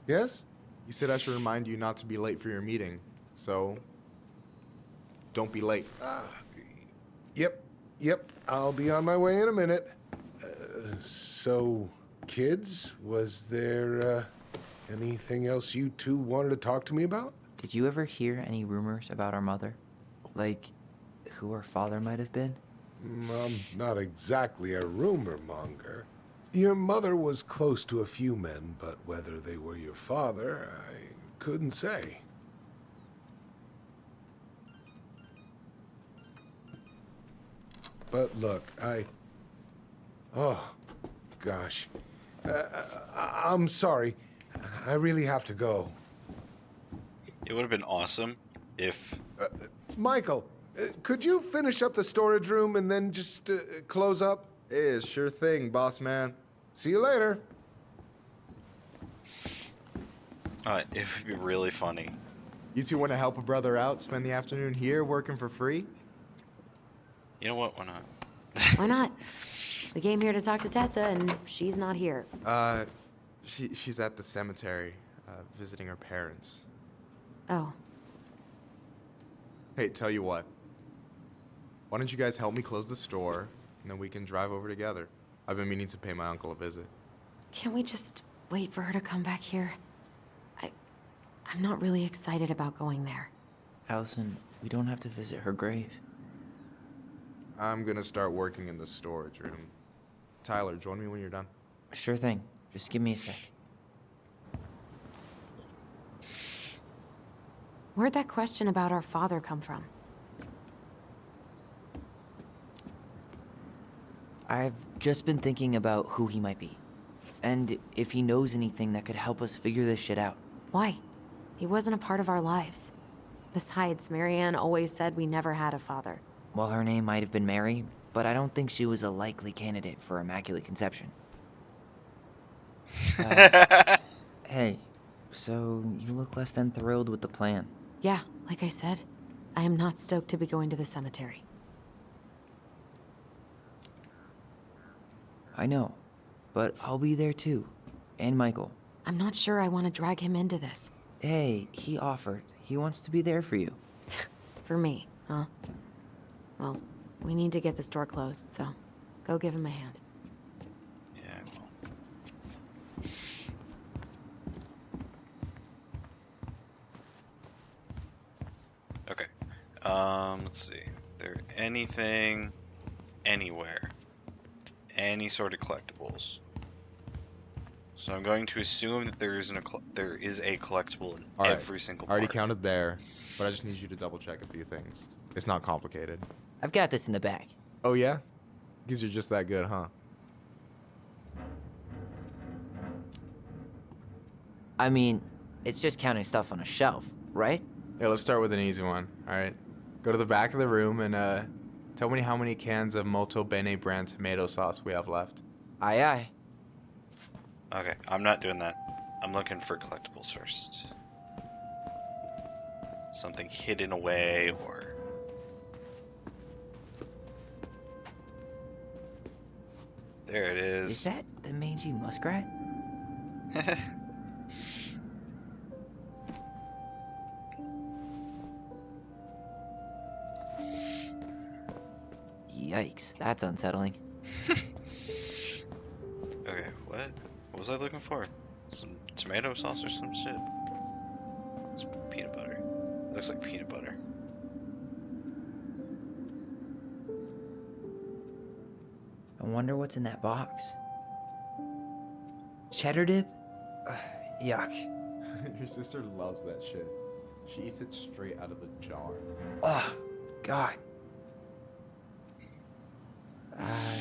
Yes? You said I should remind you not to be late for your meeting, so don't be late. Yep, I'll be on my way in a minute. So, kids, was there anything else you two wanted to talk to me about? Did you ever hear any rumors about our mother? Like, who her father might have been? I'm not exactly a rumor monger. Your mother was close to a few men, but whether they were your father, I couldn't say. But look, oh, gosh. I'm sorry. I really have to go. It would have been awesome if... Michael, could you finish up the storage room and then just close up? Yeah, sure thing, boss man. See you later. It would be really funny. You two want to help a brother out, spend the afternoon here working for free? You know what? Why not? Why not? We came here to talk to Tessa, and she's not here. She's at the cemetery, visiting her parents. Oh. Hey, tell you what. Why don't you guys help me close the store, and then we can drive over together? I've been meaning to pay my uncle a visit. Can't we just wait for her to come back here? I'm not really excited about going there. Allison, we don't have to visit her grave. I'm gonna start working in the storage room. Tyler, join me when you're done. Sure thing. Just give me a sec. Where'd that question about our father come from? I've just been thinking about who he might be. And if he knows anything that could help us figure this shit out. Why? He wasn't a part of our lives. Besides, Marianne always said we never had a father. Well, her name might have been Mary, but I don't think she was a likely candidate for Immaculate Conception. Hey, so you look less than thrilled with the plan. Yeah, like I said, I am not stoked to be going to the cemetery. I know, but I'll be there too. And Michael. I'm not sure I want to drag him into this. Hey, he offered. He wants to be there for you. For me, huh? Well, we need to get the store closed, so go give him a hand. Yeah, I will. Okay. Let's see. There anything anywhere? Any sort of collectibles? So I'm going to assume that there is a collectible in every single part. Already counted there, but I just need you to double check a few things. It's not complicated. I've got this in the back. Oh yeah? Because you're just that good, huh? I mean, it's just counting stuff on a shelf, right? Yeah, let's start with an easy one, alright? Go to the back of the room and tell me how many cans of Molto Bene brand tomato sauce we have left. Aye aye. Okay, I'm not doing that. I'm looking for collectibles first. Something hidden away or... There it is. Is that the mangy muskrat? Yikes, that's unsettling. Okay, what? What was I looking for? Some tomato sauce or some shit? It's peanut butter. It looks like peanut butter. I wonder what's in that box. Cheddar dip? Yuck. Your sister loves that shit. She eats it straight out of the jar. Oh, God.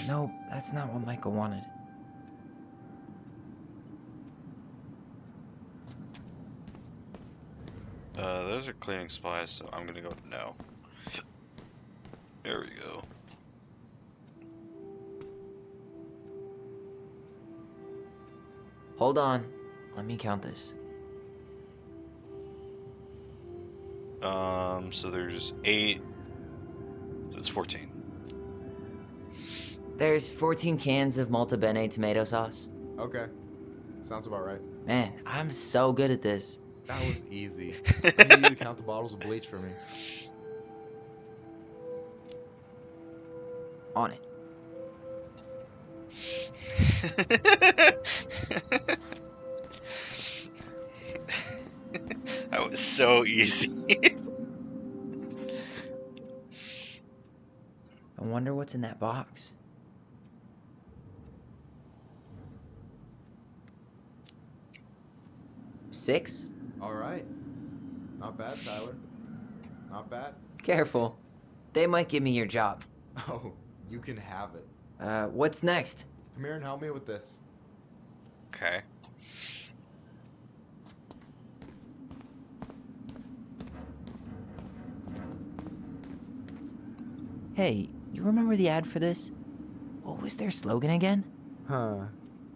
No, that's not what Michael wanted. Those are cleaning supplies, so I'm gonna go with no. There we go. Hold on. Let me count this. So there's 8. So it's 14. There's 14 cans of Malta Bene tomato sauce. Okay. Sounds about right. Man, I'm so good at this. That was easy. I need you to count the bottles of bleach for me. On it. That was so easy. I wonder what's in that box. Six? All right. Not bad, Tyler. Not bad. Careful. They might give me your job. Oh, you can have it. What's next? Come here and help me with this. Okay. Hey, you remember the ad for this? What was their slogan again? Huh.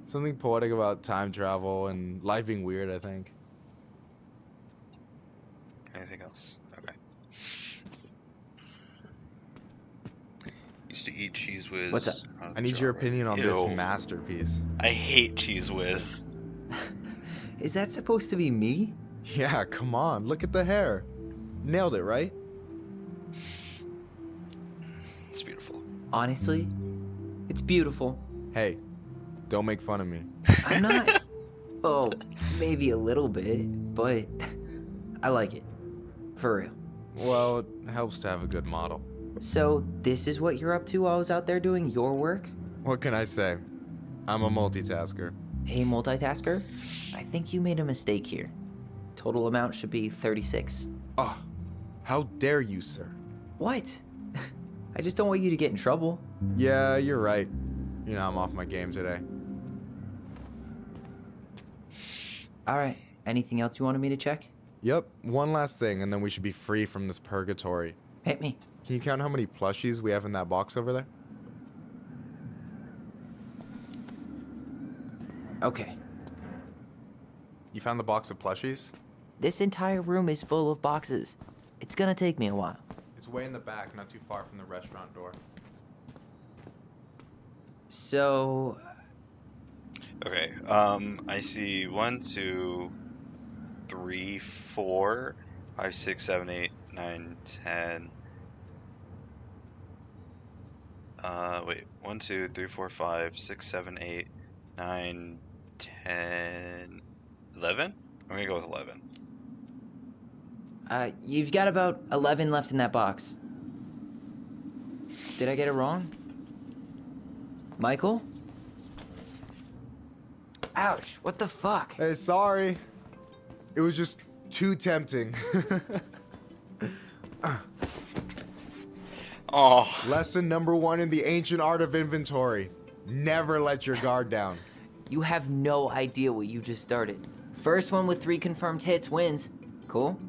Something poetic about time travel and life being weird, I think. Anything else? Okay. Used to eat Cheese Whiz. What's up? I need your opinion on this masterpiece. I hate Cheese Whiz. Is that supposed to be me? Yeah, come on. Look at the hair. Nailed it, right? It's beautiful. Honestly, it's beautiful. Hey, don't make fun of me. I'm not. Oh, maybe a little bit, but I like it. For real. Well, it helps to have a good model. So, this is what you're up to while I was out there doing your work? What can I say? I'm a multitasker. Hey, multitasker? I think you made a mistake here. Total amount should be 36. Oh, how dare you, sir? What? I just don't want you to get in trouble. Yeah, you're right. You know, I'm off my game today. Alright, anything else you wanted me to check? Yep, one last thing, and then we should be free from this purgatory. Hit me. Can you count how many plushies we have in that box over there? Okay. You found the box of plushies? This entire room is full of boxes. It's gonna take me a while. It's way in the back, not too far from the restaurant door. So... Okay, I see 1, 2, 3, 4, 5, 6, 7, 8, 9, 10. Wait, 1, 2, 3, 4, 5, 6, 7, 8, 9, 10, 11? I'm gonna go with 11. You've got about 11 left in that box. Did I get it wrong? Michael? Ouch, what the fuck? Hey, sorry. It was just too tempting. Oh. Lesson number 1 in the ancient art of inventory. Never let your guard down. You have no idea what you just started. First one with 3 confirmed hits wins. Cool?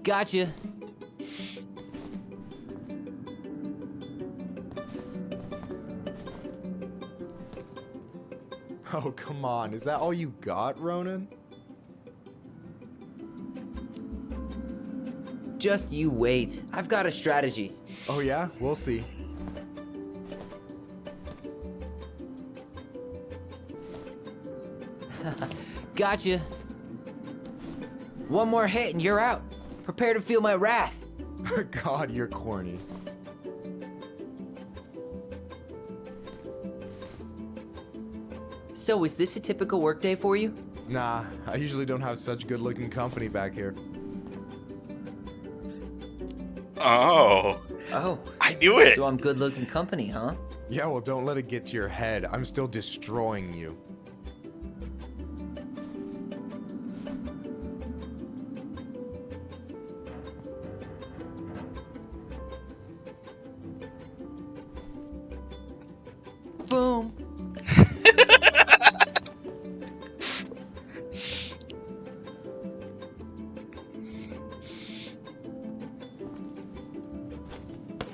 Gotcha. Oh, come on. Is that all you got, Ronan? Just you wait. I've got a strategy. Oh, yeah? We'll see. Gotcha. One more hit and you're out. Prepare to feel my wrath. God, you're corny. So, is this a typical workday for you? Nah, I usually don't have such good-looking company back here. Oh. Oh. I knew it. So I'm good-looking company, huh? Yeah, well, don't let it get to your head. I'm still destroying you. Boom.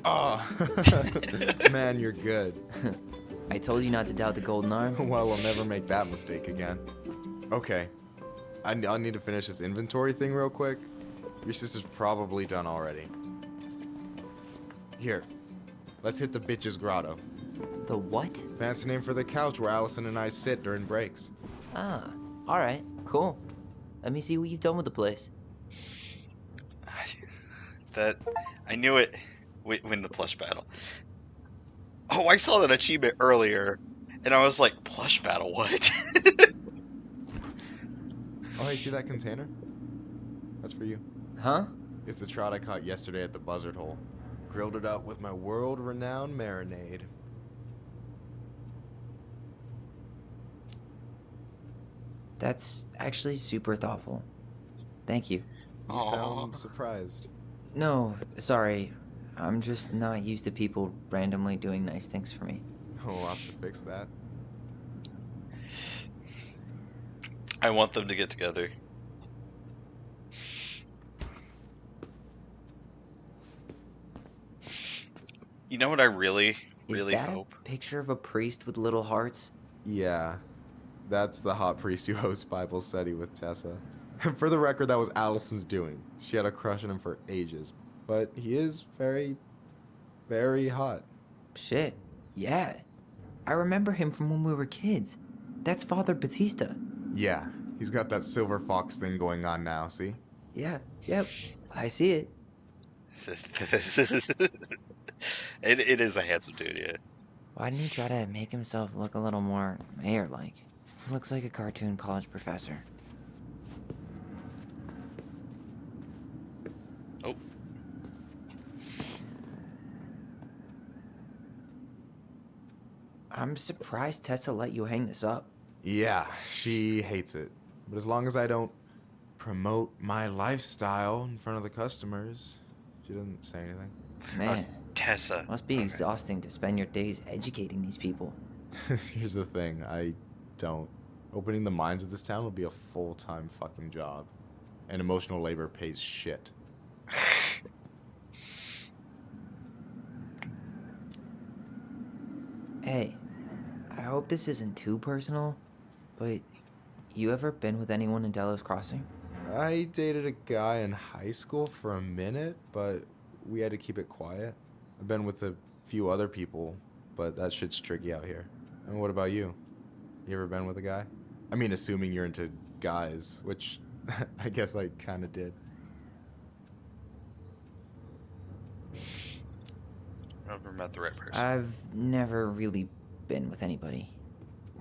Oh, man, you're good. I told you not to doubt the golden arm. Well, I'll never make that mistake again. Okay, I'll need to finish this inventory thing real quick. Your sister's probably done already. Here, let's hit the bitch's grotto. The what? Fancy name for the couch where Allison and I sit during breaks. Ah, alright, cool. Let me see what you've done with the place. I knew it. Win the plush battle. Oh, I saw that achievement earlier, and I was like, plush battle, what? Oh, hey, see that container? That's for you. Huh? It's the trout I caught yesterday at the buzzard hole. Grilled it up with my world-renowned marinade. That's actually super thoughtful. Thank you. You sound surprised. No, sorry. I'm just not used to people randomly doing nice things for me. Oh, I'll have to fix that. I want them to get together. You know what I really hope? A picture of a priest with little hearts? Yeah, that's the hot priest who hosts Bible study with Tessa. And for the record, that was Allison's doing. She had a crush on him for ages. But he is very, very hot. Shit, yeah. I remember him from when we were kids. That's Father Batista. Yeah, he's got that silver fox thing going on now, see? Yeah, yep, I see it. It is a handsome dude, yeah. Why didn't he try to make himself look a little more mayor-like? He looks like a cartoon college professor. Oh. I'm surprised Tessa let you hang this up. Yeah, she hates it. But as long as I don't promote my lifestyle in front of the customers, she doesn't say anything. Man, Tessa. Must be exhausting to spend your days educating these people. Here's the thing, I don't. Opening the mines of this town would be a full-time fucking job. And emotional labor pays shit. Hey, I hope this isn't too personal, but you ever been with anyone in Delos Crossing? I dated a guy in high school for a minute, but we had to keep it quiet. I've been with a few other people, but that shit's tricky out here. And what about you? You ever been with a guy? I mean, assuming you're into guys, which I guess I kind of did. Never met the right person. I've never really been with anybody.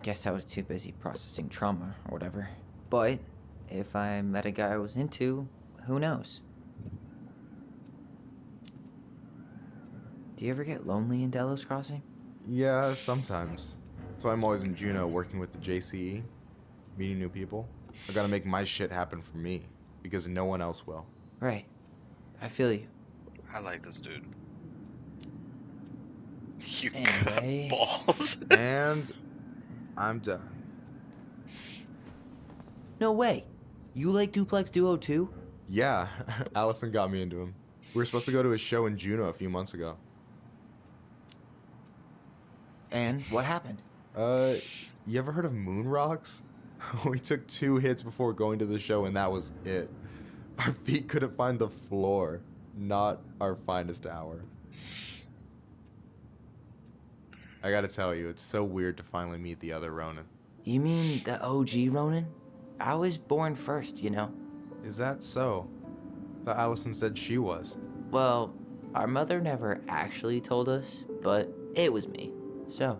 Guess I was too busy processing trauma or whatever. But if I met a guy I was into, who knows? Do you ever get lonely in Delos Crossing? Yeah, sometimes. So I'm always in Juneau working with the JCE, meeting new people. I gotta make my shit happen for me, because no one else will. Right. I feel you. I like this dude. You Anyway. got balls. And I'm done. No way. You like Duplex Duo too? Yeah, Allison got me into him. We were supposed to go to a show in Juneau a few months ago. And what happened? You ever heard of Moon Rocks? We took 2 hits before going to the show and that was it. Our feet couldn't find the floor. Not our finest hour. I gotta tell you, it's so weird to finally meet the other Ronin. You mean the OG Ronin? I was born first, you know. Is that so? Thought Allison said she was. Well, our mother never actually told us, but it was me. So,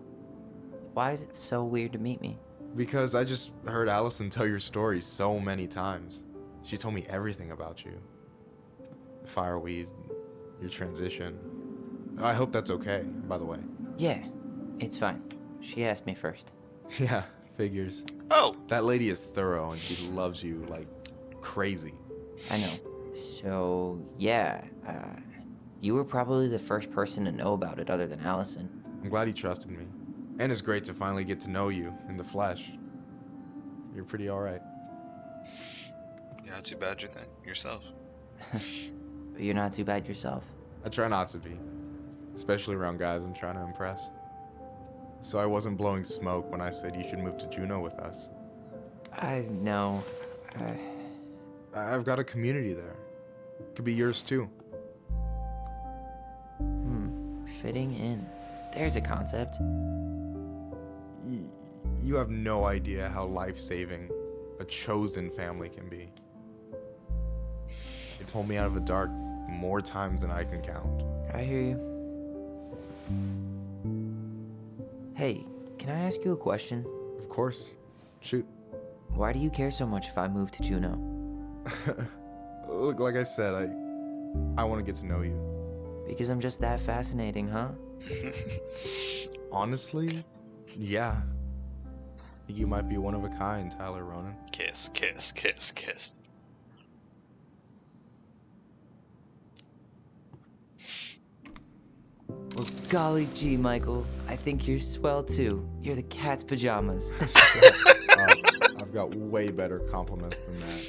why is it so weird to meet me? Because I just heard Allison tell your story so many times. She told me everything about you. Fireweed, your transition. I hope that's okay, by the way. Yeah, it's fine. She asked me first. Yeah, figures. Oh! That lady is thorough and she loves you like crazy. I know. So, yeah, you were probably the first person to know about it other than Allison. I'm glad he trusted me. And it's great to finally get to know you in the flesh. You're pretty alright. You're not too bad yourself. But you're not too bad yourself. I try not to be. Especially around guys I'm trying to impress. So I wasn't blowing smoke when I said you should move to Juneau with us. I know. I've got a community there. Could be yours too. Fitting in. There's a concept. You have no idea how life-saving a chosen family can be. It pulled me out of the dark more times than I can count. I hear you. Hey, can I ask you a question? Of course. Shoot. Why do you care so much if I move to Juneau? Look, like I said, I want to get to know you. Because I'm just that fascinating, huh? Honestly, yeah. You might be one of a kind, Tyler Ronan. Kiss, kiss, kiss, kiss. Well, golly gee, Michael. I think you're swell too. You're the cat's pajamas. I've got way better compliments than that.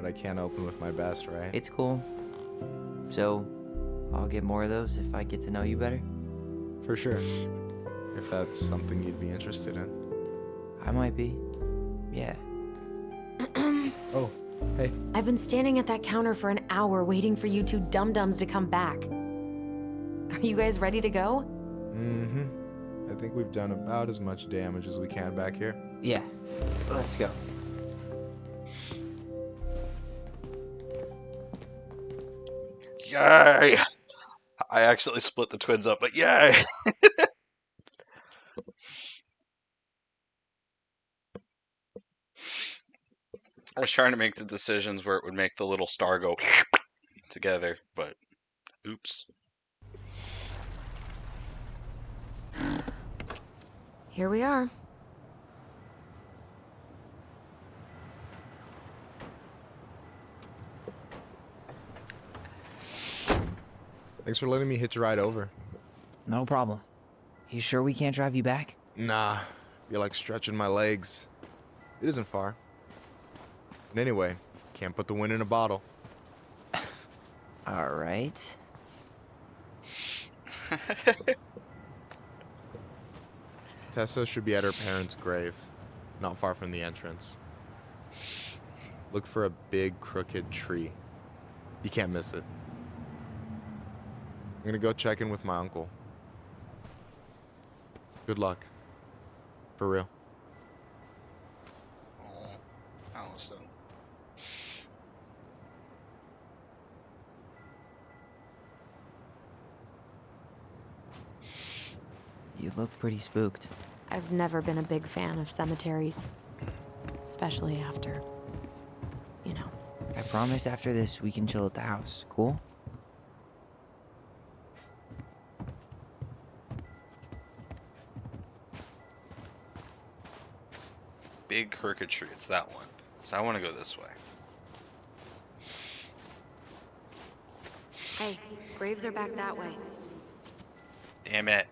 But I can't open with my best, right? It's cool. So, I'll get more of those if I get to know you better? For sure. If that's something you'd be interested in. I might be. Yeah. Oh, hey. I've been standing at that counter for an hour waiting for you two dum-dums to come back. Are you guys ready to go? Mm-hmm. I think we've done about as much damage as we can back here. Yeah. Let's go. Yay! I accidentally split the twins up, but yay! I was trying to make the decisions where it would make the little star go together, but oops. Here we are. Thanks for letting me hitch a ride over. No problem. You sure we can't drive you back? Nah, you're like stretching my legs. It isn't far. And anyway, can't put the wind in a bottle. All right. Tessa should be at her parents' grave, not far from the entrance. Look for a big crooked tree. You can't miss it. I'm gonna go check in with my uncle. Good luck. For real. Oh, Allison. You look pretty spooked. I've never been a big fan of cemeteries. Especially after, you know. I promise after this we can chill at the house. Cool? Big crooked tree, it's that one. So I want to go this way. Hey, graves are back that way. Damn it.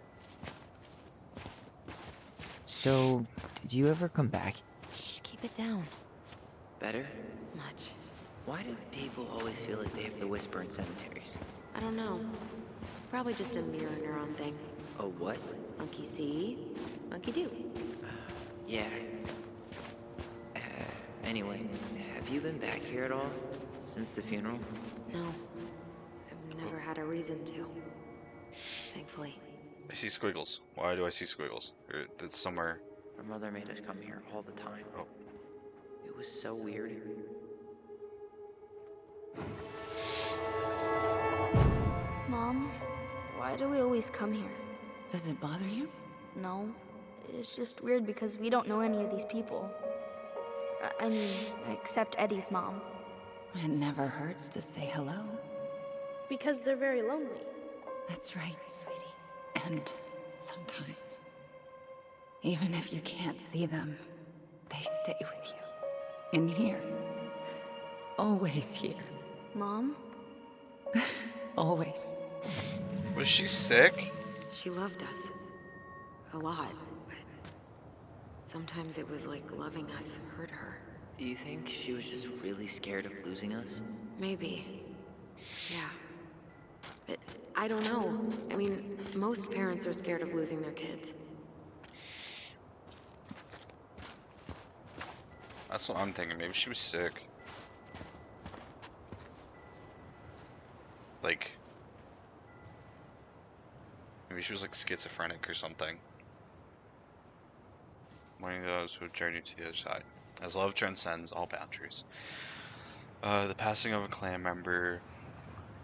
So, did you ever come back? Shh, keep it down. Better? Much. Why do people always feel like they have to whisper in cemeteries? I don't know. Probably just a mirror neuron thing. Oh, what? Monkey see, monkey do. Yeah. Anyway, have you been back here at all? Since the funeral? No. I've never had a reason to. Thankfully. I see squiggles. Why do I see squiggles? It's somewhere. Our mother made us come here all the time. Oh. It was so weird. Mom, why do we always come here? Does it bother you? No. It's just weird because we don't know any of these people. I mean, except Eddie's mom. It never hurts to say hello. Because they're very lonely. That's right, sweetie. And sometimes, even if you can't see them, they stay with you. In here. Always here. Mom? Always. Was she sick? She loved us. A lot. Sometimes it was like loving us hurt her. Do you think she was just really scared of losing us? Maybe. Yeah. But I don't know. I mean, most parents are scared of losing their kids. That's what I'm thinking. Maybe she was sick. Like, maybe she was like schizophrenic or something. One of those who journey to the other side. As love transcends all boundaries. The passing of a clan member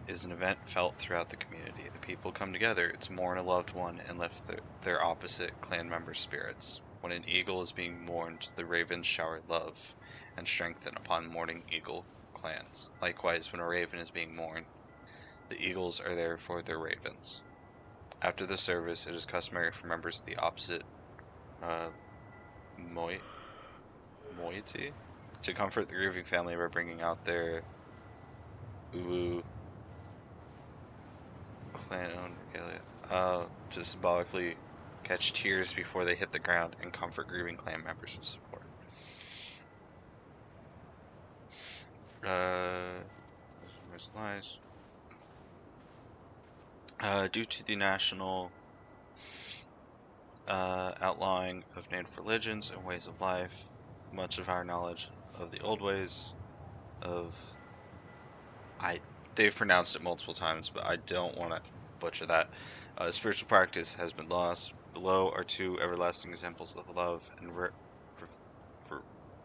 is an event felt throughout the community. The people come together to mourn a loved one and lift their opposite clan members' spirits. When an eagle is being mourned, the ravens shower love and strengthen upon mourning eagle clans. Likewise, when a raven is being mourned, the eagles are there for their ravens. After the service, it is customary for members of the opposite moiety to comfort the grieving family by bringing out their uwu clan owned regalia to symbolically catch tears before they hit the ground and comfort grieving clan members with support. Due to the national outlawing of native religions and ways of life, much of our knowledge of the old ways of they've pronounced it multiple times, but I don't want to butcher that. Spiritual practice has been lost. Below are two everlasting examples of love and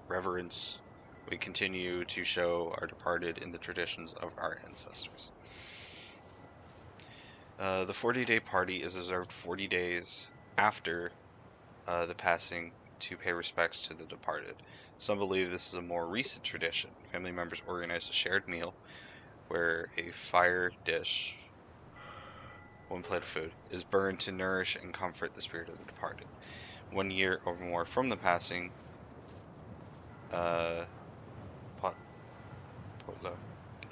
reverence we continue to show our departed in the traditions of our ancestors. The 40-day party is observed 40 days after the passing to pay respects to the departed. Some believe this is a more recent tradition. Family members organize a shared meal where a fire dish, one plate of food, is burned to nourish and comfort the spirit of the departed. 1 year or more from the passing,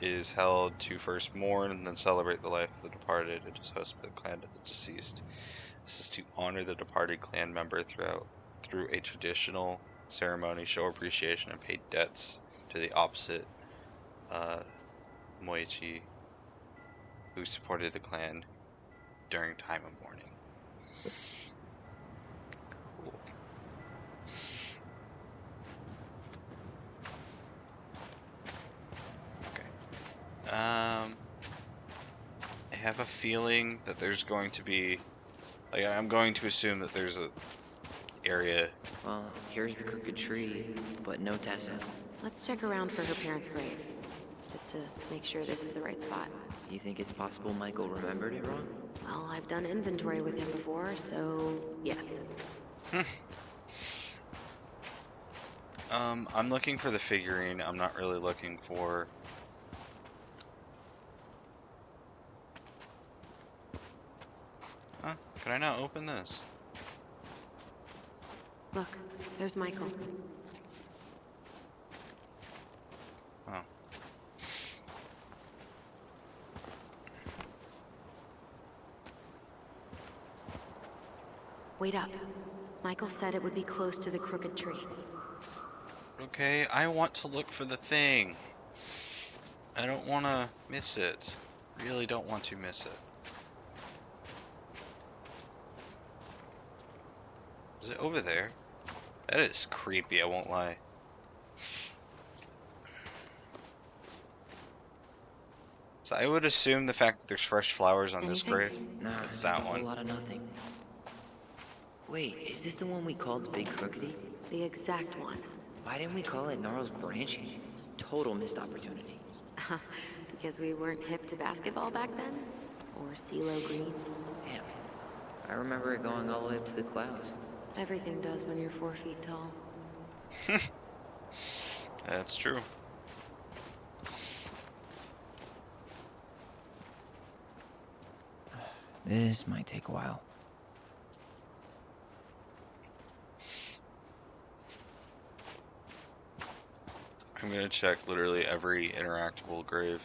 is held to first mourn and then celebrate the life of the departed. It is hosted by the clan of the deceased. This is to honor the departed clan member through a traditional ceremony, show appreciation, and pay debts to the opposite moiety who supported the clan during time of mourning. Cool. Okay. I have a feeling that there's going to be, like, I'm going to assume that there's a area. Well, here's the crooked tree, but no Tessa. Let's check around for her parents' grave, just to make sure this is the right spot. You think it's possible Michael remembered it wrong? Well, I've done inventory with him before, so yes. I'm looking for the figurine. I'm not really looking for... Huh? Can I not open this? Look, there's Michael. Oh. Wait up. Michael said it would be close to the crooked tree. Okay, I want to look for the thing. I don't want to miss it. Really don't want to miss it. Is it over there? That is creepy, I won't lie. So I would assume the fact that there's fresh flowers on this grave, Nah, it's just that a whole one. lot of nothing. Wait, is this the one we called the Big Crookedy? The exact one. Why didn't we call it Gnarls Branching? Total missed opportunity. Because we weren't hip to basketball back then? Or CeeLo Green? Damn. I remember it going all the way up to the clouds. Everything does when you're 4 feet tall. That's true. This might take a while. I'm gonna check literally every interactable grave.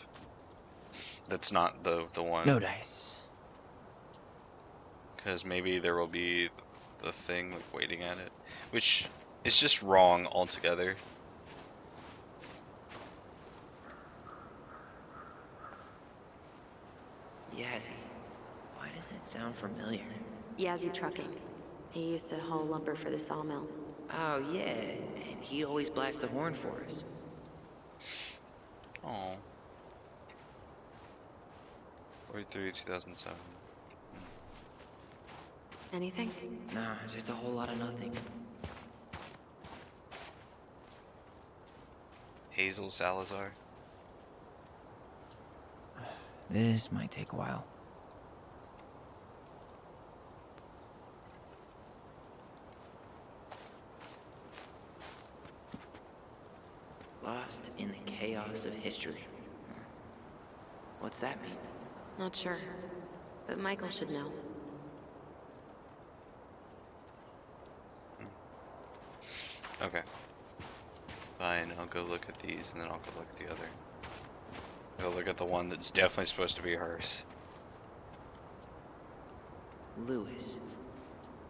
That's not the one. No dice. Because maybe there will be the thing, like waiting at it, which is just wrong altogether. Yazzie. Why does that sound familiar? Yazzie Trucking. He used to haul lumber for the sawmill. Oh, yeah. And he'd always blast the horn for us. Oh. 43, 2007. Anything? Nah, just a whole lot of nothing. Hazel Salazar. This might take a while. Lost in the chaos of history. What's that mean? Not sure. But Michael should know. Okay. Fine, I'll go look at these and then I'll go look at the other. Go look at the one that's definitely supposed to be hers. Lewis.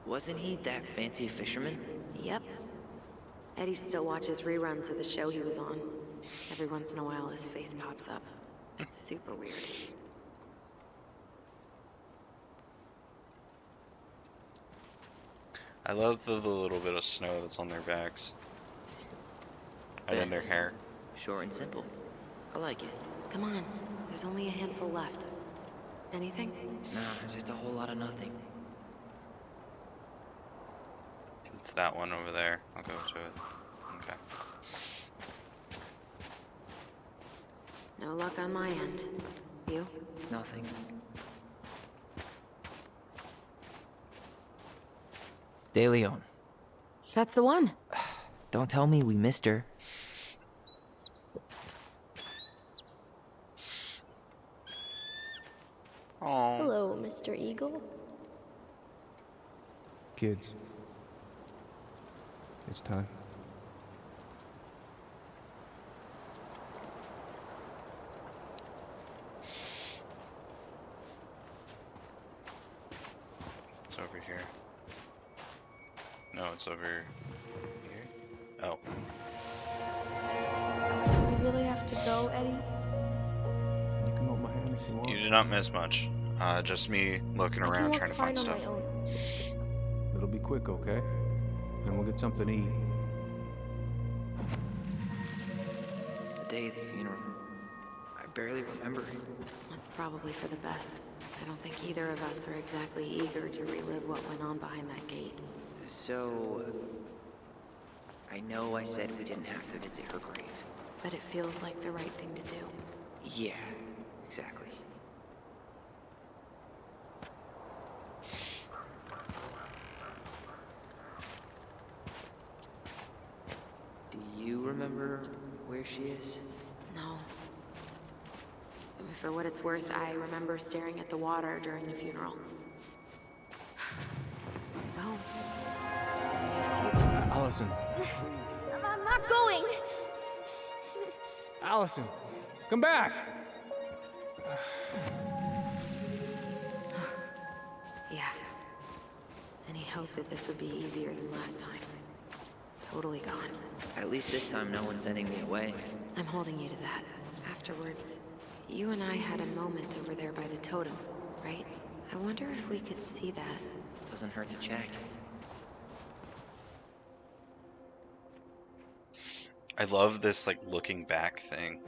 Wasn't he that fancy fisherman? Yep. Eddie still watches reruns of the show he was on. Every once in a while his face pops up. It's super weird. I love the little bit of snow that's on their backs. And in their hair. Short and simple. I like it. Come on, there's only a handful left. Anything? Nah, just a whole lot of nothing. It's that one over there. I'll go to it. Okay. No luck on my end. You? Nothing. De Leon. That's the one. Don't tell me we missed her. Oh. Hello, Mr. Eagle. Kids. It's time. It's over here. No, it's over here. Oh. Do we really have to go, Eddie? You can hold my hand if you want. You did not miss much. Just me looking I can around walk trying to fine find on stuff. my own. It'll be quick, okay? Then we'll get something to eat. The day of the funeral. I barely remember it. That's probably for the best. I don't think either of us are exactly eager to relive what went on behind that gate. So... I know I said we didn't have to visit her grave. But it feels like the right thing to do. Yeah, exactly. Do you remember where she is? No. For what it's worth, I remember staring at the water during the funeral. Well, Allison. I'm not going. Allison, come back! yeah. Any hope that this would be easier than last time? Totally gone. At least this time no one's sending me away. I'm holding you to that. Afterwards, you and I had a moment over there by the totem, right? I wonder if we could see that. Doesn't hurt to check. I love this, like, looking back thing.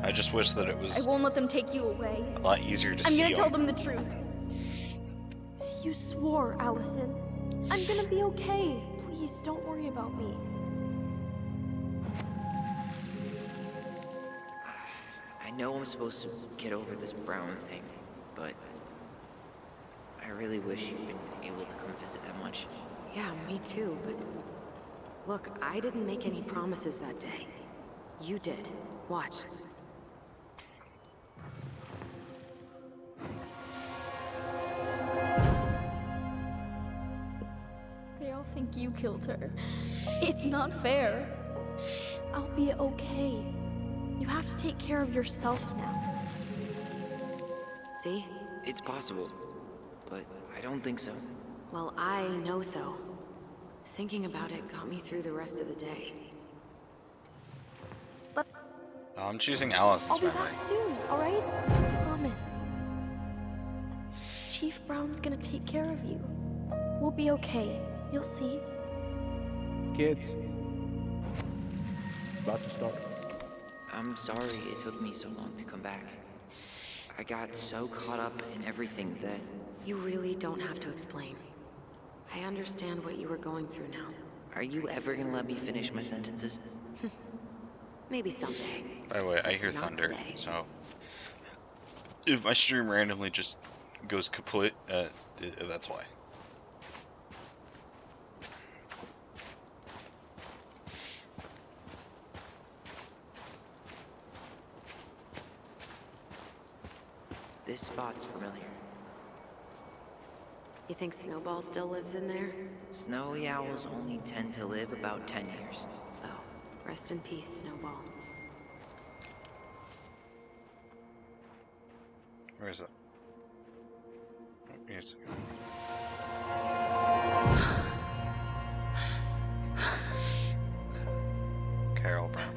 I just wish that it I was won't let them take you away. a lot easier to I'm see gonna tell on. them the truth. You swore, Allison. I'm gonna be okay. Please, don't worry about me. I know I'm supposed to get over this Brown thing, but I really wish you'd been able to come visit that much. Yeah, me too, but... Look, I didn't make any promises that day. You did. Watch. They all think you killed her. It's not fair. I'll be okay. You have to take care of yourself now. See? It's possible, but I don't think so. Well, I know so. Thinking about it got me through the rest of the day. I'm choosing Alice's I'll be memory. back soon, alright? I promise. Chief Brown's gonna take care of you. We'll be okay. You'll see. Kids. About to start. I'm sorry it took me so long to come back. I got so caught up in everything that... You really don't have to explain. I understand what you were going through now. Are you ever gonna let me finish my sentences? Maybe someday. By the way, I hear Not thunder, today. so if my stream randomly just goes kaput, that's why. This spot's familiar. You think Snowball still lives in there? Snowy owls only tend to live about 10 years. Oh, rest in peace, Snowball. Where is it? Oh, here's it. Carol Brown.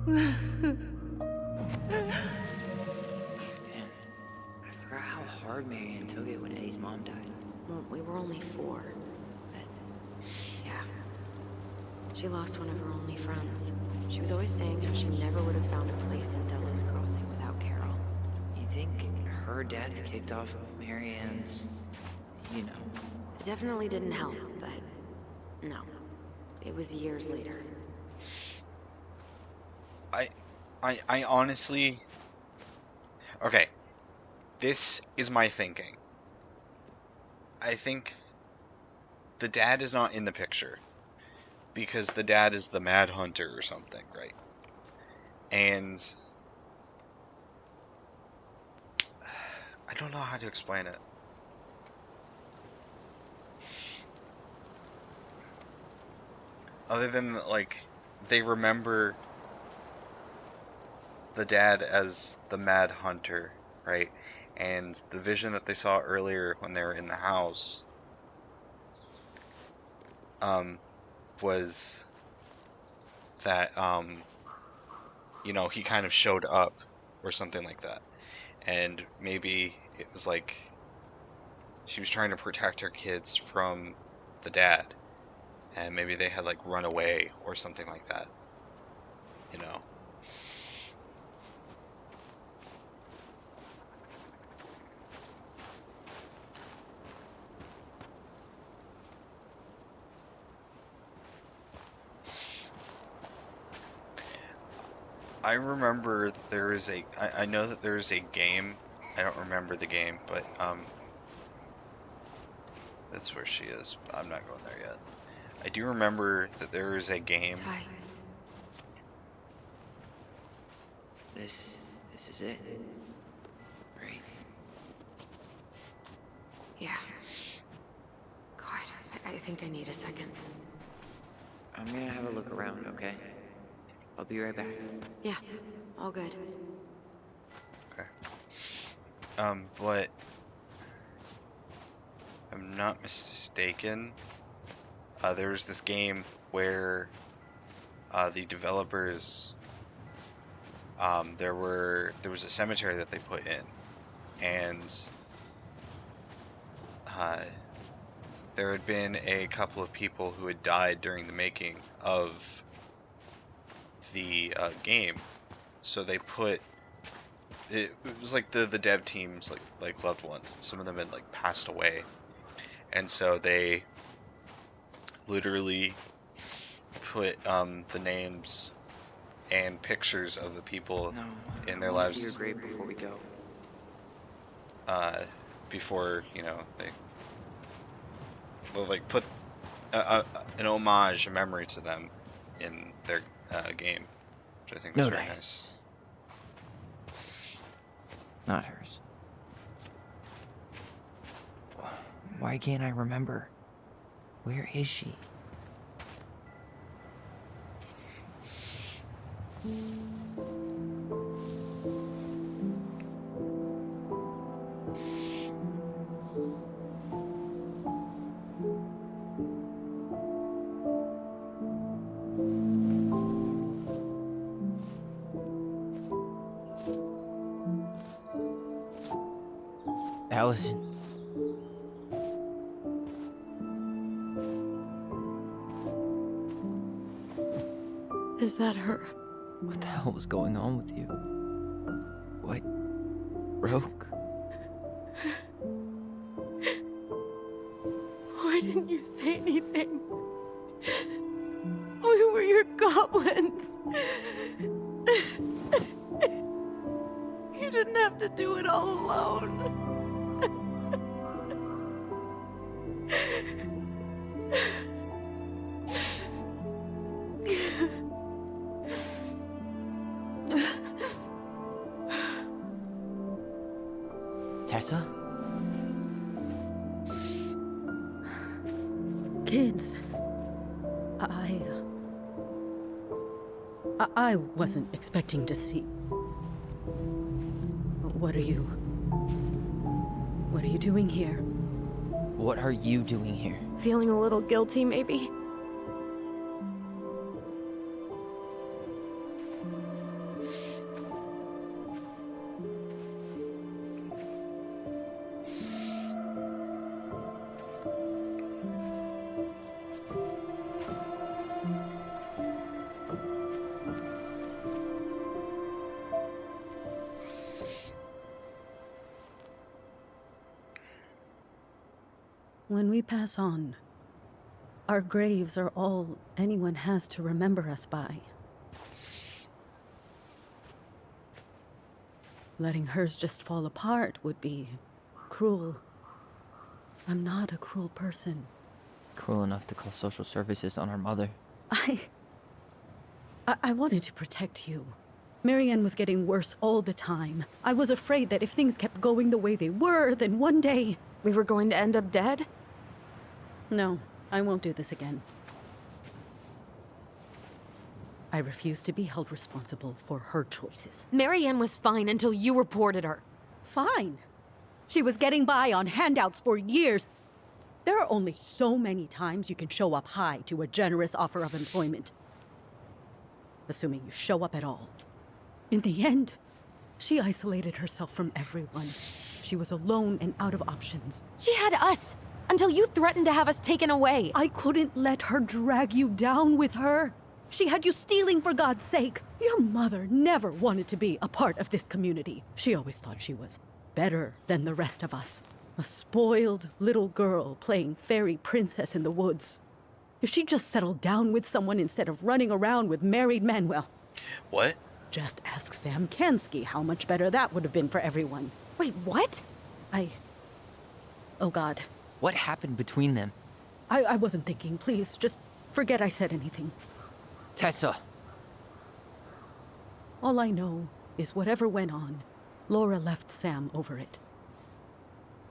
Man, I forgot how hard Marianne took it when Eddie's mom died. Well, we were only 4, but yeah. She lost one of her only friends. She was always saying how she never would have found a place in Delos Crossing without Carol. You think her death kicked off Marianne's, you know? It definitely didn't help, but no. It was years later. I honestly... Okay. This is my thinking. I think the dad is not in the picture. Because the dad is the Mad Hunter or something, right? And... I don't know how to explain it. Other than, like, they remember the dad as the Mad Hunter, right? And the vision that they saw earlier when they were in the house was that, you know, he kind of showed up or something like that. And maybe it was like she was trying to protect her kids from the dad. And maybe they had, like, run away or something like that. You know? I remember there is a... I know that there is a game. I don't remember the game, but, that's where she is. I'm not going there yet. I do remember that there is a game. Ty. This is it. Right? Yeah. God, I think I need a second. I'm gonna have a look around, okay? I'll be right back. Yeah, all good. Okay. But... I'm not mistaken. There was this game where the developers, there was a cemetery that they put in, and there had been a couple of people who had died during the making of the game, so they put it was like the dev teams like loved ones. Some of them had like passed away, and so they literally put the names and pictures of the people in their lives. See your grave before we go. Before, you know, they'll like put an homage, a memory to them in their game, which I think was very nice. Not hers. Why can't I remember? Where is she? Allison. Is that her? What the hell was going on with you? What? Broke? Why didn't you say anything? We were your goblins. You didn't have to do it all alone. Tessa? Kids, I wasn't expecting to see. What are you doing here? What are you doing here? Feeling a little guilty, maybe? When we pass on, our graves are all anyone has to remember us by. Letting hers just fall apart would be cruel. I'm not a cruel person. Cruel enough to call social services on our mother. I wanted to protect you. Marianne was getting worse all the time. I was afraid that if things kept going the way they were, then one day... We were going to end up dead? No, I won't do this again. I refuse to be held responsible for her choices. Marianne was fine until you reported her. Fine. She was getting by on handouts for years. There are only so many times you can show up high to a generous offer of employment. Assuming you show up at all. In the end, she isolated herself from everyone. She was alone and out of options. She had us, until you threatened to have us taken away. I couldn't let her drag you down with her. She had you stealing for God's sake. Your mother never wanted to be a part of this community. She always thought she was better than the rest of us. A spoiled little girl playing fairy princess in the woods. If she just settled down with someone instead of running around with married men, well... What? Just ask Sam Kansky how much better that would have been for everyone. Wait, what? Oh, God. What happened between them? I wasn't thinking. Please, just forget I said anything. Tessa! All I know is whatever went on, Laura left Sam over it.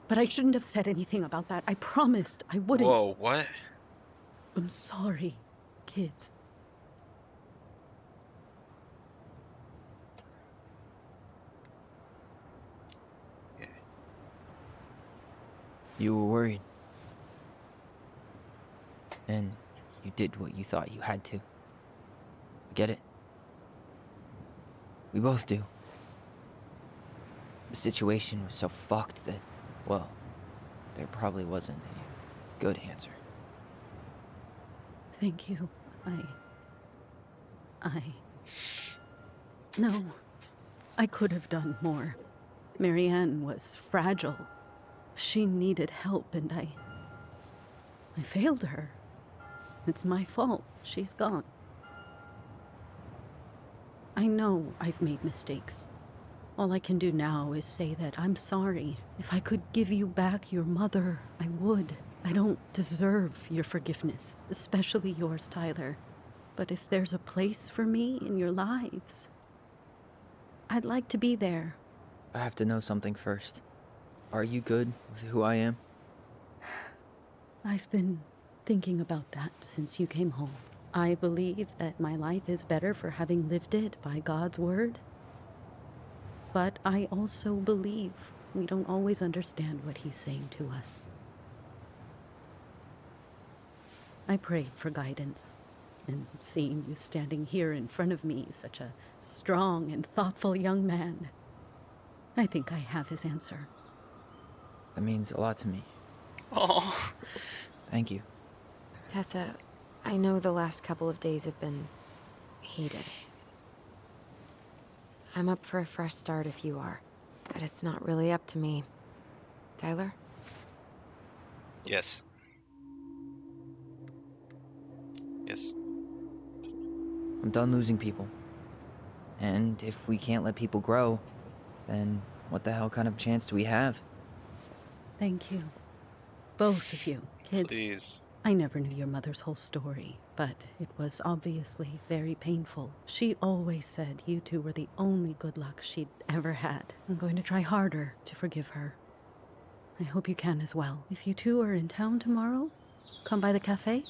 But I shouldn't have said anything about that. I promised I wouldn't. Whoa, what? I'm sorry, kids. You were worried. And you did what you thought you had to. Get it? We both do. The situation was so fucked that, well, there probably wasn't a good answer. Thank you. No. I could have done more. Marianne was fragile. She needed help, and I failed her. It's my fault. She's gone. I know I've made mistakes. All I can do now is say that I'm sorry. If I could give you back your mother, I would. I don't deserve your forgiveness, especially yours, Tyler. But if there's a place for me in your lives, I'd like to be there. I have to know something first. Are you good with who I am? I've been thinking about that since you came home. I believe that my life is better for having lived it by God's word. But I also believe we don't always understand what He's saying to us. I prayed for guidance, and seeing you standing here in front of me, such a strong and thoughtful young man, I think I have His answer. That means a lot to me. Oh. Thank you. Tessa, I know the last couple of days have been heated. I'm up for a fresh start if you are, but it's not really up to me. Tyler? Yes. Yes. I'm done losing people. And if we can't let people grow, then what the hell kind of chance do we have? Thank you. Both of you, kids. Please. I never knew your mother's whole story, but it was obviously very painful. She always said you two were the only good luck she'd ever had. I'm going to try harder to forgive her. I hope you can as well. If you two are in town tomorrow, come by the cafe.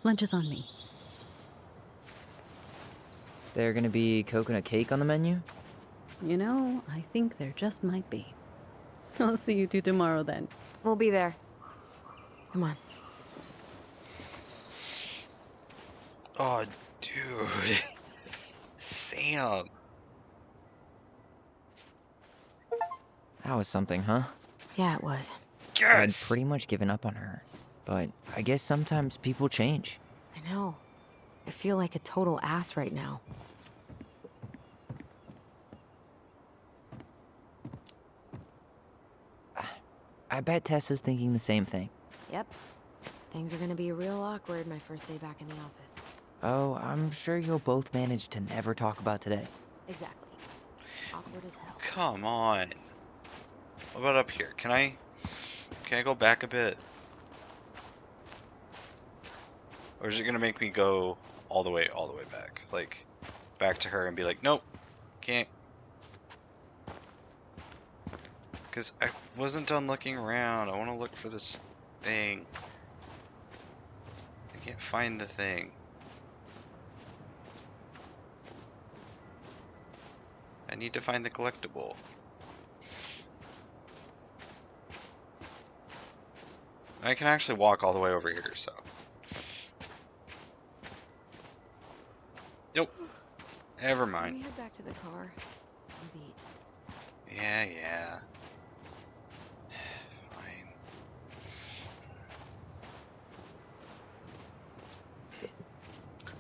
Lunch is on me. There gonna be coconut cake on the menu? You know, I think there just might be. I'll see you two tomorrow then. We'll be there. Come on. Oh, dude. Sam. That was something, huh? Yeah, it was. I'd pretty much given up on her. But I guess sometimes people change. I know. I feel like a total ass right now. I bet Tessa's thinking the same thing. Yep. Things are gonna be real awkward my first day back in the office. Oh, I'm sure you'll both manage to never talk about today. Exactly. Awkward as hell. Come on. What about up here? Can I go back a bit? Or is it gonna make me go all the way back? Like, back to her and be like, nope, can't. Because I wasn't done looking around. I want to look for this thing. I can't find the thing. I need to find the collectible. I can actually walk all the way over here, so. Nope. Never mind. Can we head back to the car? I'm beat. Yeah. Fine.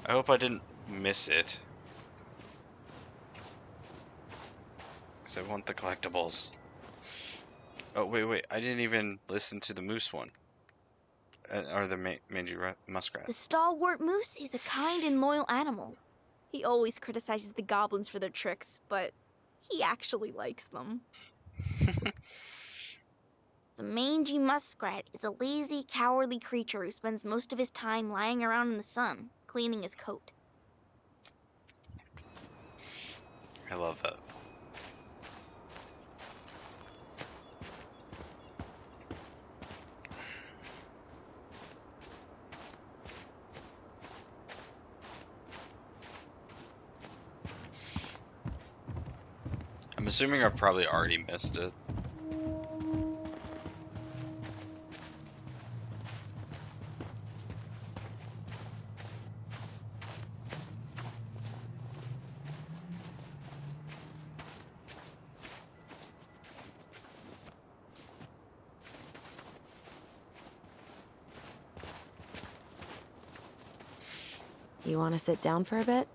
I hope I didn't miss it. Because I want the collectibles. Oh, wait. I didn't even listen to the moose one. Or the mangy muskrat. The stalwart moose is a kind and loyal animal. He always criticizes the goblins for their tricks, but he actually likes them. The mangy muskrat is a lazy, cowardly creature who spends most of his time lying around in the sun, cleaning his coat. I love that. I'm assuming I've probably already missed it. You want to sit down for a bit?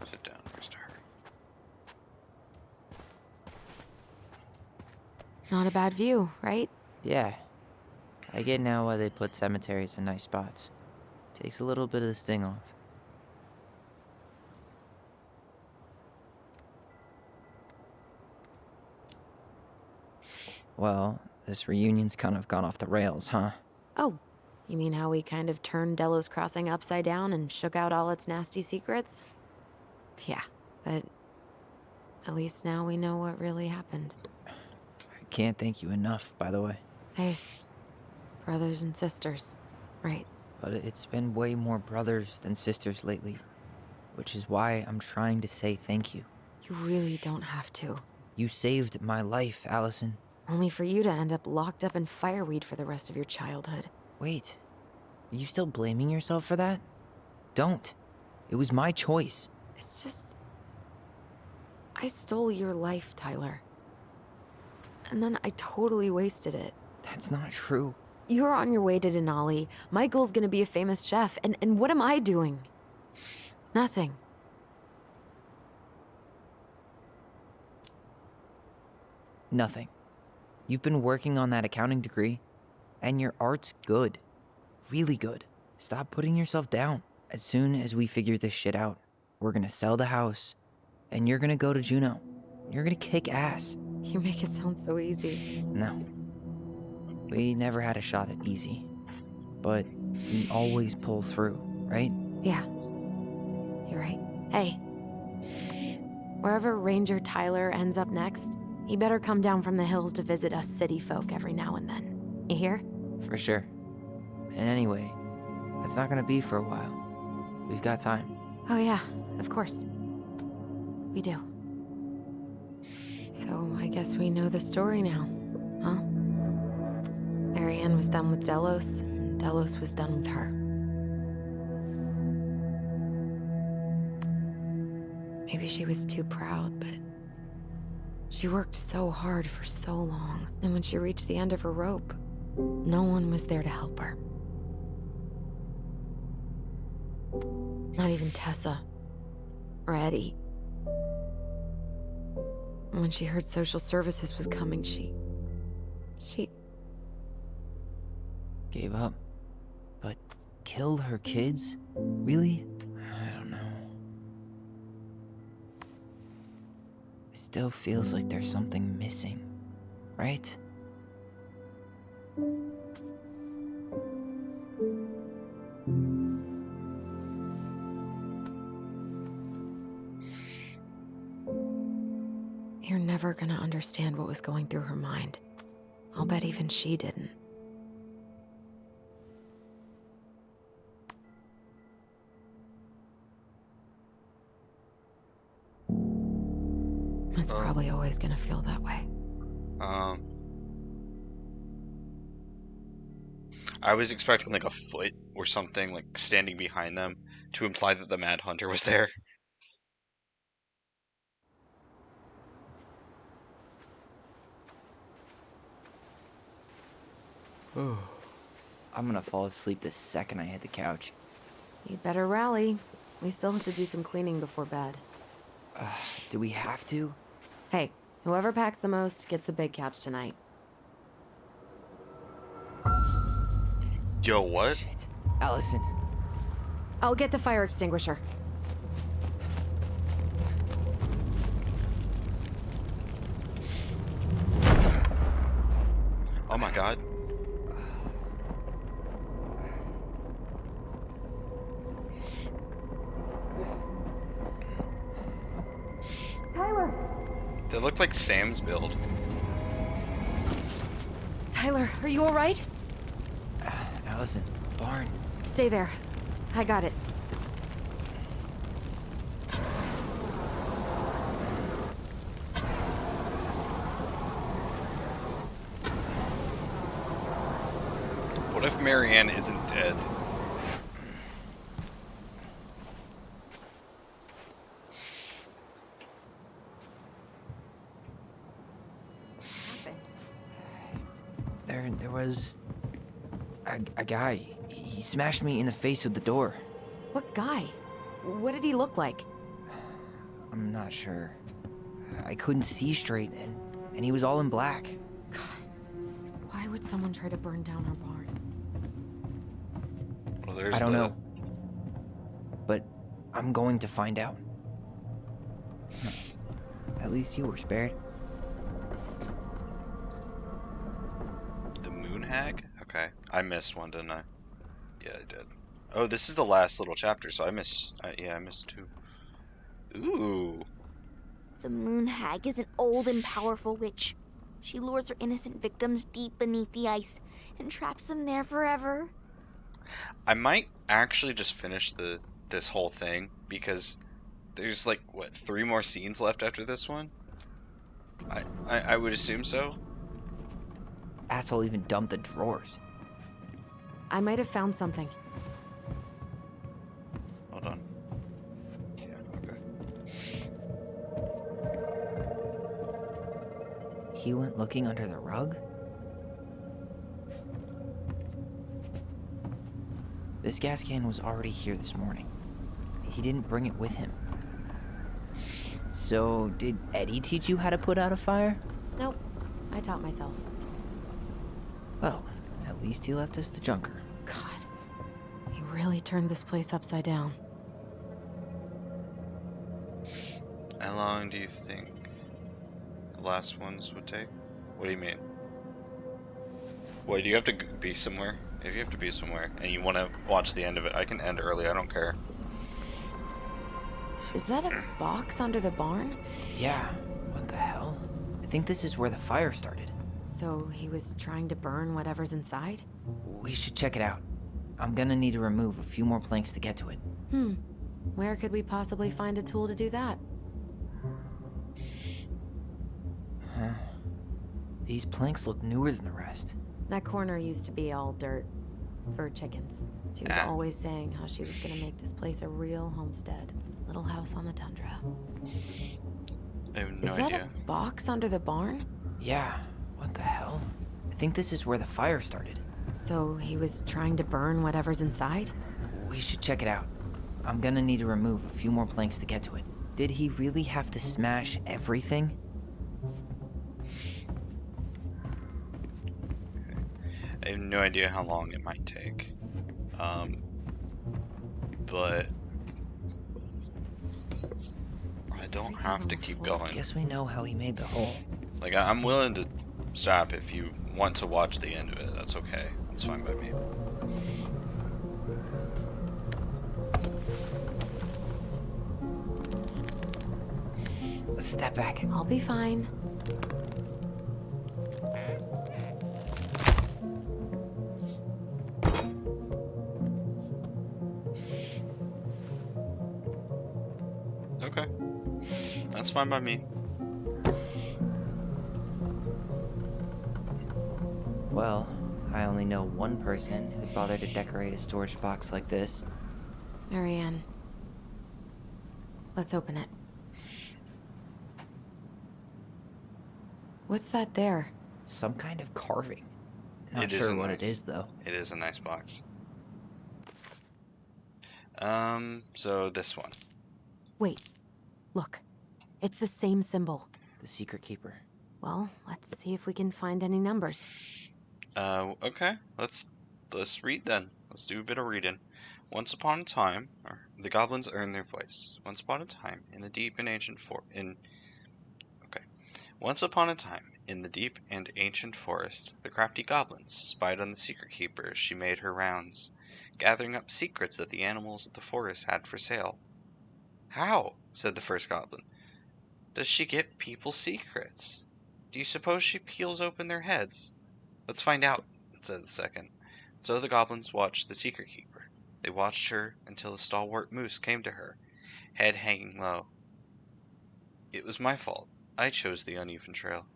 Sit down, Mr. Not a bad view, right? Yeah. I get now why they put cemeteries in nice spots. Takes a little bit of the sting off. Well, this reunion's kind of gone off the rails, huh? Oh, you mean how we kind of turned Delos Crossing upside down and shook out all its nasty secrets? Yeah, but at least now we know what really happened. I can't thank you enough, by the way. Hey, brothers and sisters, right? But it's been way more brothers than sisters lately, which is why I'm trying to say thank you. You really don't have to. You saved my life, Allison. Only for you to end up locked up in fireweed for the rest of your childhood. Wait, are you still blaming yourself for that? Don't. It was my choice. It's just... I stole your life, Tyler. And then I totally wasted it. That's not true. You're on your way to Denali. Michael's gonna be a famous chef, and what am I doing? Nothing. Nothing. You've been working on that accounting degree, and your art's good. Really good. Stop putting yourself down. As soon as we figure this shit out, we're gonna sell the house, and you're gonna go to Juneau. You're gonna kick ass. You make it sound so easy. No. We never had a shot at easy. But we always pull through, right? Yeah. You're right. Hey. Wherever Ranger Tyler ends up next, he better come down from the hills to visit us city folk every now and then. You hear? For sure. And anyway, that's not gonna be for a while. We've got time. Oh yeah, of course. We do. So I guess we know the story now, huh? Marianne was done with Delos, and Delos was done with her. Maybe she was too proud, but she worked so hard for so long, and when she reached the end of her rope, no one was there to help her. Not even Tessa or Eddie. And when she heard social services was coming, she Gave up. But killed her kids? Really? I don't know. It still feels like there's something missing, right? You're never gonna understand what was going through her mind. I'll bet even she didn't. It's probably always gonna feel that way. I was expecting like a foot or something like standing behind them to imply that the Mad Hunter was there. I'm gonna fall asleep the second I hit the couch. You'd better rally. We still have to do some cleaning before bed. Do we have to? Hey, whoever packs the most gets the big couch tonight. Yo, what? Shit. Allison. I'll get the fire extinguisher. Oh my god. Tyler! They look like Sam's build. Tyler, are you alright? Allison, barn. Stay there. I got it. What if Marianne isn't dead? There was a guy. He smashed me in the face with the door. What guy? What did he look like? I'm not sure. I couldn't see straight, and he was all in black. God, why would someone try to burn down our barn? Well, there's I don't know. But I'm going to find out. At least you were spared. The Moon Hag? Okay. I missed one, didn't I? Yeah, I did. Oh, this is the last little chapter, so I missed two. Ooh. The Moon Hag is an old and powerful witch. She lures her innocent victims deep beneath the ice and traps them there forever. I might actually just finish this whole thing because there's like what 3 more scenes left after this one. I would assume so. Asshole even dumped the drawers. I might have found something. Hold on. Yeah, okay. he went looking under the rug? This gas can was already here this morning. He didn't bring it with him. So, did Eddie teach you how to put out a fire? Nope, I taught myself. Well, at least he left us the junker. God, he really turned this place upside down. How long do you think the last ones would take? What do you mean? Wait, do you have to be somewhere? If you have to be somewhere and you want to watch the end of it, I can end early, I don't care. Is that a box under the barn? Yeah, what the hell? I think this is where the fire started. So he was trying to burn whatever's inside? We should check it out. I'm gonna need to remove a few more planks to get to it. Where could we possibly find a tool to do that? Huh. These planks look newer than the rest. That corner used to be all dirt for chickens. She was always saying how she was gonna make this place a real homestead. Little house on the tundra. I have no Is that idea. a box under the barn? Yeah, what the hell? I think this is where the fire started. So he was trying to burn whatever's inside? We should check it out. I'm gonna need to remove a few more planks to get to it. Did he really have to smash everything? I have no idea how long it might take. But I don't have to keep going. Guess we know how he made the hole. Like, I'm willing to stop if you want to watch the end of it. That's okay. That's fine by me. Step back. I'll be fine. Okay. That's fine by me. Well, I only know one person who'd bother to decorate a storage box like this. Marianne. Let's open it. What's that there? Some kind of carving. Not It is sure a what nice- it is, though. It is a nice box. So this one. Wait. Look. It's the same symbol. The Secret Keeper. Well, let's see if we can find any numbers. Okay. Let's read then. Let's do a bit of reading. Once upon a time, the goblins earned their voice. Once upon a time, in the deep and ancient Once upon a time, in the deep and ancient forest, the crafty goblins spied on the Secret Keeper as she made her rounds, gathering up secrets that the animals of the forest had for sale. "How," said the first goblin, "does she get people's secrets? Do you suppose she peels open their heads?" "Let's find out," said the second. So the goblins watched the Secret Keeper. They watched her until a stalwart moose came to her, head hanging low. "It was my fault. I chose the uneven trail.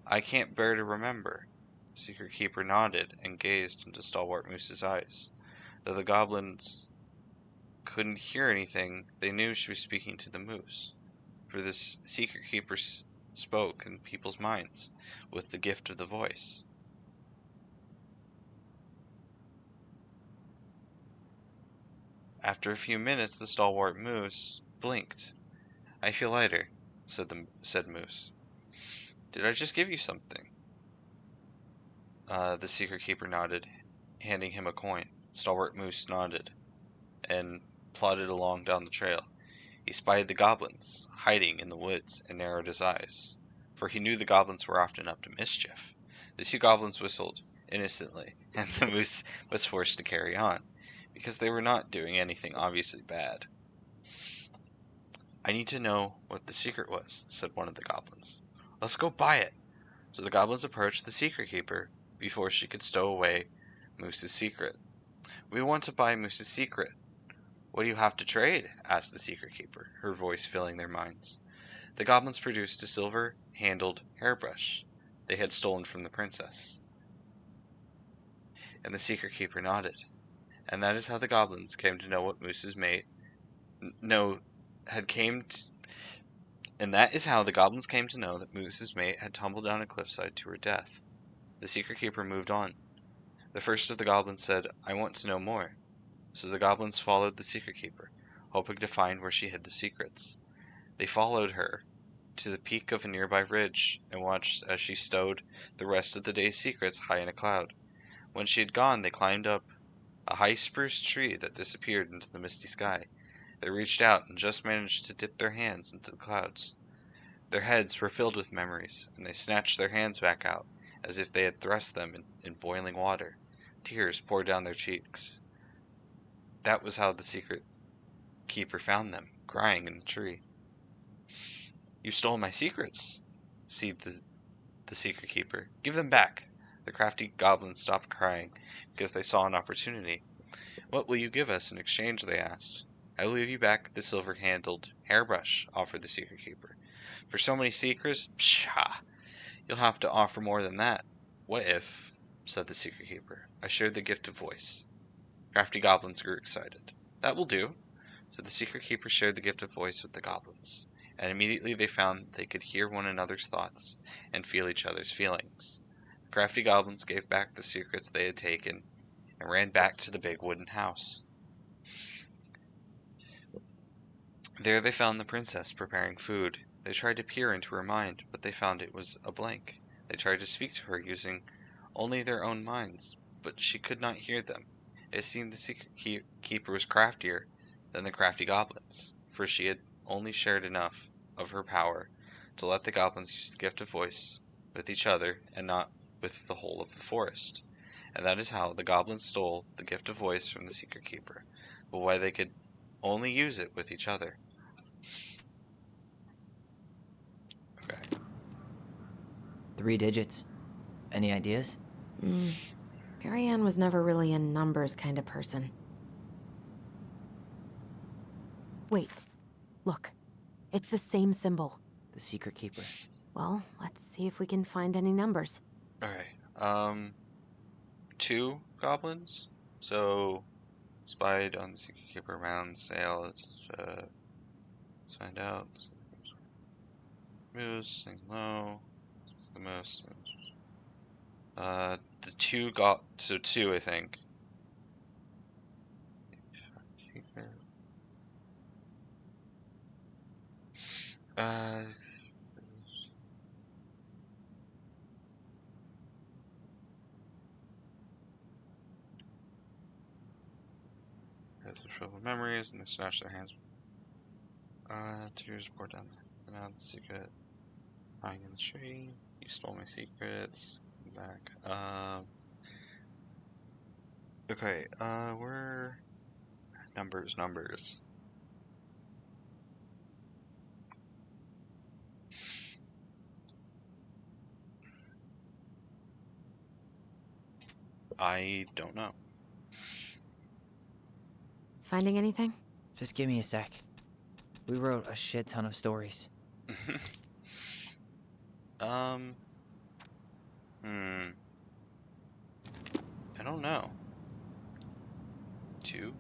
I can't bear to remember." The Secret Keeper nodded and gazed into Stalwart Moose's eyes. Though the goblins couldn't hear anything, they knew she was speaking to the moose. For this Secret Keeper spoke in people's minds with the gift of the voice. After a few minutes, the Stalwart Moose blinked. "I feel lighter," said Moose. "Did I just give you something?" The Secret Keeper nodded, handing him a coin. Stalwart Moose nodded and plodded along down the trail. He spied the goblins, hiding in the woods, and narrowed his eyes, for he knew the goblins were often up to mischief. The two goblins whistled innocently, and the moose was forced to carry on, because they were not doing anything obviously bad. "I need to know what the secret was," said one of the goblins. "Let's go buy it." So the goblins approached the Secret Keeper before she could stow away Moose's secret. "We want to buy Moose's secret." "What do you have to trade?" asked the Secret Keeper, her voice filling their minds. The goblins produced a silver-handled hairbrush they had stolen from the princess. And the Secret Keeper nodded. And that is how the goblins came to know what Moose's mate And that is how the goblins came to know that Moose's mate had tumbled down a cliffside to her death. The Secret Keeper moved on. The first of the goblins said, "I want to know more." So the goblins followed the Secret Keeper, hoping to find where she hid the secrets. They followed her to the peak of a nearby ridge and watched as she stowed the rest of the day's secrets high in a cloud. When she had gone, they climbed up a high spruce tree that disappeared into the misty sky. They reached out and just managed to dip their hands into the clouds. Their heads were filled with memories, and they snatched their hands back out as if they had thrust them in boiling water. Tears poured down their cheeks. That was how the Secret Keeper found them, crying in the tree. "You stole my secrets," said the Secret Keeper. "Give them back." The crafty goblins stopped crying because they saw an opportunity. "What will you give us in exchange?" they asked. "I will give you back the silver-handled hairbrush," offered the Secret Keeper. "For so many secrets? Pshaw! You'll have to offer more than that." "What if," said the Secret Keeper, "I shared the gift of voice?" Crafty goblins grew excited. "That will do." So the Secret Keeper shared the gift of voice with the goblins, and immediately they found they could hear one another's thoughts and feel each other's feelings. The crafty goblins gave back the secrets they had taken and ran back to the big wooden house. There they found the princess preparing food. They tried to peer into her mind, but they found it was a blank. They tried to speak to her using only their own minds, but she could not hear them. It seemed the Secret Keeper was craftier than the crafty goblins, for she had only shared enough of her power to let the goblins use the gift of voice with each other and not with the whole of the forest. And that is how the goblins stole the gift of voice from the Secret Keeper, but why they could only use it with each other. Okay. 3 digits. Any ideas? Marianne was never really a numbers kind of person. Wait. Look. It's the same symbol. The Secret Keeper. Well, let's see if we can find any numbers. Alright, 2 goblins. So, spied on the Secret Keeper around sail. Let's find out. Moose, sing low. What's the most? The 2 got, so 2, I think. They have trouble memories and they snatch their hands. Tears pour down the secret. Lying in the tree. You stole my secrets. Back. Okay, we're numbers. I don't know. Finding anything? Just give me a sec. We wrote a shit ton of stories. I don't know. 2.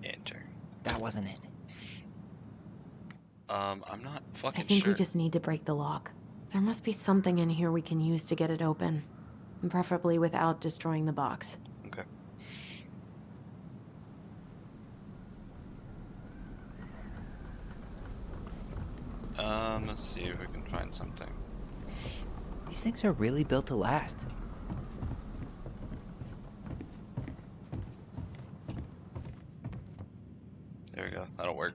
Enter. That wasn't it. I'm not fucking I think sure. we just need to break the lock. There must be something in here we can use to get it open. Preferably without destroying the box. Okay. Let's see if we can find something. These things are really built to last. There we go. That'll work.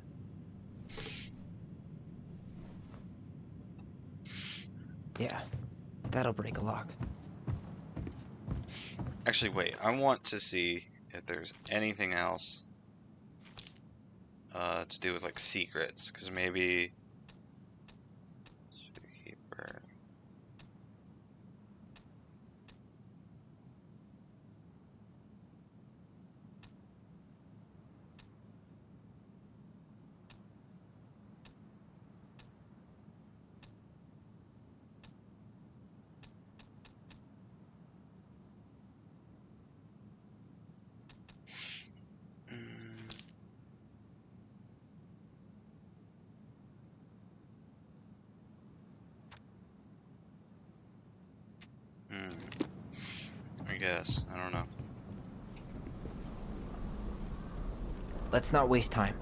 Yeah, that'll break a lock. Actually, wait. I want to see if there's anything else to do with like secrets, because maybe Keeper. guess. I don't know. Let's not waste time.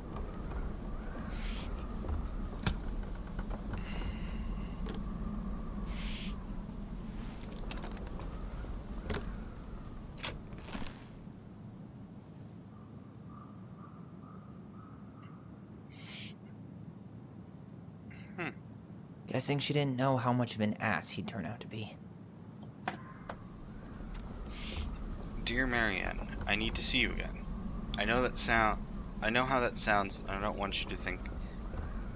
Guessing she didn't know how much of an ass he'd turn out to be. Dear Marianne, I need to see you again. I know how that sounds, and I don't want you to think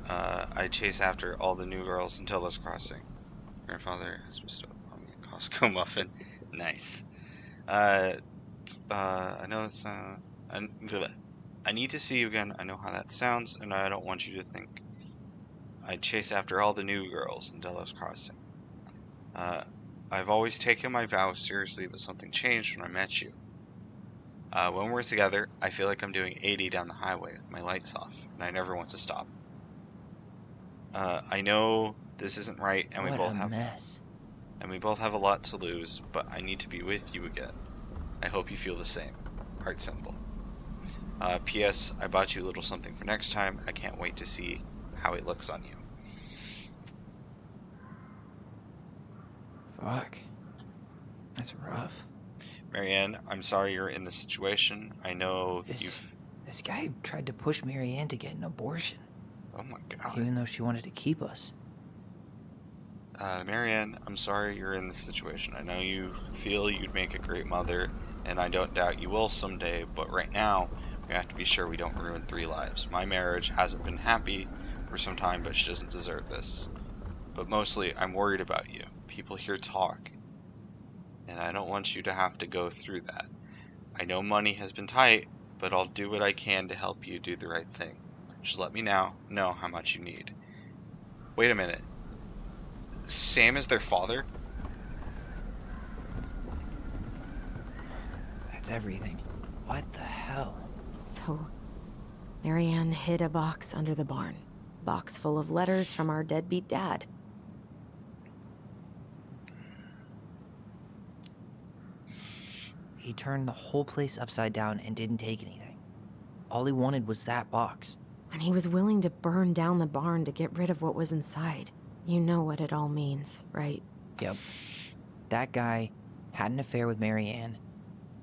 I chase after all the new girls until this crossing. Grandfather has bestowed upon me a Costco muffin. Nice. I know that's I need to see you again. I know how that sounds, and I don't want you to think I'd chase after all the new girls in Delos Crossing. I've always taken my vows seriously, but something changed when I met you. When we're together, I feel like I'm doing 80 down the highway with my lights off, and I never want to stop. I know this isn't right, and we both have mess. And we both have a lot to lose, but I need to be with you again. I hope you feel the same. Heart symbol. P.S. I bought you a little something for next time. I can't wait to see how it looks on you. Fuck. That's rough. Marianne, I'm sorry you're in this situation. I know This guy tried to push Marianne to get an abortion. Oh my god. Even though she wanted to keep us. Marianne, I'm sorry you're in this situation. I know you feel you'd make a great mother, and I don't doubt you will someday, but right now, we have to be sure we don't ruin 3 lives. My marriage hasn't been happy for some time, but she doesn't deserve this. But mostly, I'm worried about you. People here talk, and I don't want you to have to go through that. I know money has been tight, but I'll do what I can to help you do the right thing. Just let me know how much you need. Wait a minute. Sam is their father? That's everything. What the hell? So, Marianne hid a box under the barn. Box full of letters from our deadbeat dad. He turned the whole place upside down and didn't take anything. All he wanted was that box. And he was willing to burn down the barn to get rid of what was inside. You know what it all means, right? Yep. That guy had an affair with Marianne,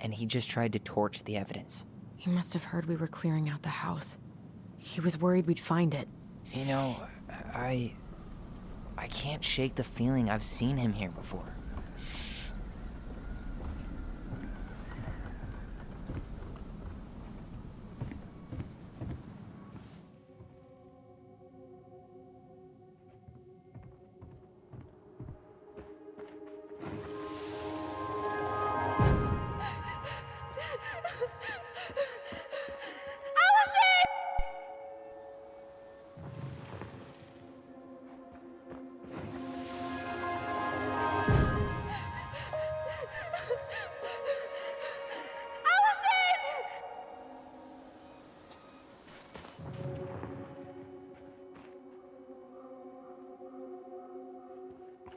and he just tried to torch the evidence. He must have heard we were clearing out the house. He was worried we'd find it. You know, I can't shake the feeling I've seen him here before.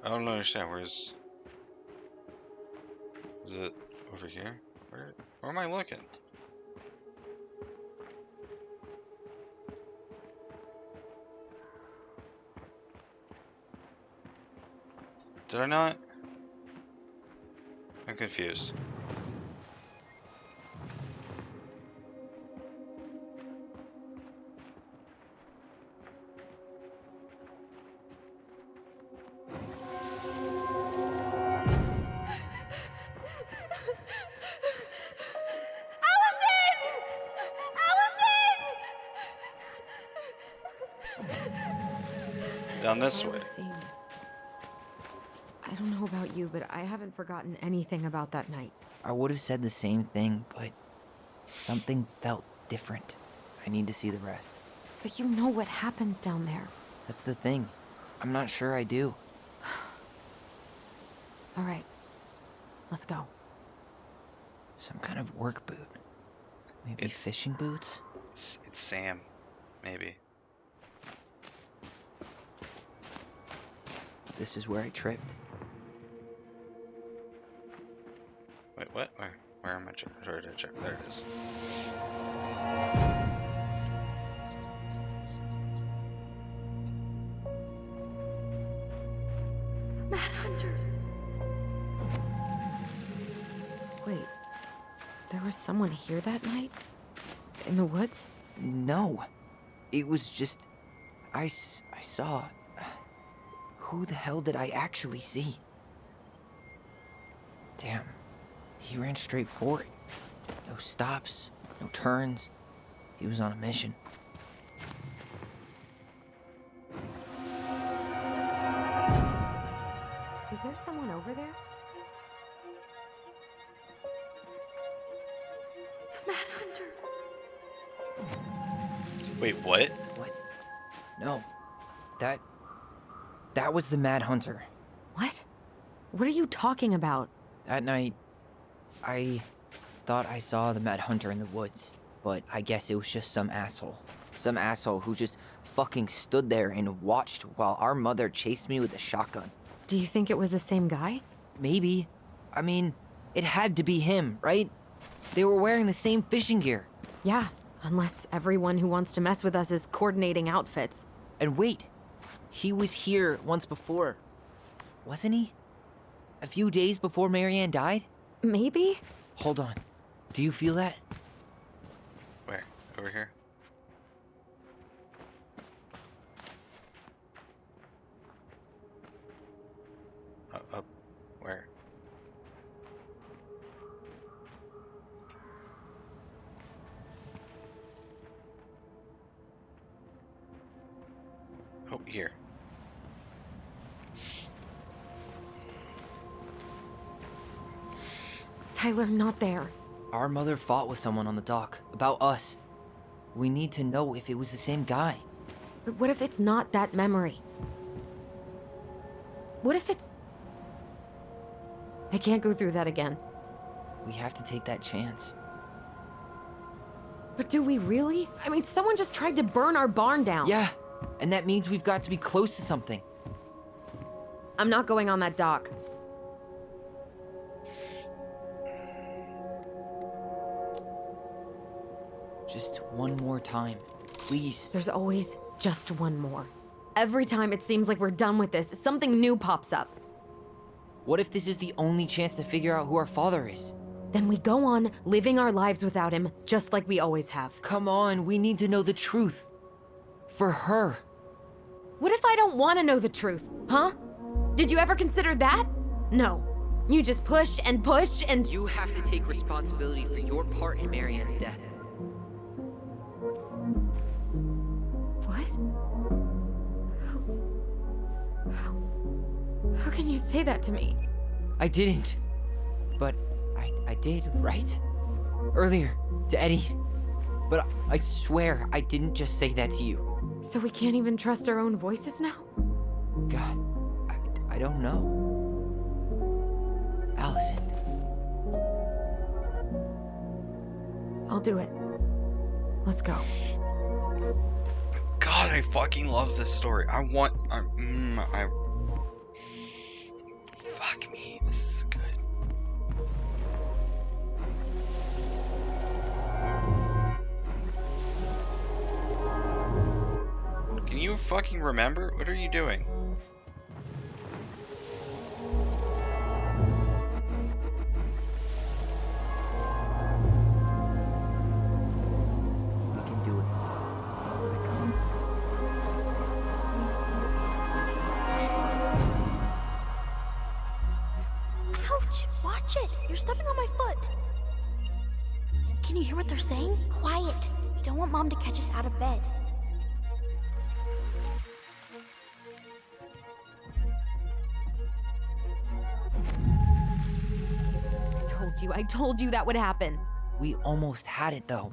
I don't understand. Is it over here? Where am I looking? Did I not? I'm confused. Down this way. I don't know about you, but I haven't forgotten anything about that night. I would have said the same thing, but something felt different. I need to see the rest. But you know what happens down there. That's the thing. I'm not sure I do. All right, let's go. Some kind of work boot. Maybe fishing boots? It's Sam, maybe. This is where I tripped. Wait, what? Where did I check? There it is. Mad Hunter. Wait, there was someone here that night? In the woods? No. It was just... I saw... Who the hell did I actually see? Damn. He ran straight for it. No stops, no turns. He was on a mission. Is there someone over there? The Mad Hunter. Wait, what? What? No. That was the Mad Hunter. What? What are you talking about? That night, I thought I saw the Mad Hunter in the woods, but I guess it was just some asshole. Some asshole who just fucking stood there and watched while our mother chased me with a shotgun. Do you think it was the same guy? Maybe. I mean, it had to be him, right? They were wearing the same fishing gear. Yeah, unless everyone who wants to mess with us is coordinating outfits. And wait, he was here once before, wasn't he? A few days before Marianne died? Maybe? Hold on. Do you feel that? Where? Over here? Up. Where? Oh, here. Tyler, not there. Our mother fought with someone on the dock about us. We need to know if it was the same guy. But what if it's not that memory? What if it's... I can't go through that again. We have to take that chance. But do we really? I mean, someone just tried to burn our barn down. Yeah, and that means we've got to be close to something. I'm not going on that dock. Just one more time, please. There's always just one more. Every time it seems like we're done with this, something new pops up. What if this is the only chance to figure out who our father is? Then we go on living our lives without him, just like we always have. Come on, we need to know the truth. For her. What if I don't want to know the truth, huh? Did you ever consider that? No. You just push and push and... You have to take responsibility for your part in Marianne's death. What? How can you say that to me? I didn't. But I did, right? Earlier, to Eddie. But I swear I didn't just say that to you. So we can't even trust our own voices now? God, I don't know. Allison. I'll do it. Let's go. God, I fucking love this story. Fuck me, this is good. Can you fucking remember? What are you doing? We can do it. Ouch! Watch it! You're stepping on my foot. Can you hear what they're saying? Quiet. We don't want Mom to catch us out of bed. I told you that would happen. We almost had it, though.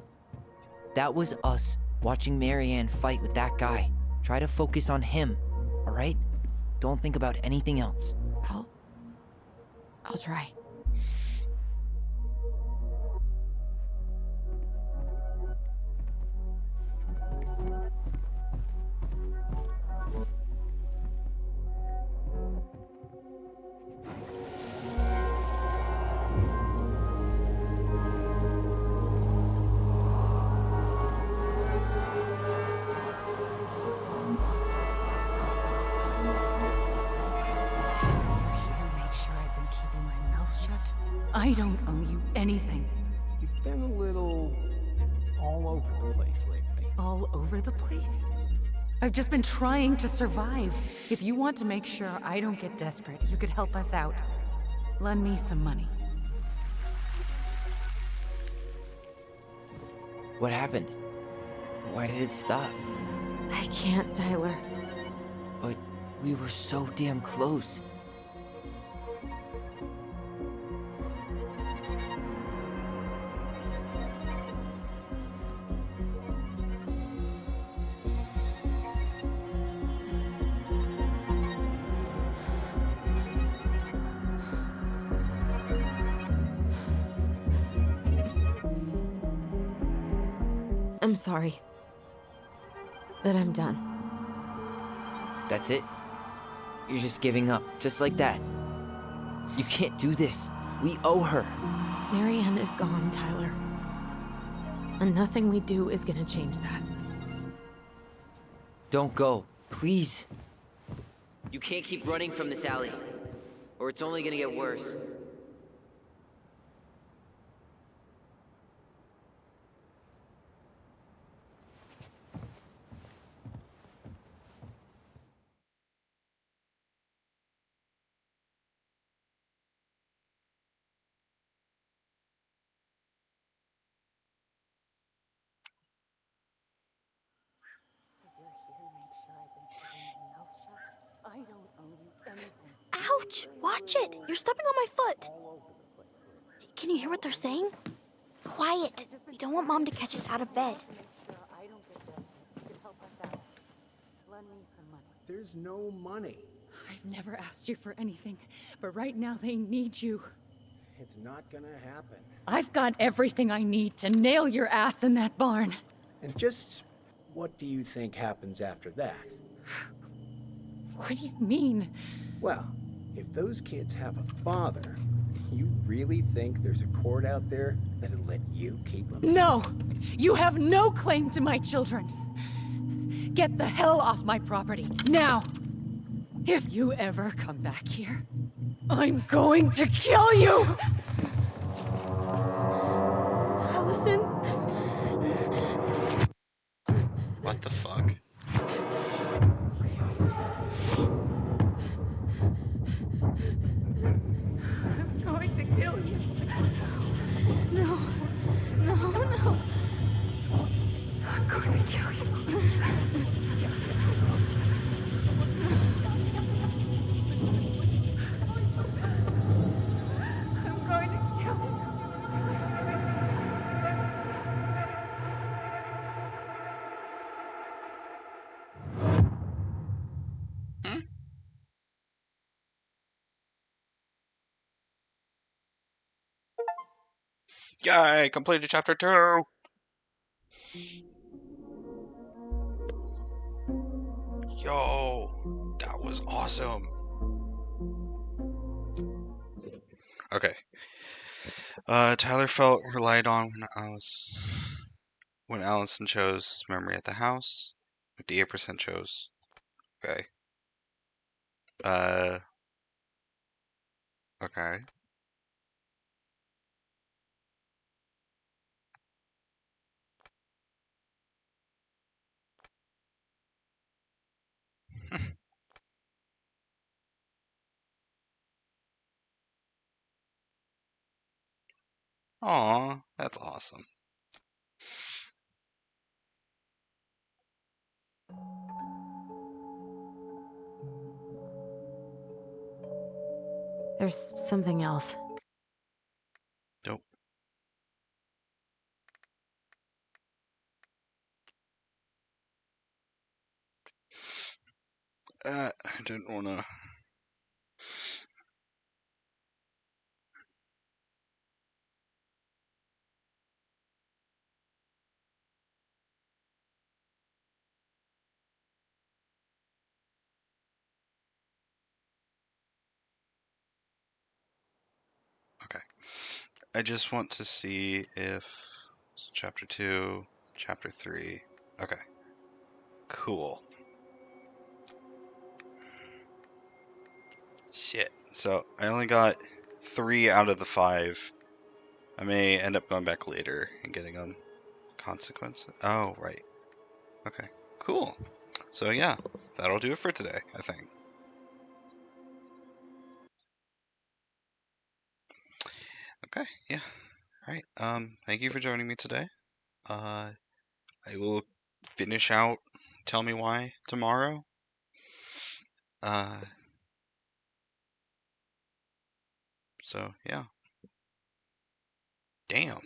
That was us watching Marianne fight with that guy. Try to focus on him, all right? Don't think about anything else. I'll try. I don't owe you anything. You've been a little all over the place lately. All over the place? I've just been trying to survive. If you want to make sure I don't get desperate, you could help us out. Lend me some money. What happened? Why did it stop? I can't, Tyler. But we were so damn close. I'm sorry. But I'm done. That's it? You're just giving up, just like that. You can't do this. We owe her. Marianne is gone, Tyler. And nothing we do is gonna change that. Don't go, please. You can't keep running from this alley, or it's only gonna get worse. I don't owe you anything. Ouch! Watch it! You're stepping on my foot! Can you hear what they're saying? Quiet! We don't want Mom to catch us out of bed. I don't get desperate. You could help us out. Lend me some money. There's no money. I've never asked you for anything, but right now they need you. It's not gonna happen. I've got everything I need to nail your ass in that barn. And just what do you think happens after that? What do you mean? Well, if those kids have a father, you really think there's a court out there that'll let you keep them? No! You have no claim to my children. Get the hell off my property, now! If you ever come back here, I'm going to kill you! Allison? What the fuck? I'm going to kill you. No. No, no. I'm going to kill you. I'm going to kill you. Yay! Completed chapter 2! Yo! That was awesome! Okay. Tyler felt relied on when Allison chose memory at the house. 58% chose. Okay. Okay. Aw, that's awesome. There's something else. Nope. I didn't wanna. Okay. I just want to see if chapter 2, chapter 3. Okay. Cool. Shit. So I only got 3 out of the 5. I may end up going back later and getting on consequences. Oh, right. Okay, cool. So yeah, that'll do it for today, I think. Okay, yeah. Alright, thank you for joining me today. I will finish out Tell Me Why tomorrow. So yeah. Damn.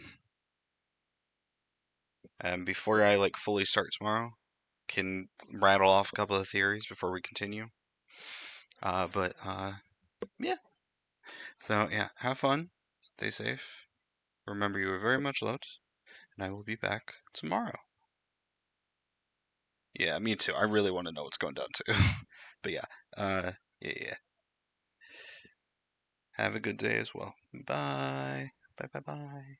And before I like fully start tomorrow, can rattle off a couple of theories before we continue. Yeah. So yeah, have fun, stay safe. Remember, you are very much loved, and I will be back tomorrow. Yeah, me too. I really want to know what's going down too. But yeah, yeah. Have a good day as well. Bye. Bye.